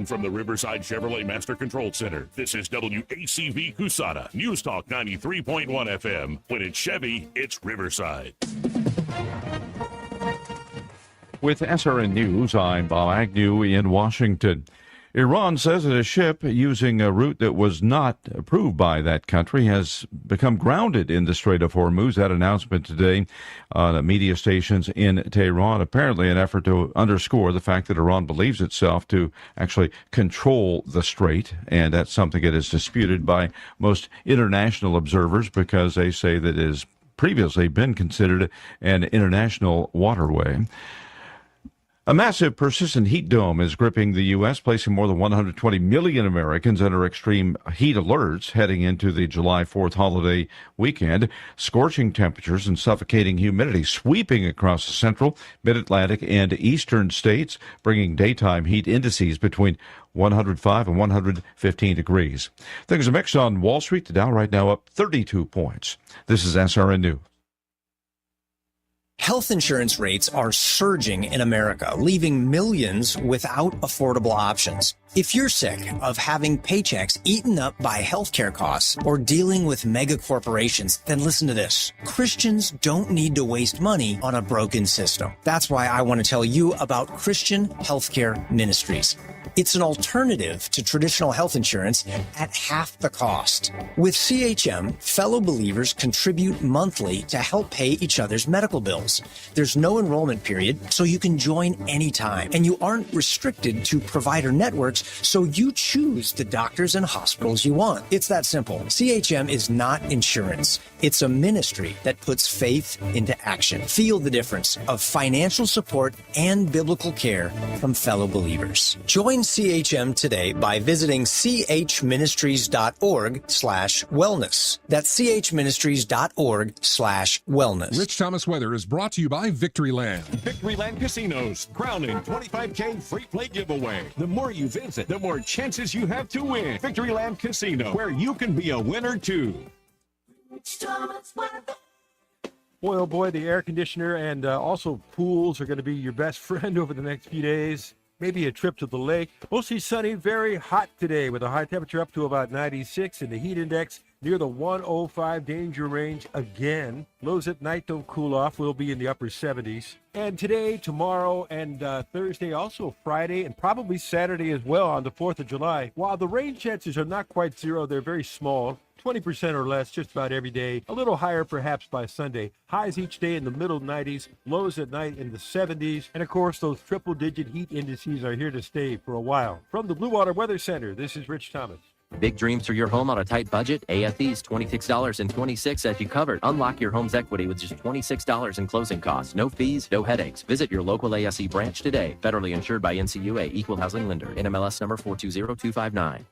From the Riverside Chevrolet Master Control Center, this is WACV Cusana, News Talk 93.1 FM. When it's Chevy, it's Riverside. With SRN News, I'm Bob Agnew in Washington. Iran says that a ship using a route that was not approved by that country has become grounded in the Strait of Hormuz. That announcement today on the media stations in Tehran, apparently an effort to underscore the fact that Iran believes itself to actually control the strait, and that's something that is disputed by most international observers because they say that it has previously been considered an international waterway. A massive persistent heat dome is gripping the U.S., placing more than 120 million Americans under extreme heat alerts heading into the July 4th holiday weekend. Scorching temperatures and suffocating humidity sweeping across the central, mid-Atlantic, and eastern states, bringing daytime heat indices between 105 and 115 degrees. Things are mixed on Wall Street. The Dow right now up 32 points. This is SRN News. Health insurance rates are surging in America, leaving millions without affordable options. If you're sick of having paychecks eaten up by healthcare costs or dealing with mega corporations, then listen to this. Christians don't need to waste money on a broken system. That's why I want to tell you about Christian Healthcare Ministries. It's an alternative to traditional health insurance at half the cost. With CHM, fellow believers contribute monthly to help pay each other's medical bills. There's no enrollment period, so you can join anytime. And you aren't restricted to provider networks, so you choose the doctors and hospitals you want. It's that simple. CHM is not insurance. It's a ministry that puts faith into action. Feel the difference of financial support and biblical care from fellow believers. Join CHM today by visiting chministries.org/wellness. That's chministries.org/wellness. Rich Thomas Weather is brought to you by Victoryland. Victoryland Casinos, crowning $25K free play giveaway. The more you visit, the more chances you have to win. Victoryland Casino, where you can be a winner too. Boy, oh boy, the air conditioner and also pools are going to be your best friend over the next few days. Maybe a trip to the lake. Mostly sunny, very hot today with a high temperature up to about 96 and the heat index near the 105 danger range again. Lows at night don't cool off. We'll be in the upper 70s. And today, tomorrow, and Thursday, also Friday, and probably Saturday as well on the 4th of July. While the rain chances are not quite zero, they're very small. 20% or less just about every day. A little higher perhaps by Sunday. Highs each day in the middle 90s, lows at night in the 70s. And of course, those triple-digit heat indices are here to stay for a while. From the Blue Water Weather Center, this is Rich Thomas. Big dreams for your home on a tight budget? AFE's $26.26 as you covered. Unlock your home's equity with just $26 in closing costs. No fees, no headaches. Visit your local ASE branch today. Federally insured by NCUA, Equal Housing Lender. NMLS number 420259.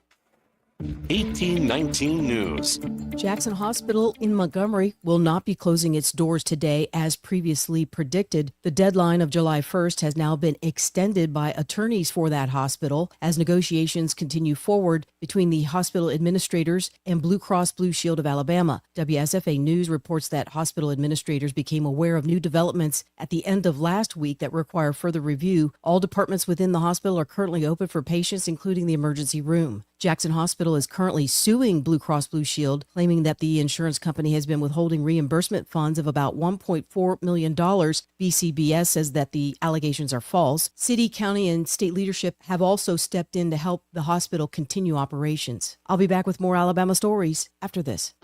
1819 News. Jackson Hospital in Montgomery will not be closing its doors today as previously predicted. The deadline of July 1st has now been extended by attorneys for that hospital as negotiations continue forward between the hospital administrators and Blue Cross Blue Shield of Alabama. WSFA News reports that hospital administrators became aware of new developments at the end of last week that require further review. All departments within the hospital are currently open for patients, including the emergency room. Jackson Hospital is currently suing Blue Cross Blue Shield, claiming that the insurance company has been withholding reimbursement funds of about $1.4 million. BCBS says that the allegations are false. City, county, and state leadership have also stepped in to help the hospital continue operations. I'll be back with more Alabama stories after this.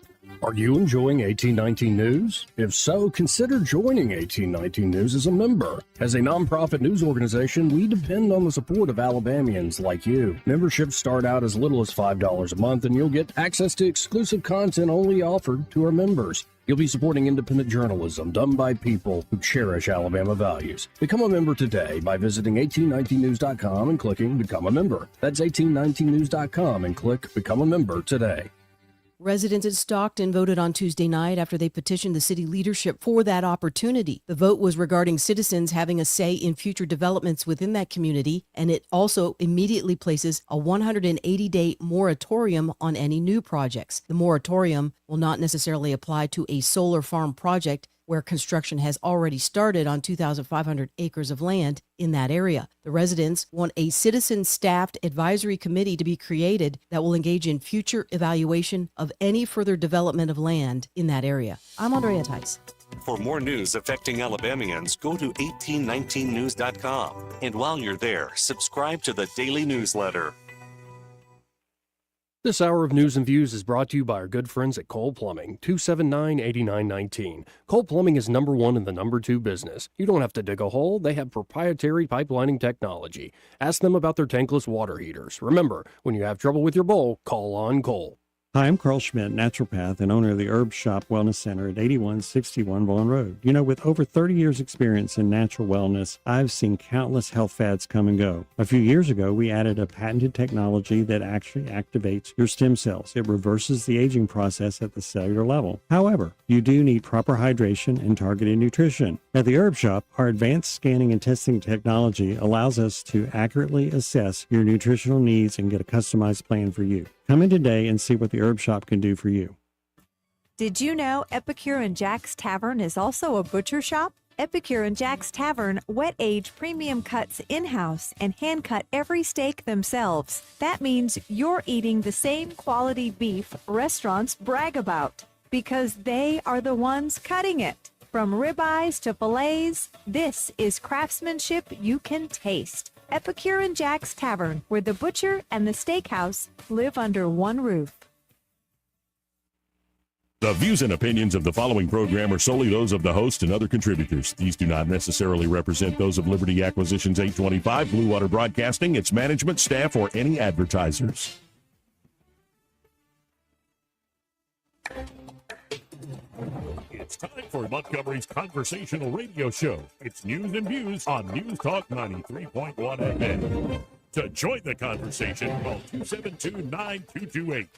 Are you enjoying 1819 News? If so, consider joining 1819 News as a member. As a nonprofit news organization, we depend on the support of Alabamians like you. Memberships start out as little as $5 a month, and you'll get access to exclusive content only offered to our members. You'll be supporting independent journalism done by people who cherish Alabama values. Become a member today by visiting 1819news.com and clicking Become a Member. That's 1819news.com and click Become a Member today. Residents in Stockton voted on Tuesday night after they petitioned the city leadership for that opportunity. The vote was regarding citizens having a say in future developments within that community, and it also immediately places a 180-day moratorium on any new projects. The moratorium will not necessarily apply to a solar farm project where construction has already started on 2,500 acres of land in that area. The residents want a citizen-staffed advisory committee to be created that will engage in future evaluation of any further development of land in that area. I'm Andrea Tice. For more news affecting Alabamians, go to 1819news.com. And while you're there, subscribe to the daily newsletter. This hour of News and Views is brought to you by our good friends at Cole Plumbing, 279-8919. Cole Plumbing is number one in the number two business. You don't have to dig a hole. They have proprietary pipelining technology. Ask them about their tankless water heaters. Remember, when you have trouble with your bowl, call on Cole. Hi, I'm Carl Schmidt, naturopath and owner of the Herb Shop Wellness Center at 8161 Vaughan Road. You know, with over 30 years experience in natural wellness, I've seen countless health fads come and go. A few years ago, we added a patented technology that actually activates your stem cells. It reverses the aging process at the cellular level. However, you do need proper hydration and targeted nutrition. At the Herb Shop, our advanced scanning and testing technology allows us to accurately assess your nutritional needs and get a customized plan for you. Come in today and see what the Herb Shop can do for you. Did you know Epicure and Jack's Tavern is also a butcher shop? Epicure and Jack's Tavern wet age premium cuts in-house and hand cut every steak themselves. That means you're eating the same quality beef restaurants brag about, because they are the ones cutting it. From ribeyes to fillets, this is craftsmanship you can taste. Epicure and Jack's Tavern, where the butcher and the steakhouse live under one roof. The views and opinions of the following program are solely those of the host and other contributors. These do not necessarily represent those of Liberty Acquisitions 825, Blue Water Broadcasting, its management, staff, or any advertisers. It's time for Montgomery's conversational radio show. It's news and views on News Talk 93.1 FM. To join the conversation, call 272-9228.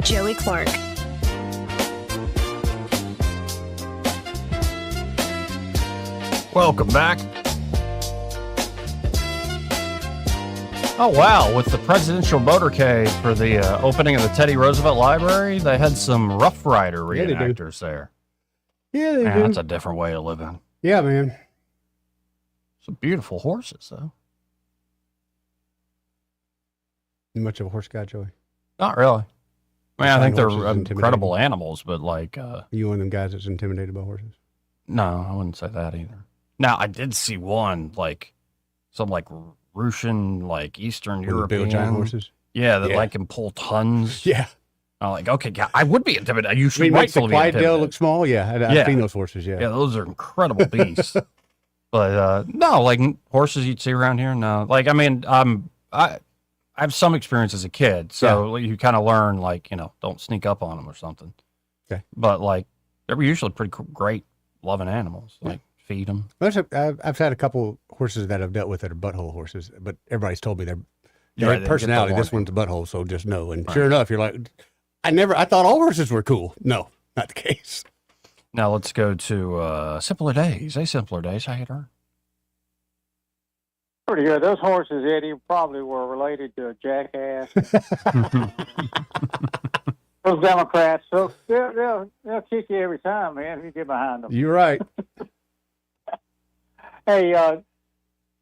Joey Clark. Welcome back. Oh, wow. With the presidential motorcade for the opening of the Teddy Roosevelt Library, they had some Rough Rider reenactors there. Yeah, they Man, do. that's a different way of living. Yeah, man. Some beautiful horses, though. You much of a horse guy, Joey? Not really. I mean, I think they're Horses intimidating. incredible animals, but like... you one of them guys that's intimidated by horses? No, I wouldn't say that either. Now, I did see one, like, some, like, Russian, like, Eastern With the European... big giant horses? Yeah, that, Yeah. like, can pull tons. Yeah. I'm like, okay, yeah, I would be intimidated. You I should mean, makes the rightfully be Clydesdale intimidated. look small? Yeah, I've seen those horses, yeah. Yeah, those are incredible beasts. But, no, like, horses you'd see around here, no. Like, I mean, I have some experience as a kid, so you kind of learn, like, you know, don't sneak up on them or something. Okay. But, like, they're usually pretty great loving animals. Like, feed them. I've had a couple horses that I've dealt with that are butthole horses, but everybody's told me they're Yeah, their they get the personality. This one's a butthole, so just know. And sure enough, you're like, I thought all horses were cool. No, not the case. Now let's go to Simpler Days. Hey, Simpler Days, how you doing? Pretty good. Those horses, Eddie, probably were related to a jackass. Those Democrats, so they'll kick you every time, man, if you get behind them. You're right. Hey,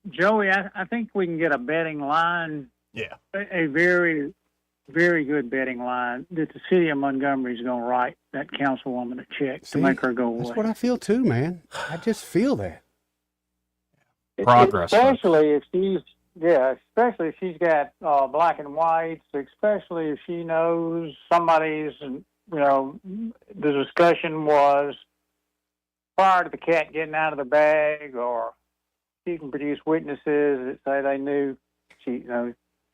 Joey, I think we can get a betting line. Yeah. A very, very good betting line that the city of Montgomery is going to write that councilwoman a check to make her go away. That's what I feel too, man. I just feel that. Progress. Especially if she's got black and whites, especially if she knows somebody's, the discussion was prior to the cat getting out of the bag, or she can produce witnesses that say they knew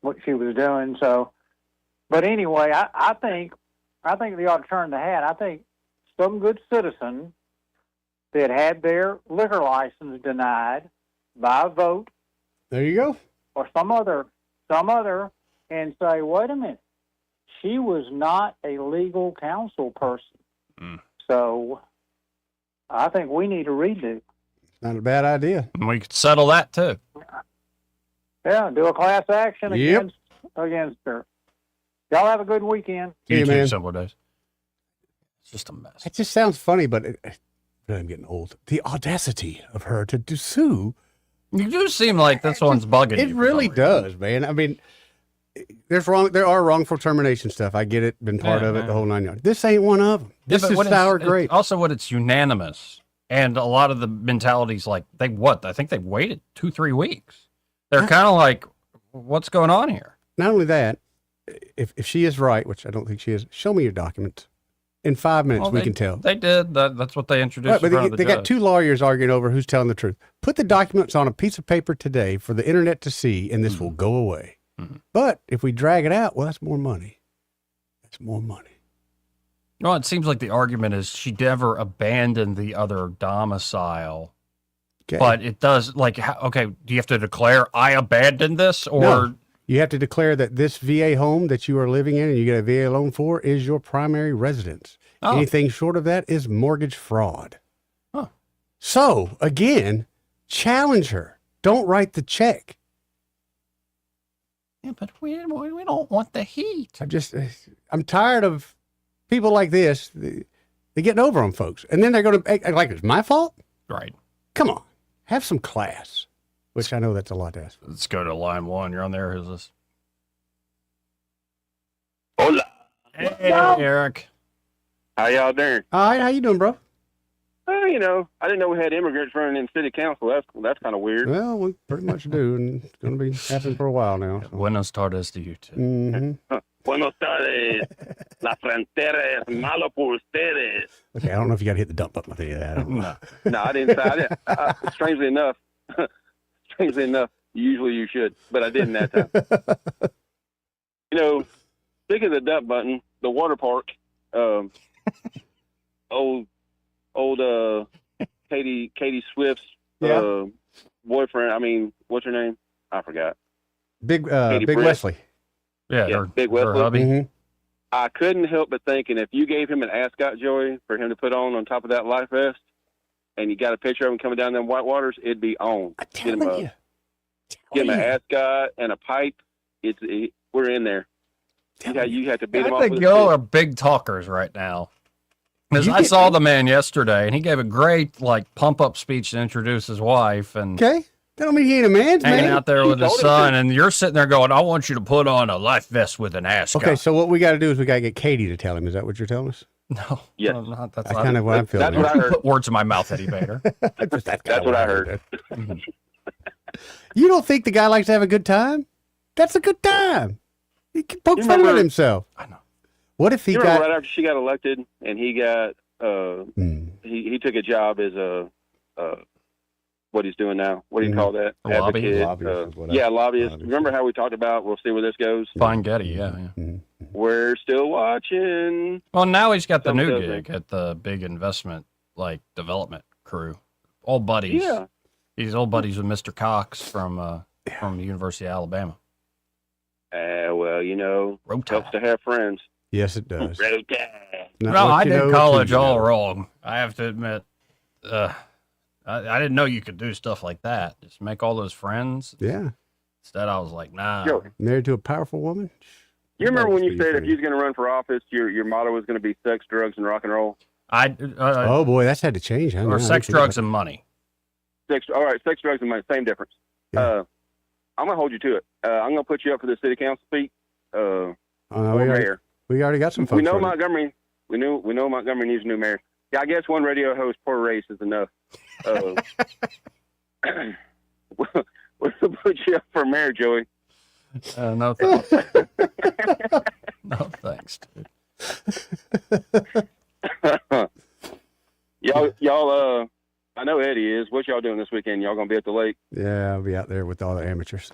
what she was doing. So, but anyway, I think they ought to turn the hat. I think some good citizen that had their liquor license denied by a vote. There you go. Or some other, and say, wait a minute, she was not a legal council person. So I think we need a redo. Not a bad idea. We could settle that too. Yeah, do a class action Yep. against her. Y'all have a good weekend. Hey, man. Simpler Days. It's just a mess. It just sounds funny, but I'm getting old. The audacity of her to sue. You do seem like this one's bugging you. It really does, man. I mean, there are wrongful termination stuff. I get it. Been part of it, the whole 9 yards. This ain't one of them. This is sour grape. Also, what it's unanimous, and a lot of the mentalities, like I think they waited 2-3 weeks. They're kind of like, what's going on here? Not only that, if she is right, which I don't think she is, show me your documents. In 5 minutes, Well, we they- can tell. They did. That's what they introduced. Right, but in front of they the got judge. two lawyers arguing over who's telling the truth. Put the documents on a piece of paper today for the internet to see, and this will go away. But if we drag it out, well, that's more money. That's more money. No, it seems like the argument is she never abandoned the other domicile. Okay. But it does, like, okay, do you have to declare I abandoned this, or No. You have to declare that this VA home that you are living in and you get a VA loan for is your primary residence. Oh. Anything short of that is mortgage fraud. Huh. So, again, challenge her. Don't write the check. Yeah, but we don't want the heat. I'm tired of people like this. They're getting over on folks. And then they're going to act like it's my fault? Right. Come on. Have some class. Which I know that's a lot to ask for. Let's go to line 1. You're on there. Who's this? Hola. Hey, Eric. How y'all doing? All right. How you doing, bro? You know, I didn't know we had immigrants running in city council. That's kind of weird. Well, we pretty much do, and it's going to be happening for a while now. So. Buenos tardes to you, too. Mm-hmm. Buenos tardes. La frontera es malo por ustedes. Okay, I don't know if you got to hit the dump button with any of that. I don't know. No, I didn't. Strangely enough, usually you should, but I didn't that time. You know, speaking of the dump button, the water park, old Katie Swift's boyfriend. I mean, what's her name? I forgot. Big Brett. Wesley. Yeah, Big Wesley. Her hubby. Mm-hmm. I couldn't help but thinking if you gave him an ascot, Joey, for him to put on top of that life vest, and you got a picture of him coming down them white waters, it'd be on. Get him an ascot and a pipe. We're in there. You have to beat him off. I think y'all are big talkers right now. Because I saw the man yesterday, and he gave a great pump-up speech to introduce his wife, and okay, that don't mean he ain't a man's man. Hanging out there with his son, and you're sitting there going, "I want you to put on a life vest with an ascot." Okay, so what we got to do is we got to get Katie to tell him. Is that what you're telling us? No, yes, no, not, that's kind of what I'm feeling. That's what I heard. Put words in my mouth, Eddie Bader. That's what I heard. You don't think the guy likes to have a good time? That's a good time. He can poke fun at himself. I know. What if he you got right after she got elected and he got he took a job as a what he's doing now? What do you call that? A lobbyist. Lobbyist. Remember how we talked about? We'll see where this goes. Fine Getty, yeah. We're still watching. Well, now he's got the new gig at the big investment development crew. Old buddies. Yeah. He's old buddies with Mr. Cox from the University of Alabama. Well, you know, helps to have friends. Yes, it does. No, I did college all wrong. I have to admit. I didn't know you could do stuff like that. Just make all those friends. Yeah. Instead, I was like, nah. Joe, married to a powerful woman? You remember when you said if you was going to run for office, your motto was going to be sex, drugs, and rock and roll? Oh, boy, that's had to change. Huh? Or sex, drugs, and money. All right, sex, drugs, and money. Same difference. Yeah. I'm going to hold you to it. I'm going to put you up for the city council seat. Mayor. We already got some folks. We know Montgomery. We know Montgomery needs a new mayor. Yeah, I guess one radio host per race is enough. We'll put you up for mayor, Joey. No thanks. No thanks, dude. y'all. I know Eddie is. What y'all doing this weekend? Y'all gonna be at the lake? Yeah, I'll be out there with all the amateurs.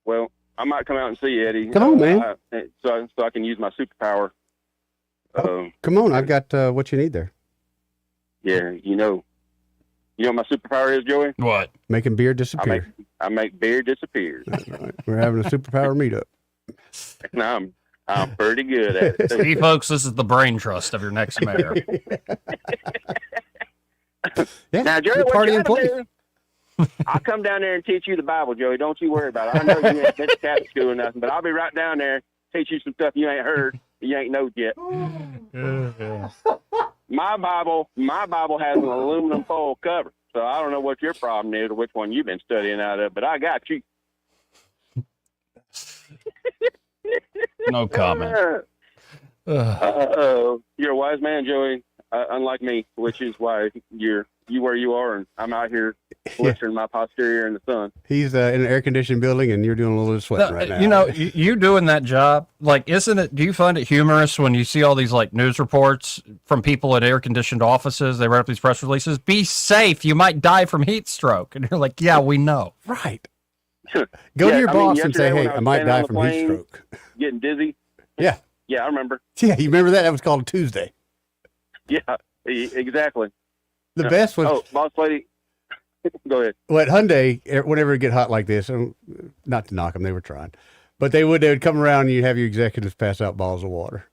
Well, I might come out and see you, Eddie. Come on, man. So I can use my superpower. Come on, I've got what you need there. Yeah, you know what my superpower is, Joey? What? Making beer disappear. I make beer disappear. Right. We're having a superpower meetup. No, I'm pretty good at it. See, folks, this is the brain trust of your next mayor. Yeah, now, Joey, what you gotta do? I'll come down there and teach you the Bible, Joey. Don't you worry about it. I know you ain't been to Catholic school or nothing, but I'll be right down there, teach you some stuff you ain't heard, you ain't know yet. My Bible has an aluminum foil cover, so I don't know what your problem is or which one you've been studying out of, but I got you. No comment. You're a wise man, Joey. Unlike me, which is why you where you are, and I'm out here blistering my posterior in the sun. He's in an air-conditioned building, and you're doing a little sweat right now. You know, you doing that job, isn't it? Do you find it humorous when you see all these news reports from people at air-conditioned offices? They write up these press releases. Be safe, you might die from heat stroke, and you're like, yeah, we know. Right. Go to your boss and say, hey, I might die from heat stroke. Getting dizzy. Yeah. Yeah, I remember. Yeah, you remember that? That was called Tuesday. Yeah, exactly. The best was... Oh, boss lady. Go ahead. Well, at Hyundai, whenever it get hot like this, not to knock them, they were trying, but they would come around and you'd have your executives pass out bottles of water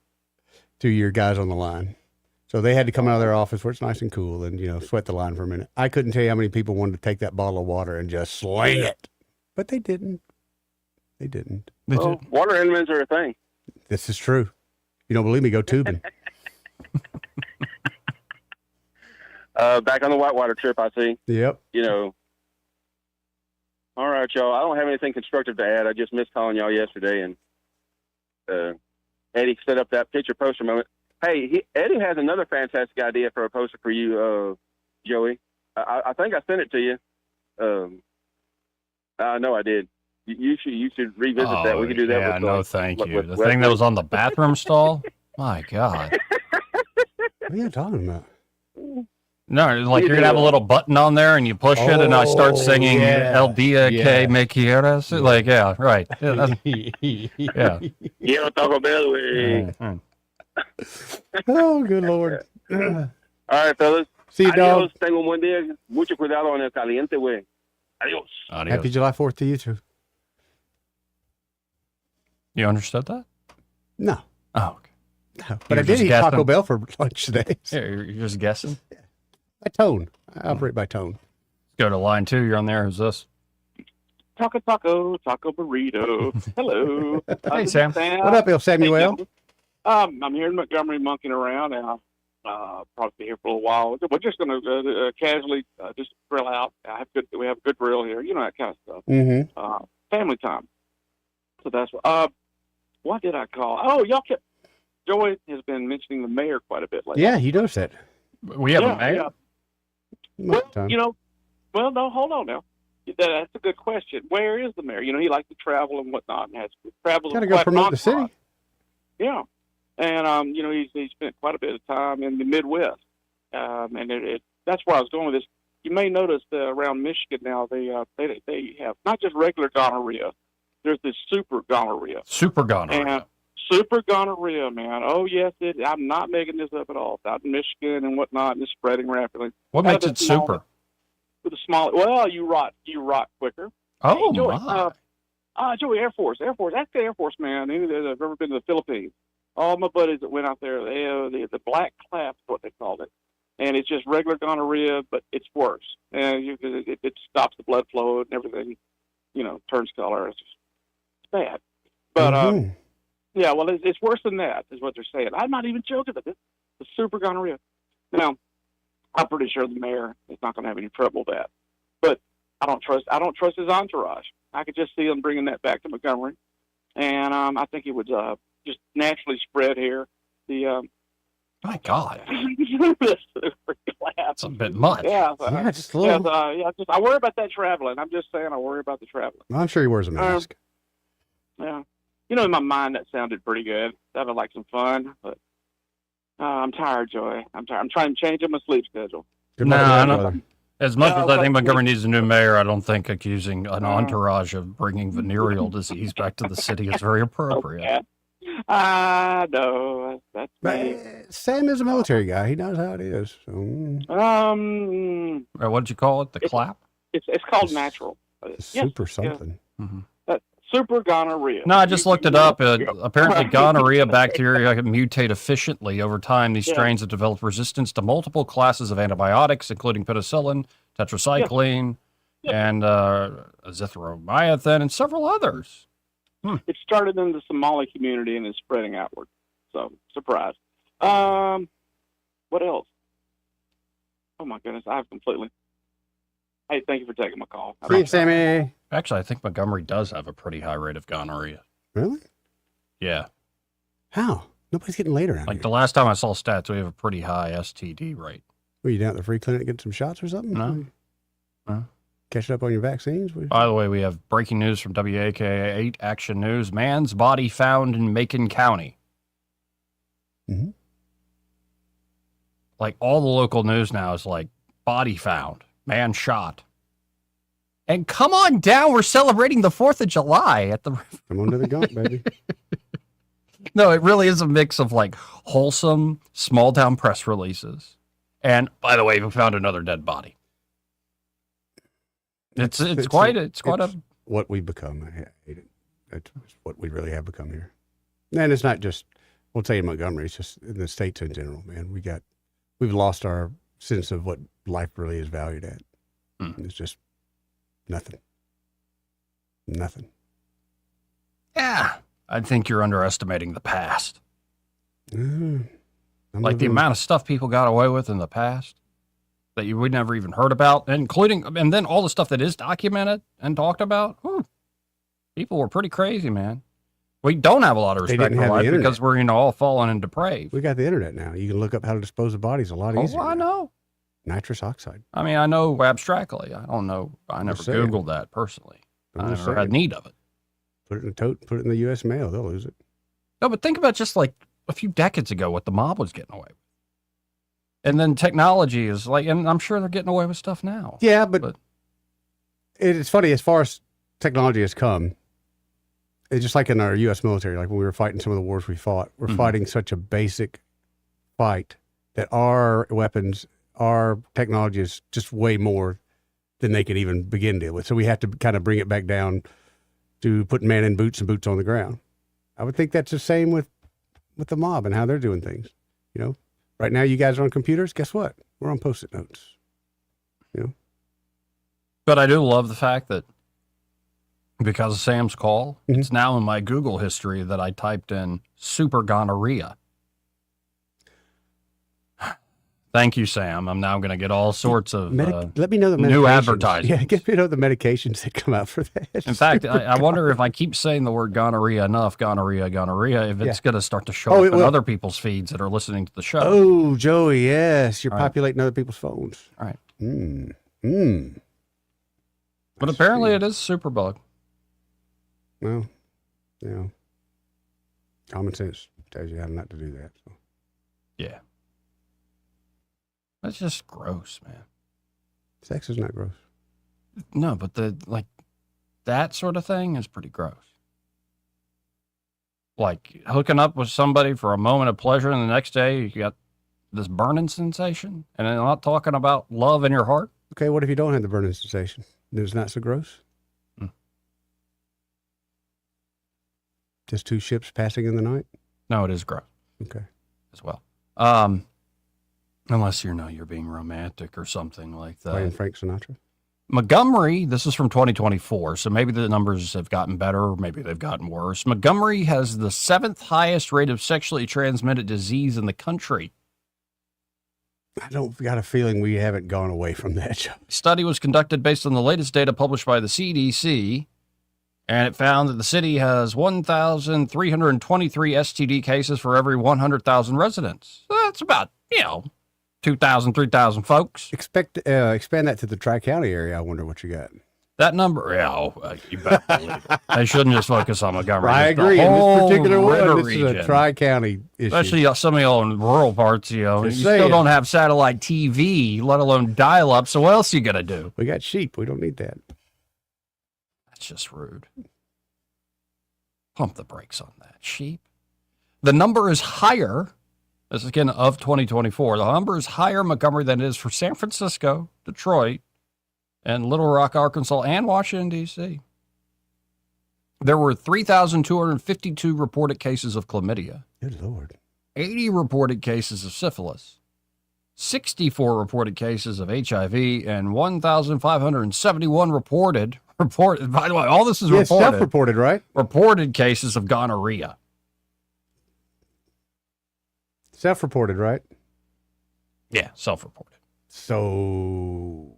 to your guys on the line. So they had to come out of their office where it's nice and cool and, sweat the line for a minute. I couldn't tell you how many people wanted to take that bottle of water and just sling it, but they didn't. They didn't. Well, water inmates are a thing. This is true. You don't believe me? Go tubing. Back on the whitewater trip, I see. Yep. You know. All right, y'all. I don't have anything constructive to add. I just missed calling y'all yesterday, and Eddie set up that picture poster moment. Hey, Eddie has another fantastic idea for a poster for you, Joey. I think I sent it to you. I know I did. You should revisit that. We could do that. Yeah, with, no, thank you. The with thing that was on the bathroom stall. My God. What are you talking about? No, like you're gonna have a little button on there, and you push it, and I start singing El Dia que me quieres. Like, yeah, right. Yeah. Yeah, Taco Bell. Oh, good Lord. All right, fellas. See you, dog. Adios. Tengo un buen día. Mucho cuidado en el caliente, güey. Adios. Happy July 4th to you, too. You understood that? No. Oh, okay. No, but I did eat Taco Bell for lunch today. Yeah, you're just guessing? By tone. I operate by tone. Go to line 2. You're on there. Who's this? Taco burrito. Hello. Hey, Sam. What up, El Samuel? I'm here in Montgomery monkeying around, and I'll probably be here for a little while. We're just going to casually just grill out. We have a good grill here, you know, that kind of stuff. Mm-hmm. Family time. So that's what did I call? Oh, Joey has been mentioning the mayor quite a bit lately. Yeah, he knows that. We have a mayor? Yeah. Well, no, hold on now. That's a good question. Where is the mayor? You know, he likes to travel and whatnot, and has traveled. Got to go promote the city. Yeah, and you know, he's spent quite a bit of time in the Midwest, and that's where I was going with this. You may notice that around Michigan now they have not just regular gonorrhea. There's this super gonorrhea. Super gonorrhea. And super gonorrhea, man. Oh yes, I'm not making this up at all. It's out in Michigan and whatnot, and it's spreading rapidly. What makes it super? With a small, well, you rot quicker. Oh, hey, Joey, my. Joey, Air Force, ask the Air Force man. Any that have ever been to the Philippines. All my buddies that went out there, the black clap is what they called it, and it's just regular gonorrhea, but it's worse. And it stops the blood flow and everything. You know, turns color. It's bad. But yeah, well, it's worse than that, is what they're saying. I'm not even joking about this. The super gonorrhea. Now, I'm pretty sure the mayor is not going to have any trouble with that. But I don't trust his entourage. I could just see him bringing that back to Montgomery, and I think it would just naturally spread here. My God, the super class. That's a bit much. Yeah, just a little. I worry about that traveling. I'm just saying, I worry about the traveling. I'm sure he wears a mask. Yeah, you know, in my mind that sounded pretty good. Sounded like some fun, but. I'm tired, Joey. I'm tired. I'm trying to change up my sleep schedule. As much as I think Montgomery needs a new mayor, I don't think accusing an entourage of bringing venereal disease back to the city is very appropriate. Okay. I know. That's me. Sam is a military guy. He knows how it is. So. What did you call it? The clap? It's called natural. Super something. Yeah. Mm-hmm. Super gonorrhea. No, I just looked it up. Apparently, gonorrhea bacteria can mutate efficiently over time. These strains have developed resistance to multiple classes of antibiotics, including penicillin, tetracycline, and azithromycin, and several others. It started in the Somali community and is spreading outward. So, surprise. What else? Oh, my goodness. I have completely... Hey, thank you for taking my call. See you, Sammy. Actually, I think Montgomery does have a pretty high rate of gonorrhea. Really? Yeah. How? Nobody's getting laid around here. The last time I saw stats, we have a pretty high STD rate. Were you down at the free clinic getting some shots or something? No. Catching up on your vaccines? By the way, we have breaking news from WAKA 8 Action News. Man's body found in Macon County. Mm-hmm. Like, all the local news now is like, body found. Man shot. And come on down. We're celebrating the 4th of July at the... Come on to the gump, baby. No, it really is a mix of like wholesome small town press releases. And by the way, we found another dead body. It's quite what we've become. I hate it. It's what we really have become here. And it's not just, we'll say in Montgomery, it's just in the states in general, man. We've lost our sense of what life really is valued at. It's just nothing. Yeah. I think you're underestimating the past. I'm Like the living- amount of stuff people got away with in the past that we never even heard about, including, and then all the stuff that is documented and talked about. People were pretty crazy, man. We don't have a lot of They respect didn't for have the life internet. because we're, all fallen and depraved. We got the internet now. You can look up how to dispose of bodies a lot easier. Oh, I know. Nitrous oxide. I mean, I know abstractly. I don't know. I never just saying. Googled that personally. I'm I just never had saying. need of it. Put it in a tote. Put it in the U.S. mail. They'll lose it. No, but think about just like a few decades ago what the mob was getting away with. And then technology is like, and I'm sure they're getting away with stuff now. Yeah, but it's funny as far as technology has come. It's just like in our U.S. military, like when we were fighting some of the wars we fought, we're fighting such a basic fight that our weapons, our technology is just way more than they could even begin to deal with. So we have to kind of bring it back down to putting man in boots and boots on the ground. I would think that's the same with the mob and how they're doing things. Right now you guys are on computers. Guess what? We're on Post-it notes. But I do love the fact that because of Sam's call, it's now in my Google history that I typed in super gonorrhea. Thank you, Sam. I'm now going to get all sorts of let me know the new medications. advertisements. Yeah, get me know the medications that come out for that. In fact, I wonder if I keep saying the word gonorrhea enough, gonorrhea, if it's going to start to show up in other people's feeds that are listening to the show. Oh, Joey, yes. You're All right. populating other people's phones. All right. But apparently it is superbug. Well, common sense tells you how not to do that. So. Yeah. That's just gross, man. Sex is not gross. No, but that sort of thing is pretty gross. Like hooking up with somebody for a moment of pleasure and the next day you got this burning sensation, and I'm not talking about love in your heart. Okay, what if you don't have the burning sensation? Then it's not so gross? Just two ships passing in the night? No, it is gross. Okay. As well. Unless you're being romantic or something like that. Playing Frank Sinatra? Montgomery, this is from 2024, so maybe the numbers have gotten better, or maybe they've gotten worse. Montgomery has the 7th highest rate of sexually transmitted disease in the country. I got a feeling we haven't gone away from that. Study was conducted based on the latest data published by the CDC, and it found that the city has 1,323 STD cases for every 100,000 residents. So that's about, 2,000, 3,000 folks. Expand that to the Tri-County area. I wonder what you got. That number, you better believe it. They shouldn't just focus on Montgomery. I Just the agree. In this whole particular one, Ritter this is a region. Tri-County issue. Especially some of y'all in rural parts, you Just still saying. don't have satellite TV, let alone dial-up, so what else you going to do? We got sheep. We don't need that. That's just rude. Pump the brakes on that. Sheep. The number is higher, this is again of 2024, the number is higher in Montgomery than it is for San Francisco, Detroit, and Little Rock, Arkansas, and Washington, D.C. There were 3,252 reported cases of chlamydia. Good Lord. 80 reported cases of syphilis, 64 reported cases of HIV, and 1,571 reported, by the way, all this is reported. Self-reported, right? Reported cases of gonorrhea. Self-reported, right? Yeah, self-reported. So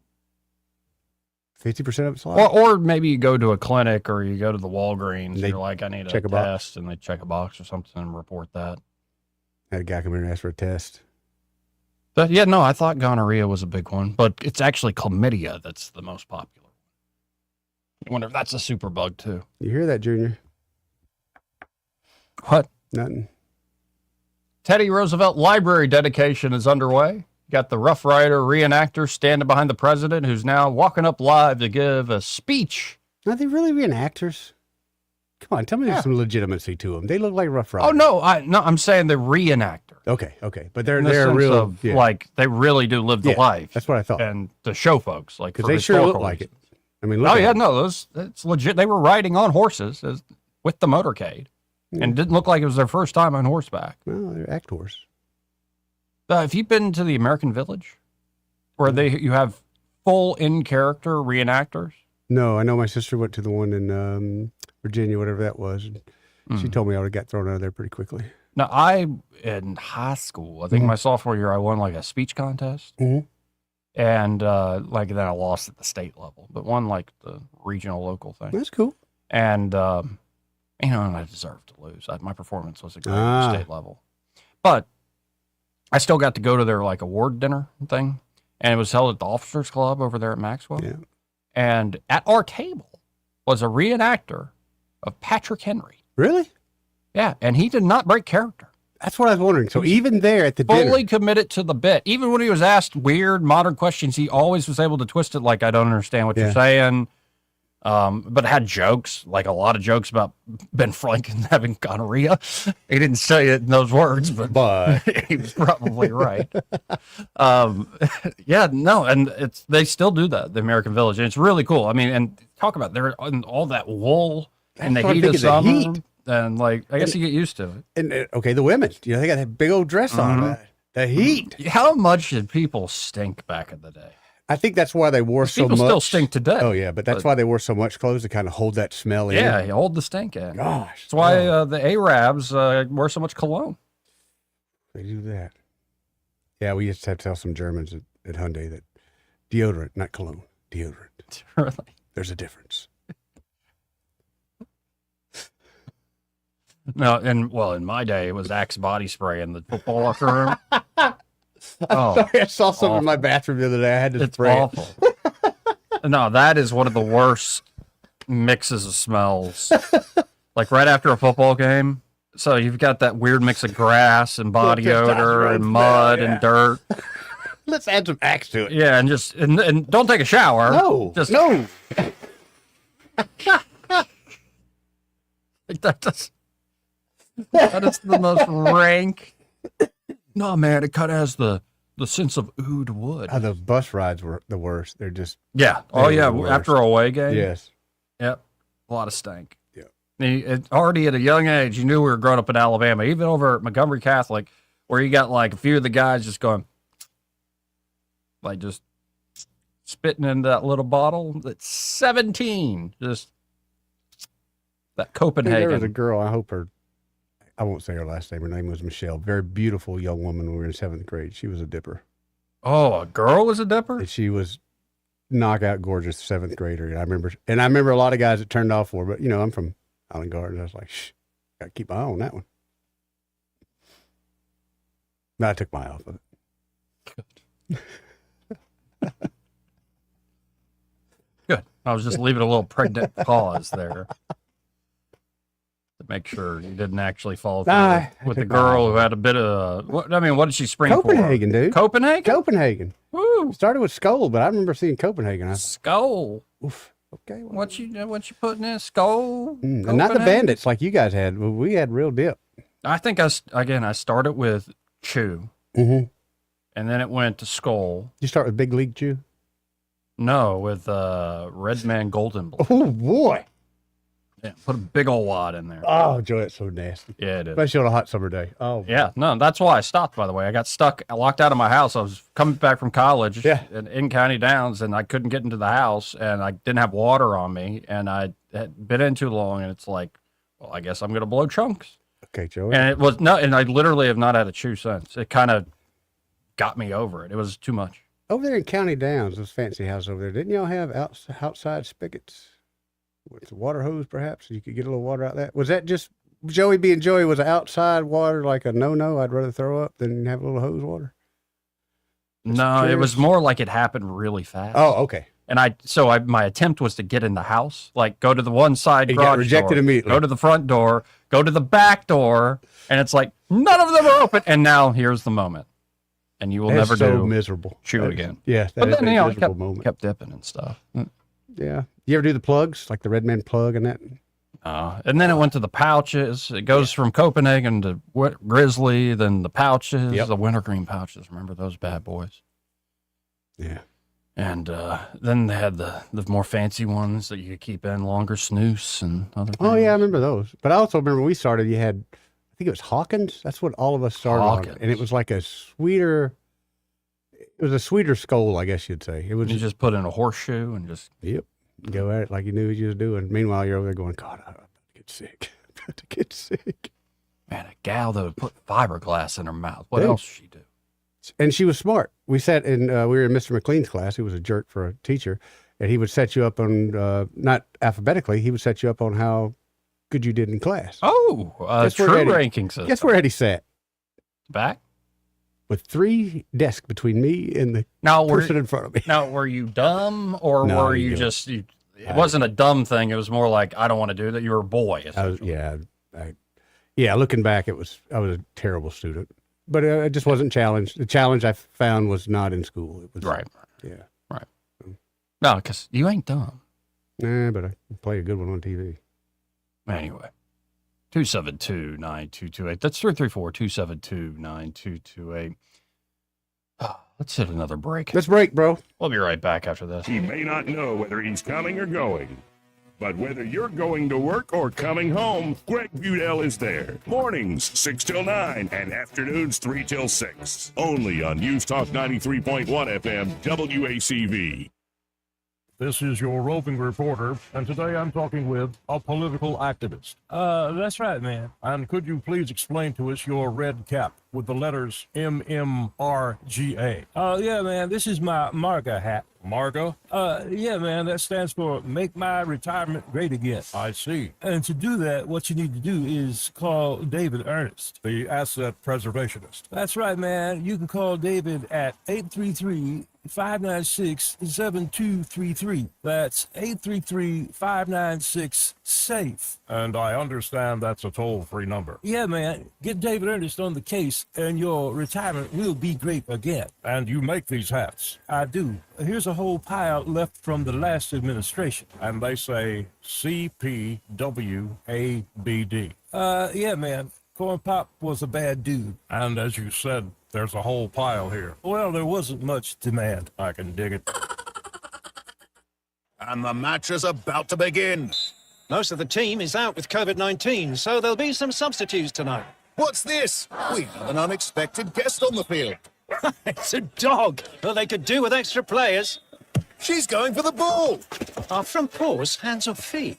50% of it's lost? Or maybe you go to a clinic or you go to the Walgreens. They You're like, I need a check a box. test, and they check a box or something and report that. Had a guy come in and ask for a test. But yeah, no, I thought gonorrhea was a big one, but it's actually chlamydia that's the most popular. I wonder if that's a super bug too. You hear that, Junior? What? Nothing. Teddy Roosevelt Library dedication is underway. Got the Rough Rider reenactor standing behind the president, who's now walking up live to give a speech. Are they really reenactors? Come on, tell me there's some legitimacy to them. They look like Rough Riders. Oh no, I'm saying the reenactor. Okay, but they're In the they're sense real of, like they really do live the Yeah, life. that's what I thought. And to show folks, like because for they sure look historical like it. reasons. I mean, look Oh at yeah, them. no, it's legit. They were riding on horses with the motorcade, and it didn't look like it was their first time on horseback. Well, they're actors. Have you been to the American Village, where you have full in character reenactors? No, I know my sister went to the one in Virginia, whatever that was. And She told me I would have got thrown out of there pretty quickly. Now, in high school, I think my sophomore year, I won like a speech contest. Mm-hmm. And then I lost at the state level, but won like the regional local thing. That's cool. And, and I deserved to lose. My performance was a great at the state level. But I still got to go to their like award dinner thing. And it was held at the Officers Club over there at Maxwell. Yeah. And at our table was a reenactor of Patrick Henry. Really? Yeah, and he did not break character. That's what I was wondering. So even there at the Fully dinner. committed to the bit. Even when he was asked weird modern questions, he always was able to twist it like, I don't understand what you're saying. But had jokes, like a lot of jokes about Ben Franklin having gonorrhea. He didn't say it in those words, but he was probably right. Yeah, no, and they still do that, the American Village, and it's really cool. I mean, and talk about they're in all that wool and the heat of summer, and like I guess you get used to it. And okay, the women, they got that big old dress on. The heat. How much did people stink back in the day? I think that's why they wore so much. People still stink today. Oh, yeah, but that's why they wore so much clothes to kind of hold that smell in. Yeah, you hold the stink in. Gosh. That's why the Arabs wear so much cologne. They do that. Yeah, we used to have to tell some Germans at Hyundai that deodorant, not cologne, deodorant. Really? There's a difference. No, in my day, it was Axe body spray in the football locker room. Sorry, I saw something in my bathroom the other day. I had to spray awful. No, that is one of the worst mixes of smells. Like right after a football game. So you've got that weird mix of grass and body odor and mud and dirt. Let's add some Axe to it. Yeah, and just and don't take a shower. No, just no. That is the most rank. No, man, it kind of has the sense of oud wood. The bus rides were the worst. They're just after a away game. Yes. Yep. A lot of stank. Yeah. Already at a young age, you knew we were growing up in Alabama, even over at Montgomery Catholic, where you got like a few of the guys just going, like just spitting into that little bottle that's 17. Just that Copenhagen. There was a girl, I won't say her last name. Her name was Michelle. Very beautiful young woman when we were in 7th grade. She was a dipper. Oh, a girl was a dipper? And she was knockout gorgeous 7th grader. And I remember a lot of guys that turned off for her, but I'm from Island Gardens. I was like, shh, got to keep my eye on that one. No, I took my eye off of it. Good. I was just leaving a little pregnant pause there. Make sure you didn't actually fall through with the girl who had a bit of. What did she spring Copenhagen, for? Dude. Copenhagen. Woo. Started with Skull, but I remember seeing Copenhagen. Skull. Oof. Okay. Well, what you putting in Skull? And not the bandits like you guys had. We had real dip. I think I started with Chew, and then it went to Skull. You start with Big League Chew? No, with Red Man Golden Blue. Oh boy. Yeah, put a big old wad in there. Oh, Joey, it's so nasty. Yeah, it is. Especially on a hot summer day. Oh, yeah. No, that's why I stopped, by the way. I got locked out of my house. I was coming back from college in County Downs, and I couldn't get into the house, and I didn't have water on me, and I had been in too long, and it's like, well, I guess I'm going to blow chunks. Okay, Joey. And and I literally have not had a chew since. It kind of got me over it. It was too much. Over there in County Downs, those fancy houses over there, didn't y'all have outside spigots? With the water hose, perhaps, so you could get a little water out of that. Was that just Joey being Joey? Was outside water like a no? I'd rather throw up than have a little hose water. No, it was more like it happened really fast. Oh, okay. And my attempt was to get in the house, like go to the one side You garage got rejected door, immediately. go to the front door, go to the back door, and it's like none of them are open. And now here's the moment, and you will That's never so miserable. chew again. Yeah, that but is then a I miserable moment. kept dipping and stuff. Yeah. You ever do the plugs, like the Red Man plug and that? And then it went to the pouches. It goes from Copenhagen to Grizzly, then the pouches, the wintergreen pouches. Remember those bad boys? Yeah. And then they had the more fancy ones that you could keep in longer, snooze and other things. Oh, yeah, I remember those. But I also remember when we started, you had, I think it was Hawkins. That's what all of us started on. And it was like a sweeter Skull, I guess you'd say. It was you just put in a horseshoe and just... Yep. Go at it like you knew what you was doing. Meanwhile, you're over there going, God, get sick. I'm about to get sick. Man, a gal that would put fiberglass in her mouth. What Dude. else she do? And she was smart. We sat in, we were in Mr. McLean's class. He was a jerk for a teacher. And he would set you up on, not alphabetically, he would set you up on how good you did in class. Oh, true ranking system. Guess where Eddie sat? Back? With 3 desks between me and the person in front of me. Now, were you dumb or No, were you just, it wasn't a dumb thing. It was more like, I don't want to do that. You were a boy. Looking back, I was a terrible student. But I just wasn't challenged. The challenge I found was not in school. It was Right. Yeah. Right. No, because you ain't dumb. Nah, but I play a good one on TV. Anyway, 272-9228. That's 334-272-9228. Let's hit another break. Let's break, bro. We'll be right back after this. He may not know whether he's coming or going, but whether you're going to work or coming home, Greg Budell is there. Mornings 6 till 9 and afternoons 3 till 6. Only on News Talk 93.1 FM WACV. This is your roving reporter, and today I'm talking with a political activist. That's right, man. And could you please explain to us your red cap with the letters MMRGA? Yeah, man, this is my MARGA hat. MARGA? Yeah, man, that stands for Make My Retirement Great Again. I see. And to do that, what you need to do is call David Ernest, the asset preservationist. That's right, man. You can call David at 833-596-7233. That's 833-596-SAFE. And I understand that's a toll-free number. Yeah, man. Get David Ernest on the case, and your retirement will be great again. And you make these hats? I do. Here's a whole pile left from the last administration. And they say CPWABD. Yeah, man. Corn Pop was a bad dude. And as you said, there's a whole pile here. Well, there wasn't much demand. I can dig it. And the match is about to begin. Most of the team is out with COVID-19, so there'll be some substitutes tonight. What's this? We have an unexpected guest on the field. It's a dog. Well, they could do with extra players. She's going for the ball. Our front paws, hands or feet.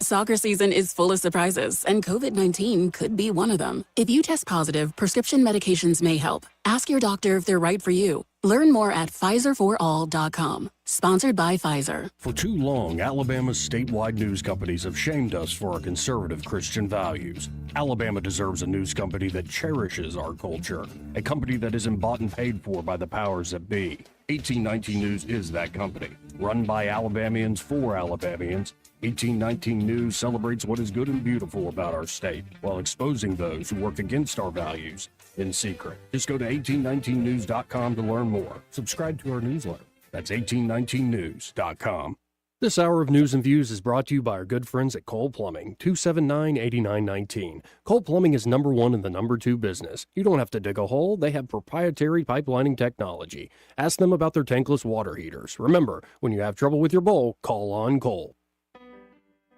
Soccer season is full of surprises, and COVID-19 could be one of them. If you test positive, prescription medications may help. Ask your doctor if they're right for you. Learn more at PfizerForAll.com. Sponsored by Pfizer. For too long, Alabama's statewide news companies have shamed us for our conservative Christian values. Alabama deserves a news company that cherishes our culture, a company that isn't bought and paid for by the powers that be. 1819 News is that company. Run by Alabamians for Alabamians, 1819 News celebrates what is good and beautiful about our state, while exposing those who work against our values in secret. Just go to 1819news.com to learn more. Subscribe to our newsletter. That's 1819news.com. This hour of News and Views is brought to you by our good friends at Cole Plumbing, 279-8919. Cole Plumbing is number 1 in the number 2 business. You don't have to dig a hole. They have proprietary pipelining technology. Ask them about their tankless water heaters. Remember, when you have trouble with your bowl, call on Cole.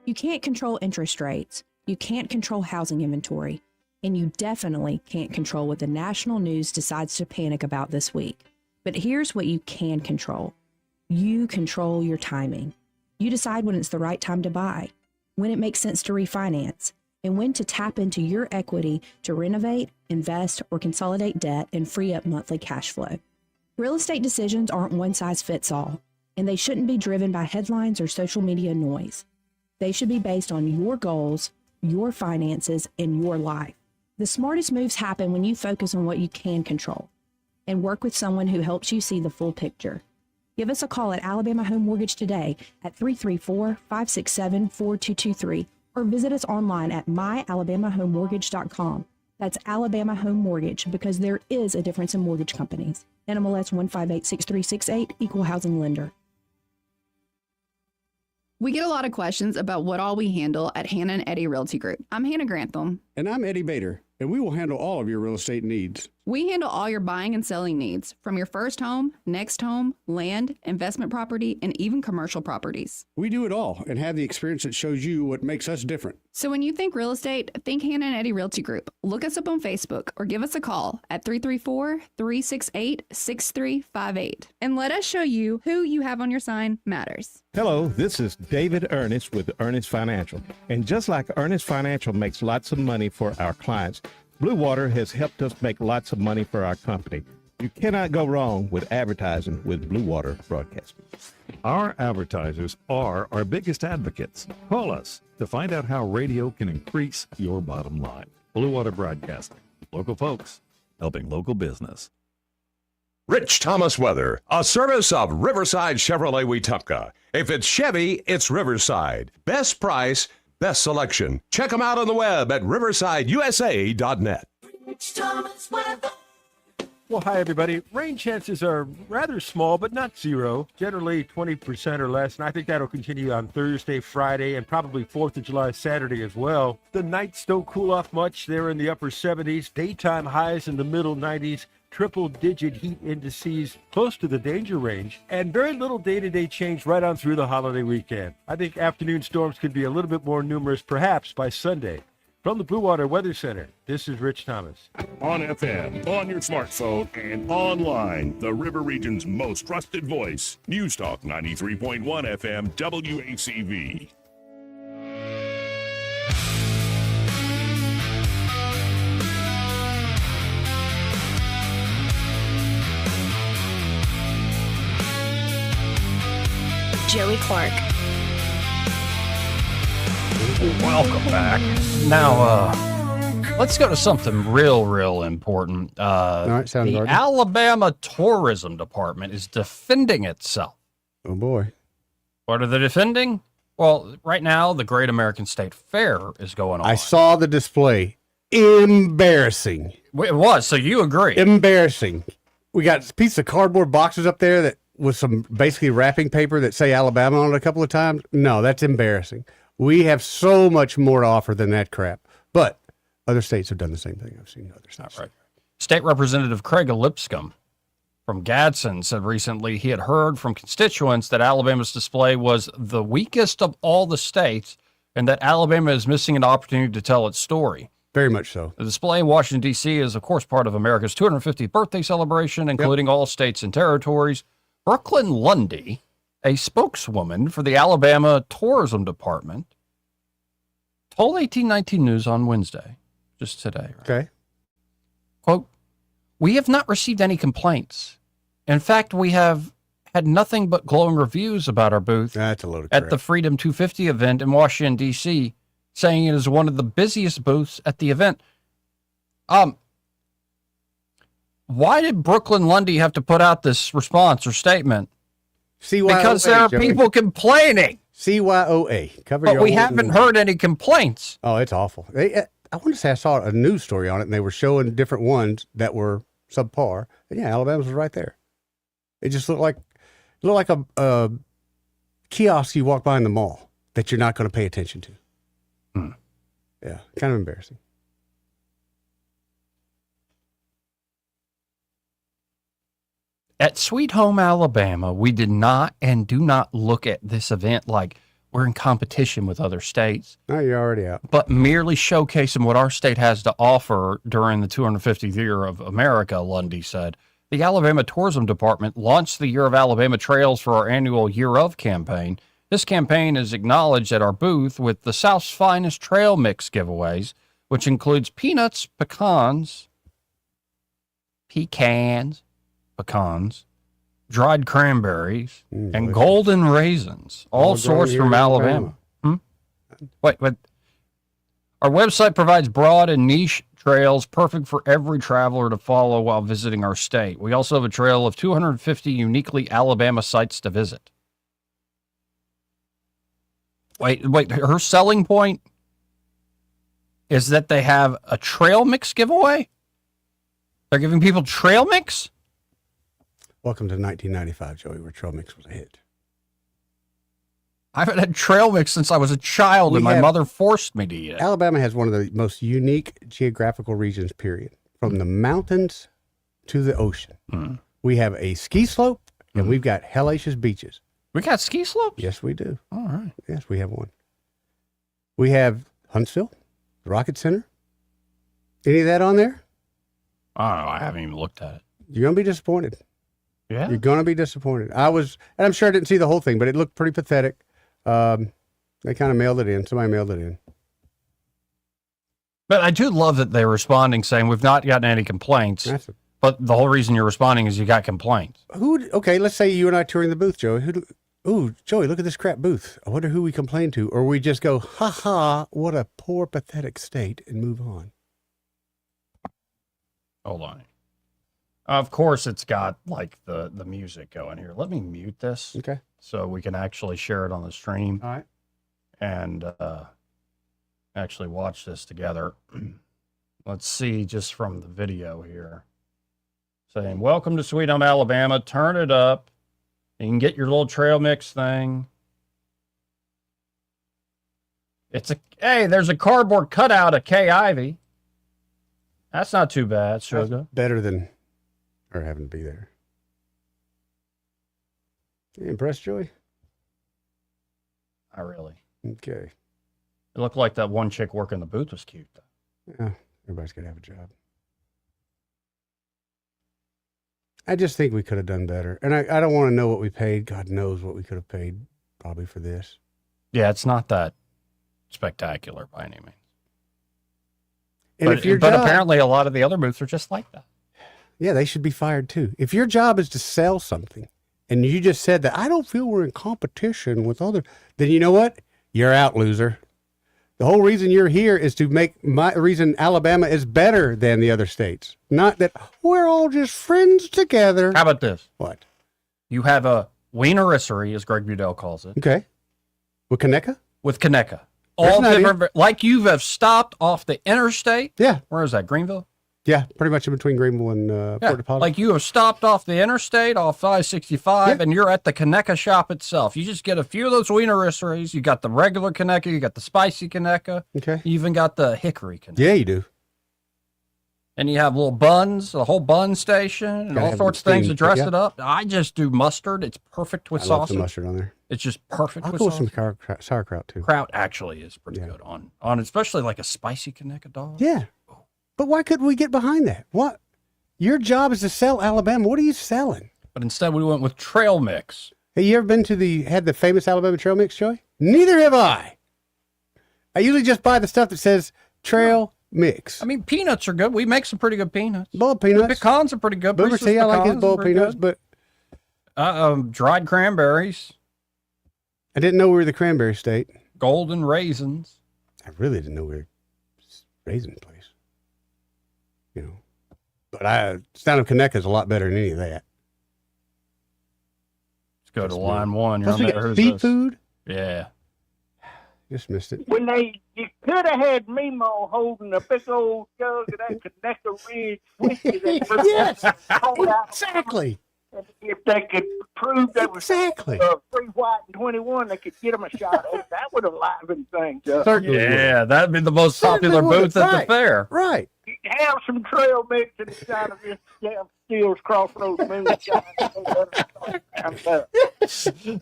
You can't control interest rates. You can't control housing inventory. And you definitely can't control what the national news decides to panic about this week. But here's what you can control. You control your timing. You decide when it's the right time to buy, when it makes sense to refinance, and when to tap into your equity to renovate, invest, or consolidate debt and free up monthly cash flow. Real estate decisions aren't one size fits all, and they shouldn't be driven by headlines or social media noise. They should be based on your goals, your finances, and your life. The smartest moves happen when you focus on what you can control and work with someone who helps you see the full picture. Give us a call at Alabama Home Mortgage today at 334-567-4223 or visit us online at myalabamahomemortgage.com. That's Alabama Home Mortgage, because there is a difference in mortgage companies. NMLS 1586368, Equal Housing Lender. We get a lot of questions about what all we handle at Hannah and Eddie Realty Group. I'm Hannah Grantham. And I'm Eddie Bader, and we will handle all of your real estate needs. We handle all your buying and selling needs, from your first home, next home, land, investment property, and even commercial properties. We do it all and have the experience that shows you what makes us different. So when you think real estate, think Hannah and Eddie Realty Group. Look us up on Facebook or give us a call at 334-368-6358. And let us show you who you have on your sign matters. Hello, this is David Ernest with Ernest Financial. And just like Ernest Financial makes lots of money for our clients, Blue Water has helped us make lots of money for our company. You cannot go wrong with advertising with Blue Water Broadcasting. Our advertisers are our biggest advocates. Call us to find out how radio can increase your bottom line. Blue Water Broadcasting. Local folks helping local business. Rich Thomas Weather, a service of Riverside Chevrolet Wetumpka. If it's Chevy, it's Riverside. Best price, best selection. Check them out on the web at riversideusa.net. Rich Thomas Weather. Well, hi, everybody. Rain chances are rather small, but not zero. Generally 20% or less, and I think that'll continue on Thursday, Friday, and probably 4th of July, Saturday as well. The nights don't cool off much. They're in the upper 70s. Daytime highs in the middle 90s. Triple-digit heat indices close to the danger range, and very little day-to-day change right on through the holiday weekend. I think afternoon storms could be a little bit more numerous, perhaps, by Sunday. From the Blue Water Weather Center, this is Rich Thomas. On FM, on your smartphone, and online, the River Region's most trusted voice. News Talk 93.1 FM WACV. Joey Clark. Welcome back. Now, let's go to something real important. All right, sounds the good. Alabama Tourism Department is defending itself. Oh, boy. What are they defending? Well, right now, the Great American State Fair is going on. I saw the display. Embarrassing. It was, so you agree. Embarrassing. We got a piece of cardboard boxes up there that with some basically wrapping paper that say Alabama on it a couple of times. No, that's embarrassing. We have so much more to offer than that crap. But other states have done the same thing. I've seen other states. Right. State Representative Craig Lipscomb from Gadsden said recently he had heard from constituents that Alabama's display was the weakest of all the states and that Alabama is missing an opportunity to tell its story. Very much so. The display in Washington, D.C. is, of course, part of America's 250th birthday celebration, including all states and territories. Brooklyn Lundy, a spokeswoman for the Alabama Tourism Department, told 1819 News on Wednesday, just today. Right? Okay. Quote, "We have not received any complaints. In fact, we have had nothing but glowing reviews about our booth That's a load of crap. at the Freedom 250 event in Washington, D.C., saying it is one of the busiest booths at the event." Why did Brooklyn Lundy have to put out this response or statement? CYOA, Because there are Joey. people complaining. CYOA. Cover But your we whole- haven't heard any complaints. Oh, it's awful. I want to say I saw a news story on it, and they were showing different ones that were subpar. And yeah, Alabama's was right there. It just looked like a kiosk you walk by in the mall that you're not going to pay attention to. Yeah, kind of embarrassing. At Sweet Home Alabama, we did not and do not look at this event like we're in competition with other states, No, you're already out. but merely showcasing what our state has to offer during the 250th year of America, Lundy said. The Alabama Tourism Department launched the Year of Alabama Trails for our annual Year of campaign. This campaign is acknowledged at our booth with the South's finest trail mix giveaways, which includes peanuts, pecans, dried cranberries, and golden raisins, all sourced from Alabama. Wait. Our website provides broad and niche trails perfect for every traveler to follow while visiting our state. We also have a trail of 250 uniquely Alabama sites to visit. Wait, her selling point is that they have a trail mix giveaway? They're giving people trail mix? Welcome to 1995, Joey, where trail mix was a hit. I haven't had trail mix since I was a child, and my mother forced me to eat it. Alabama has one of the most unique geographical regions, period. From the mountains to the ocean. We have a ski slope, and we've got hellacious beaches. We got ski slopes? Yes, we do. All right. Yes, we have one. We have Huntsville, the Rocket Center. Any of that on there? I don't know. I haven't even looked at it. You're going to be disappointed. Yeah. You're going to be disappointed. And I'm sure I didn't see the whole thing, but it looked pretty pathetic. They kind of mailed it in. Somebody mailed it in. But I do love that they're responding saying we've not gotten any complaints. But the whole reason you're responding is you got complaints. Okay, let's say you and I touring the booth, Joey. Joey, look at this crap booth. I wonder who we complain to. Or we just go, ha ha, what a poor, pathetic state, and move on. Hold on. Of course, it's got like the music going here. Let me mute this. Okay. So we can actually share it on the stream. All right. And actually watch this together. Let's see just from the video here. Saying, welcome to Sweet Home, Alabama. Turn it up. You can get your little trail mix thing. Hey, there's a cardboard cutout of Kay Ivey. That's not too bad, Sugar. Better than her having to be there. You impressed, Joey? Not really. Okay. It looked like that one chick working the booth was cute, though. Yeah, everybody's got to have a job. I just think we could have done better. And I don't want to know what we paid. God knows what we could have paid probably for this. Yeah, it's not that spectacular by any means. And but apparently a lot of the other booths are just like that. Yeah, they should be fired too. If your job is to sell something and you just said that, I don't feel we're in competition with other, then you know what? You're out, loser. The whole reason you're here is to make my reason Alabama is better than the other states. Not that we're all just friends together. How about this? What? You have a wienerisserie, as Greg Budell calls it. Okay. With Conecuh? With Conecuh. All different, like you have stopped off the interstate. Yeah. Where is that, Greenville? Yeah, pretty much in between Greenville and Port Deposit. Like you have stopped off the interstate, off I-65, and you're at the Conecuh shop itself. You just get a few of those wienerisseries. You got the regular Conecuh, you got the spicy Conecuh. Okay. You even got the hickory Conecuh. Yeah, you do. And you have little buns, a whole bun station, and all sorts of things to dress it up. I just do mustard. It's perfect with I sausage. love the mustard on there. It's just perfect I'll with go with sausage. some sauerkraut too. Kraut actually is pretty good on especially like a spicy Conecuh dog. Yeah. But why couldn't we get behind that? What? Your job is to sell Alabama. What are you selling? But instead we went with trail mix. Hey, you ever been to had the famous Alabama trail mix, Joey? Neither have I. I usually just buy the stuff that says trail mix. I mean, peanuts are good. We make some pretty good peanuts. Boiled peanuts. Pecans are pretty good. Boomer T, I like his boiled peanuts, but dried cranberries. I didn't know we were the cranberry state. Golden raisins. I really didn't know we were a raisin place. You know, but Sound of Conecuh is a lot better than any of that. Let's go to line one. Plus we got seafood. Yeah. Just missed it. When you could have had Mimo holding a big old jug of that Conecuh Ridge whiskey. Yes, exactly. If they could prove that was 3 white and 21, they could get them a shot at it. That would have livened things up. Certainly. Yeah, that'd be the most popular booth at the fair. Right. You have some trail mix inside of this damn Steele's Crossroads moonshine.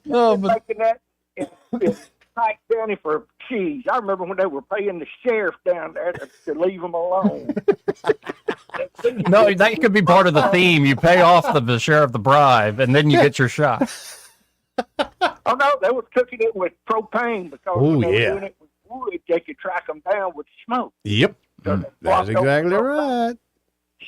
Making that in Pike County for cheese. I remember when they were paying the sheriff down there to leave them alone. No, that could be part of the theme. You pay off the sheriff the bribe, and then you get your shot. Oh, no, they were cooking it with propane because when they were doing it with wood, they could track them down with smoke. Yep. That's exactly right.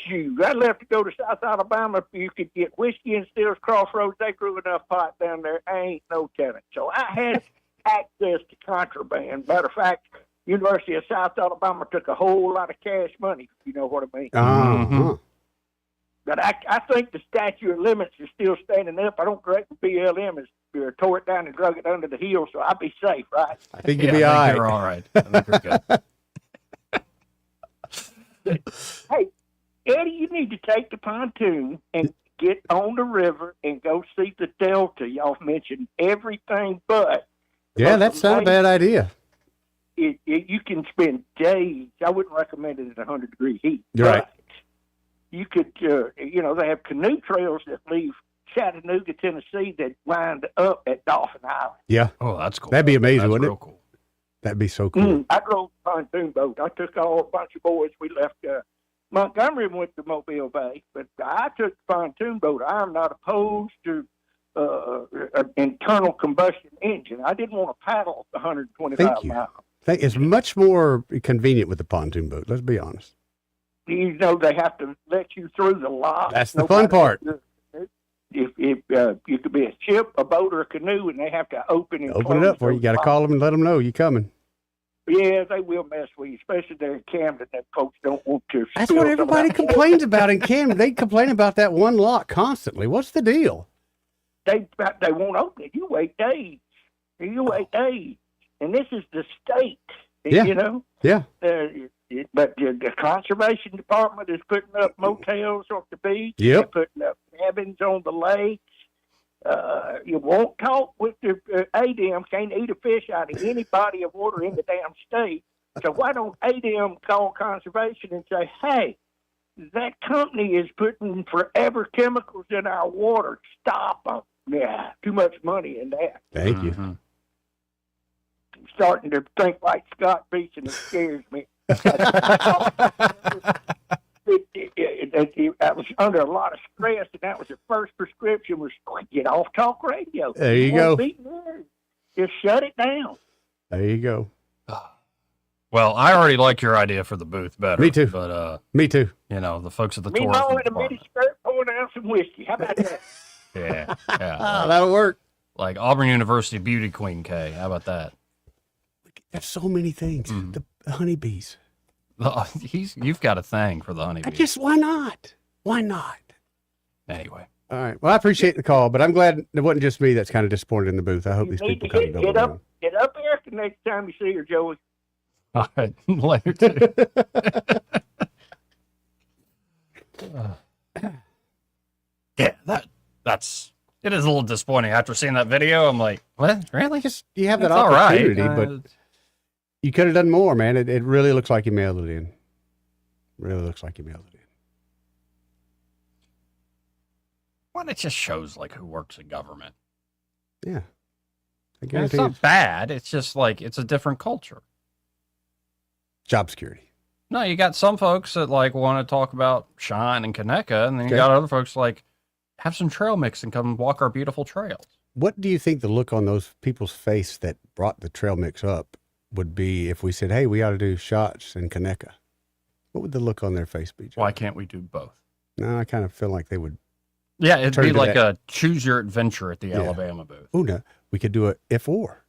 Shoot, I'd love to go to South Alabama if you could get whiskey and Steele's Crossroads. They grew enough pot down there. Ain't no telling. So I had access to contraband. Matter of fact, University of South Alabama took a whole lot of cash money, if you know what I mean. Uh-huh. But I think the statute of limits is still standing up. I don't correct the BLM is tore it down and drug it under the heel, so I'll be safe, right? I think you'll be all right. You're all right. I think you're good. Hey, Eddie, you need to take the pontoon and get on the river and go see the Delta. Y'all mentioned everything but. Yeah, that's not a bad idea. You can spend days. I wouldn't recommend it at 100-degree heat. You're right. you could, they have canoe trails that leave Chattanooga, Tennessee that wind up at Dauphin Island. Yeah. Oh, that's cool. That'd be amazing, That's wouldn't real it? Cool. That'd be so cool. I drove a pontoon boat. I took a bunch of boys. We left Montgomery and went to Mobile Bay, but I took the pontoon boat. I'm not opposed to an internal combustion engine. I didn't want to paddle 125 Thank you. miles. It's much more convenient with the pontoon boat. Let's be honest. You know, they have to let you through the lock. That's the fun part. If you could be a ship, a boat, or a canoe, and they have to open and Open it up for you. You got to call them and let them know you're coming. Yeah, they will mess with you, especially there in Camden. That folks don't want to. That's what everybody complains about in Camden. They complain about that one lock constantly. What's the deal? They won't open it. You wait days. And this is the state. Yeah. You know. Yeah. But the conservation department is putting up motels off the beach. Yep. They're putting up cabins on the lake. You won't talk with the ADM, can't eat a fish out of any body of water in the damn state. So why don't ADM call conservation and say, hey, that company is putting forever chemicals in our water. Stop them. Yeah, too much money in that. Thank you. I'm starting to think like Scott Beeson. It scares me. I was under a lot of stress, and that was the first prescription was get off talk radio. There you go. Just shut it down. There you go. Well, I already like your idea for the booth better. Me too. But me too. You know, the folks at the Me tourism in a department. mini skirt pouring out some whiskey. How about that? Yeah. That'll work. Like Auburn University Beauty Queen K. How about that? There's so many things. The honeybees. You've got a thing for the honeybees. Why not? Why not? Anyway. All right. Well, I appreciate the call, but I'm glad it wasn't just me that's kind of disappointed in the booth. I hope these Need people to kind of double get down. up there the next time you see her, Joey. All right. Later. Too. Yeah, it is a little disappointing. After seeing that video, I'm like, what? Really? You have that That's all right. opportunity, but you could have done more, man. It really looks like you mailed it in. Really looks like you mailed it in. Well, it just shows like who works in government. Yeah. And it's not bad. It's just like it's a different culture. Job security. No, you got some folks that like want to talk about Shine and Conecuh, and then you got other folks like have some trail mix and come walk our beautiful trails. What do you think the look on those people's face that brought the trail mix up would be if we said, hey, we ought to do shots in Conecuh? What would the look on their face be, Joe? Why can't we do both? No, I kind of feel like they would. Yeah, it'd turn be to like that. a choose your adventure at the Alabama booth. Oh, no. We could do a if or.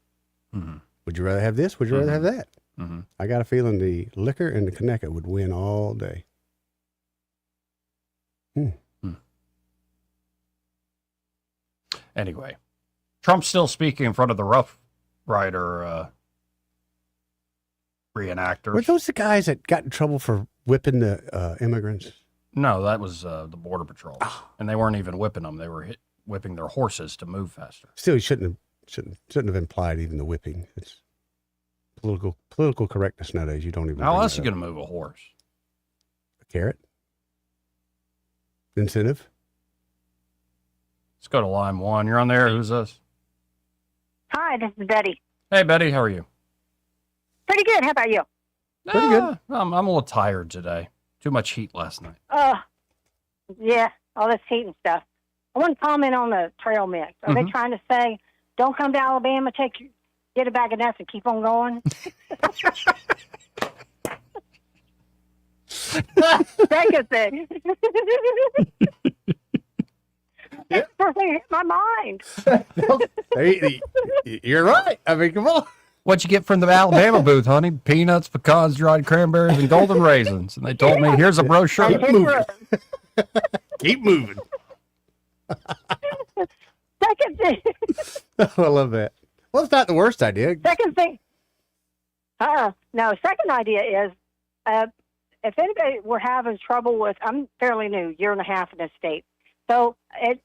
Mm-hmm. Would you rather have this? Would you rather have that? Mm-hmm. I got a feeling the liquor and the Conecuh would win all day. Anyway, Trump's still speaking in front of the Rough Rider reenactors. Were those the guys that got in trouble for whipping the immigrants? No, that was the Border Patrol. And they weren't even whipping them. They were whipping their horses to move faster. Still, you shouldn't have implied even the whipping. It's political correctness nowadays. You don't even. How bring else that are you up. going to move a horse? A carrot? Incentive? Let's go to line one. You're on there. Who's this? Hi, this is Betty. Hey, Betty. How are you? Pretty good. How about you? Pretty good. I'm a little tired today. Too much heat last night. Yeah, all this heat and stuff. I want to comment on the trail mix. Are they trying to say, don't come to Alabama, get a bag of nuts and keep on going? Second thing. That's the first thing that hit my mind. You're right. I mean, come on. What'd you get from the Alabama booth, honey? Peanuts, pecans, dried cranberries, and golden raisins. And they told me, here's a brochure. Keep moving. Keep moving. Second thing. I love that. Well, it's not the worst idea. Second thing. No, second idea is if anybody were having trouble with, I'm fairly new, year and a half in this state. So if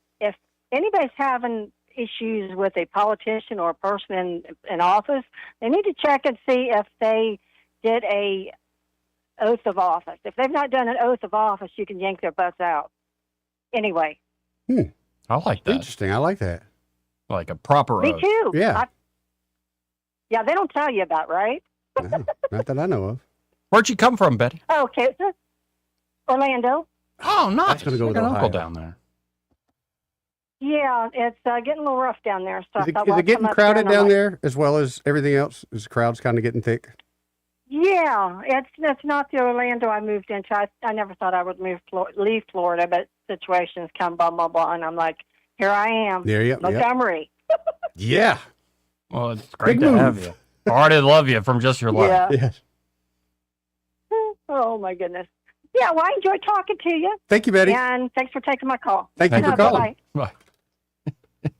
anybody's having issues with a politician or a person in office, they need to check and see if they did a oath of office. If they've not done an oath of office, you can yank their butts out. Anyway. I like that. Interesting. I like that. Like a proper Me oath. too. Yeah. Yeah, they don't tell you about, right? No, not that I know of. Where'd you come from, Betty? Okay, so Orlando. Oh, nice. That's gonna go I with got an Ohio. uncle down there. Yeah, it's getting a little rough down there. So Is I it, thought, is well, it I'll getting come up crowded and I'm down like, there as well as everything else? Is the crowds kind of getting thick? Yeah, it's not the Orlando I moved into. I never thought I would leave Florida, but situations come, blah, blah, blah. And I'm like, here I am. There you go. Montgomery. Yeah. Well, it's great Big to have move. you. I already love you from just your life. Yeah. Yes. Oh, my goodness. Yeah, well, I enjoyed talking to you. Thank you, Betty. And thanks for taking my call. Thank you for calling. Bye-bye. Bye.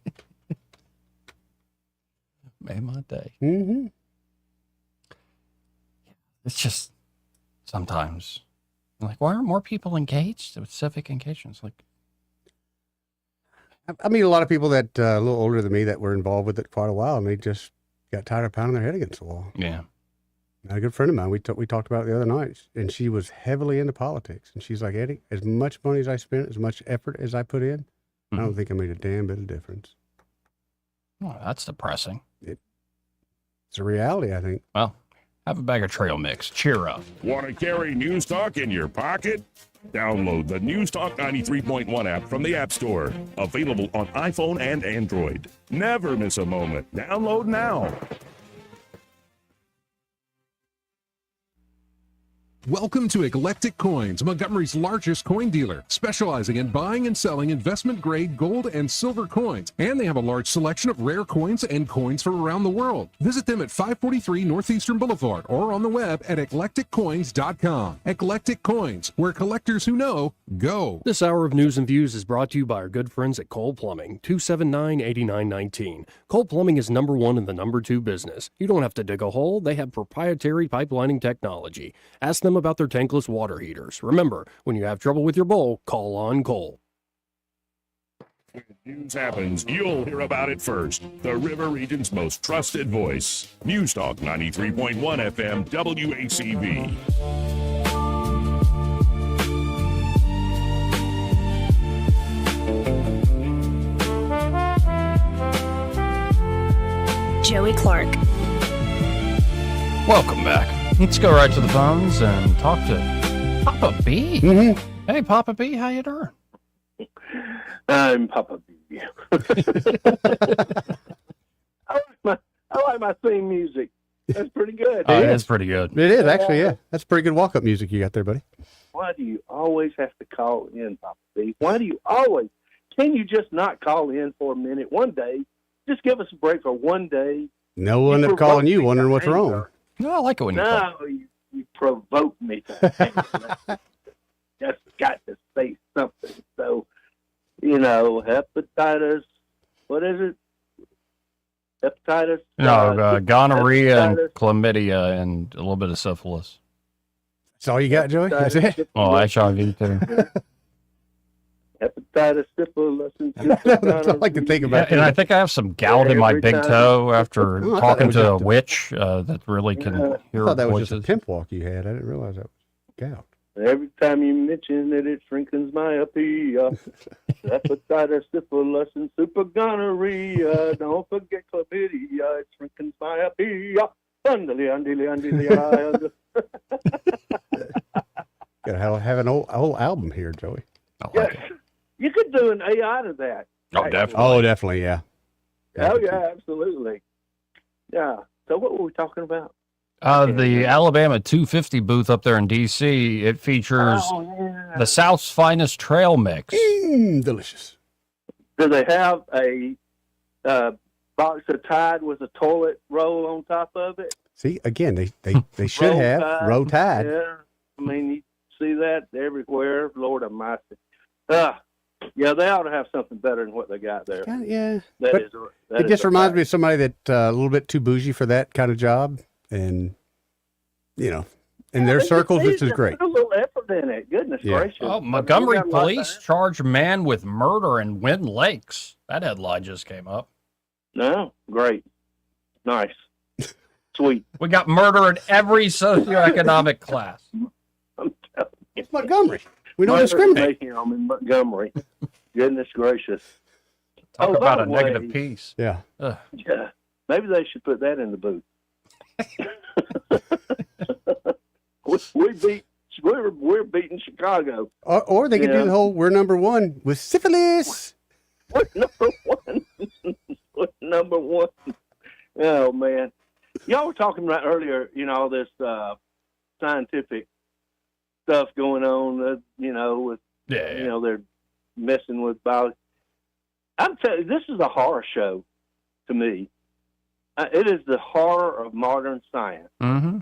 Made my day. Mm-hmm. It's just sometimes like, why aren't more people engaged with civic engagements? Like, I meet a lot of people that a little older than me that were involved with it quite a while, and they just got tired of pounding their head against the wall. yeah. A good friend of mine, we talked about it the other night, and she was heavily into politics. And she's like, Eddie, as much money as I spent, as much effort as I put in, I don't think I made a damn bit of difference. Oh, that's depressing. It's a reality, I think. Well, have a bag of trail mix. Cheer up. Want to carry News Talk in your pocket? Download the News Talk 93.1 app from the App Store. Available on iPhone and Android. Never miss a moment. Download now. Welcome to Eclectic Coins, Montgomery's largest coin dealer, specializing in buying and selling investment-grade gold and silver coins. And they have a large selection of rare coins and coins from around the world. Visit them at 543 Northeastern Boulevard or on the web at eclecticcoins.com. Eclectic Coins, where collectors who know go. This hour of News and Views is brought to you by our good friends at Cole Plumbing, 279-8919. Cole Plumbing is number one in the number two business. You don't have to dig a hole. They have proprietary pipelining technology. Ask them about their tankless water heaters. Remember, when you have trouble with your bowl, call on Cole. When news happens, you'll hear about it first. The River Region's most trusted voice. News Talk 93.1 FM WACV. Joey Clark. Welcome back. Let's go right to the phones and talk to Papa B. Mm-hmm. Hey, Papa B, how you doing? I'm Papa B. I like my theme music. That's pretty good. It's pretty good. It is, actually, yeah. That's pretty good walk-up music you got there, buddy. Why do you always have to call in, Papa B? Why do you always? Can you just not call in for a minute one day? Just give us a break for one day. No one up calling you wondering what's wrong. No, I like it when you call. No, you provoke me. Just got to say something. So, hepatitis. What is it? Hepatitis. No, gonorrhea and hepatitis. chlamydia and a little bit of syphilis. That's all you got, Joey? That's it? Oh, HIV too. Hepatitis, syphilis, and That's all I can think about. And I think I have some gout in my Every big time. toe after Oh, I thought that talking was to a just a- witch that really can I hear thought that was voices. just a pimp walk you had. I didn't realize that was gout. Every time you mention it, it strengthens myopia. Hepatitis, syphilis, and super gonorrhea. Don't forget chlamydia. It strengthens myopia. Gotta have an whole album here, Joey. Yes. You could do an AI to that. Oh, definitely, yeah. Oh, yeah, absolutely. Yeah. So what were we talking about? The Alabama 250 booth up there in D.C., it features the South's finest trail mix. Delicious. Do they have a box of Tide with a toilet roll on top of it? See, again, they should Roll have Tide. Roll Tide. Yeah. I mean, you see that everywhere. Lord Almighty. Yeah, they ought to have something better than what they got there. Yeah. That But is. It just reminds me of somebody that a little bit too bougie for that kind of job. And, in their circles, this is great. Put a little effort in it. Goodness Yeah. gracious. Oh, Montgomery I mean, we got a lot of police charge man with murder in Wind Lakes. That headline just came up. No, great. Nice. Sweet. We got murder in every socioeconomic class. It's Montgomery. We don't discriminate. I'm in Montgomery. Goodness gracious. Talk about by a the way, negative piece. Yeah. Yeah. Maybe they should put that in the booth. We're beating Chicago. Or they could do the whole "we're number one" with syphilis. We're number one. We're number one. Oh man, y'all were talking about earlier. All this scientific stuff going on. With they're messing with bio. I'm telling you, this is a horror show to me. It is the horror of modern science. Mm-hmm.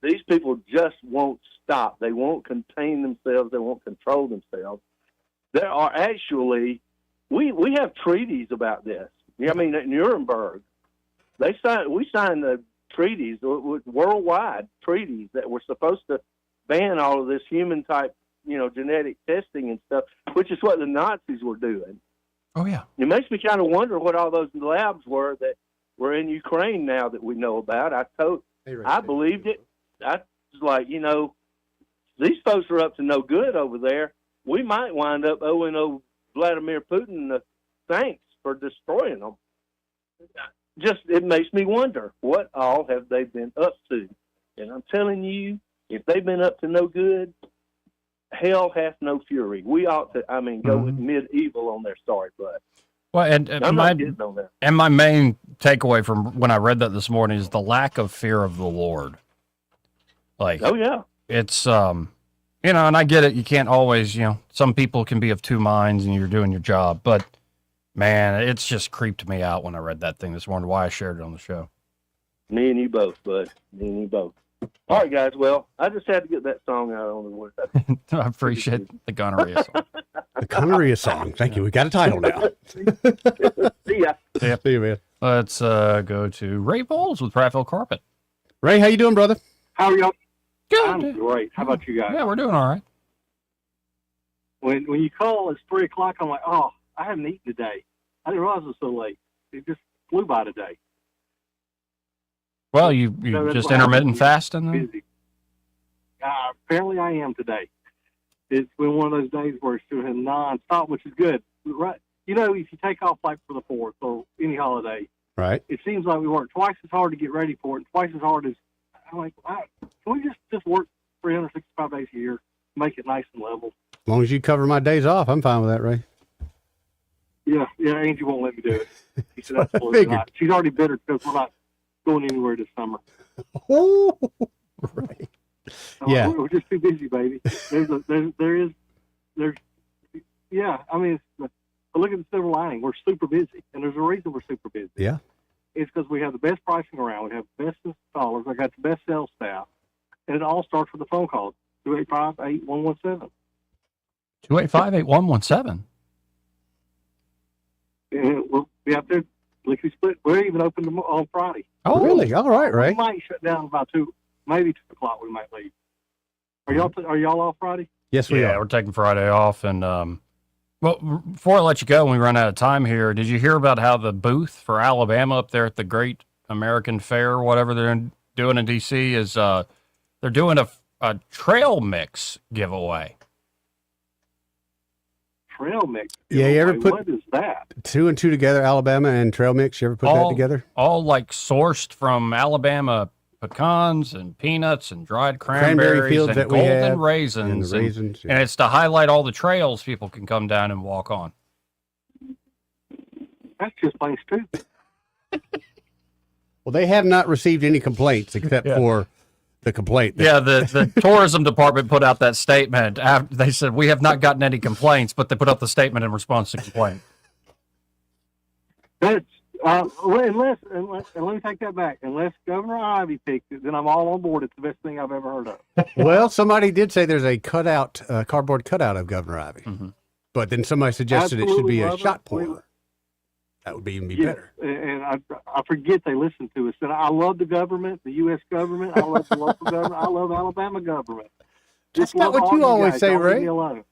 These people just won't stop. They won't contain themselves. They won't control themselves. There are actually, we have treaties about this. I mean, at Nuremberg, we signed the treaties, worldwide treaties that were supposed to ban all of this human type, genetic testing and stuff, which is what the Nazis were doing. Oh yeah. It makes me kind of wonder what all those labs were that were in Ukraine now that we know about. I believed it. I was like, these folks are up to no good over there. We might wind up owing Vladimir Putin the thanks for destroying them. It makes me wonder, what all have they been up to? And I'm telling you, if they've been up to no good, hell hath no fury. We ought to, go with medieval on their sorry butt. Well, and my main takeaway from when I read that this morning is the lack of fear of the Lord. Like, oh yeah, it's and I get it. You can't always, some people can be of two minds, and you're doing your job. But man, it's just creeped me out when I read that thing this morning. Why I shared it on the show. Me and you both, bud. Me and you both. All right, guys. Well, I just had to get that song out on the word. I appreciate the gonorrhea song. The gonorrhea song. Thank you. We got a title now. See ya. Yep. See you, man. Let's go to Ray Bowles with Prattville Carpet. Ray, how you doing, brother? How are y'all? Good. I'm great. How about you guys? Yeah, we're doing all right. When you call, it's 3 o'clock. I'm like, oh, I haven't eaten today. I didn't realize it was so late. It just flew by today. Well, you just intermittent fasting then? Busy. Apparently I am today. It's been one of those days where it's doing non-stop, which is good. Right? If you take off like for the 4th or any holiday, right? It seems like we work twice as hard to get ready for it, and twice as hard as I'm like, wow, can we just work 365 days a year, make it nice and level? As long as you cover my days off, I'm fine with that, Ray. Yeah, Angie won't let me do it. She said absolutely not. She's already bitter because we're not going anywhere this summer. Oh, right. Yeah, we're just too busy, baby. Yeah. I mean, but look at the silver lining. We're super busy, and there's a reason we're super busy. Yeah. It's because we have the best pricing around. We have the best installers. I got the best sales staff, and it all starts with a phone call. 285-8117. 285-8117. And we'll be out there. Lickety split. We're even open on Friday. Oh, really? All right, Ray. We might shut down about 2, maybe 2 o'clock. We might leave. Are y'all off Friday? Yes, we are. We're taking Friday off, and well, before I let you go, when we run out of time here, did you hear about how the booth for Alabama up there at the Great American Fair, or whatever they're doing in D.C., is they're doing a trail mix giveaway? Trail mix. Yeah, you ever put what is that? 2 and 2 together, Alabama and trail mix? You ever put that together? All like sourced from Alabama pecans and peanuts and dried cranberries fields and that we golden have, raisins. and the raisins, and it's to highlight all the trails people can come down and walk on. That's just plain stupid. Well, they have not received any complaints except for the complaint. Yeah, the tourism department put out that statement. They said, we have not gotten any complaints, but they put out the statement in response to complaint. That's, unless, and let me take that back. Unless Governor Ivey picked it, then I'm all on board. It's the best thing I've ever heard of. Well, somebody did say there's a cardboard cutout of Governor Ivey. Mm-hmm. But then somebody suggested it should be a shot pourer. That would even be better. And I forget they listen to us. And I love the government, the U.S. government. I love the local government. I love Alabama government. That's not what you always say, Ray.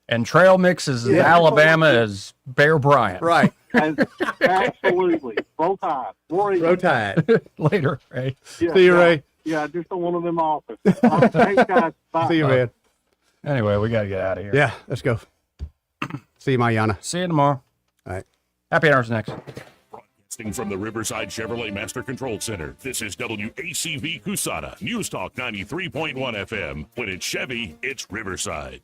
And trail mixes Alabama is Bear Bryant. Right. Absolutely. Roll Tide. Roll Tide. Later, Ray. Yeah, see you, Ray. Yeah, I just don't want them in my office. Thanks, guys. Bye. See you, man. Anyway, we got to get out of here. Yeah, let's go. See you, Mayana. See you tomorrow. All right. Happy hours next. Broadcasting from the Riverside Chevrolet Master Control Center, this is WACV Cusana, News Talk 93.1 FM. When it's Chevy, it's Riverside.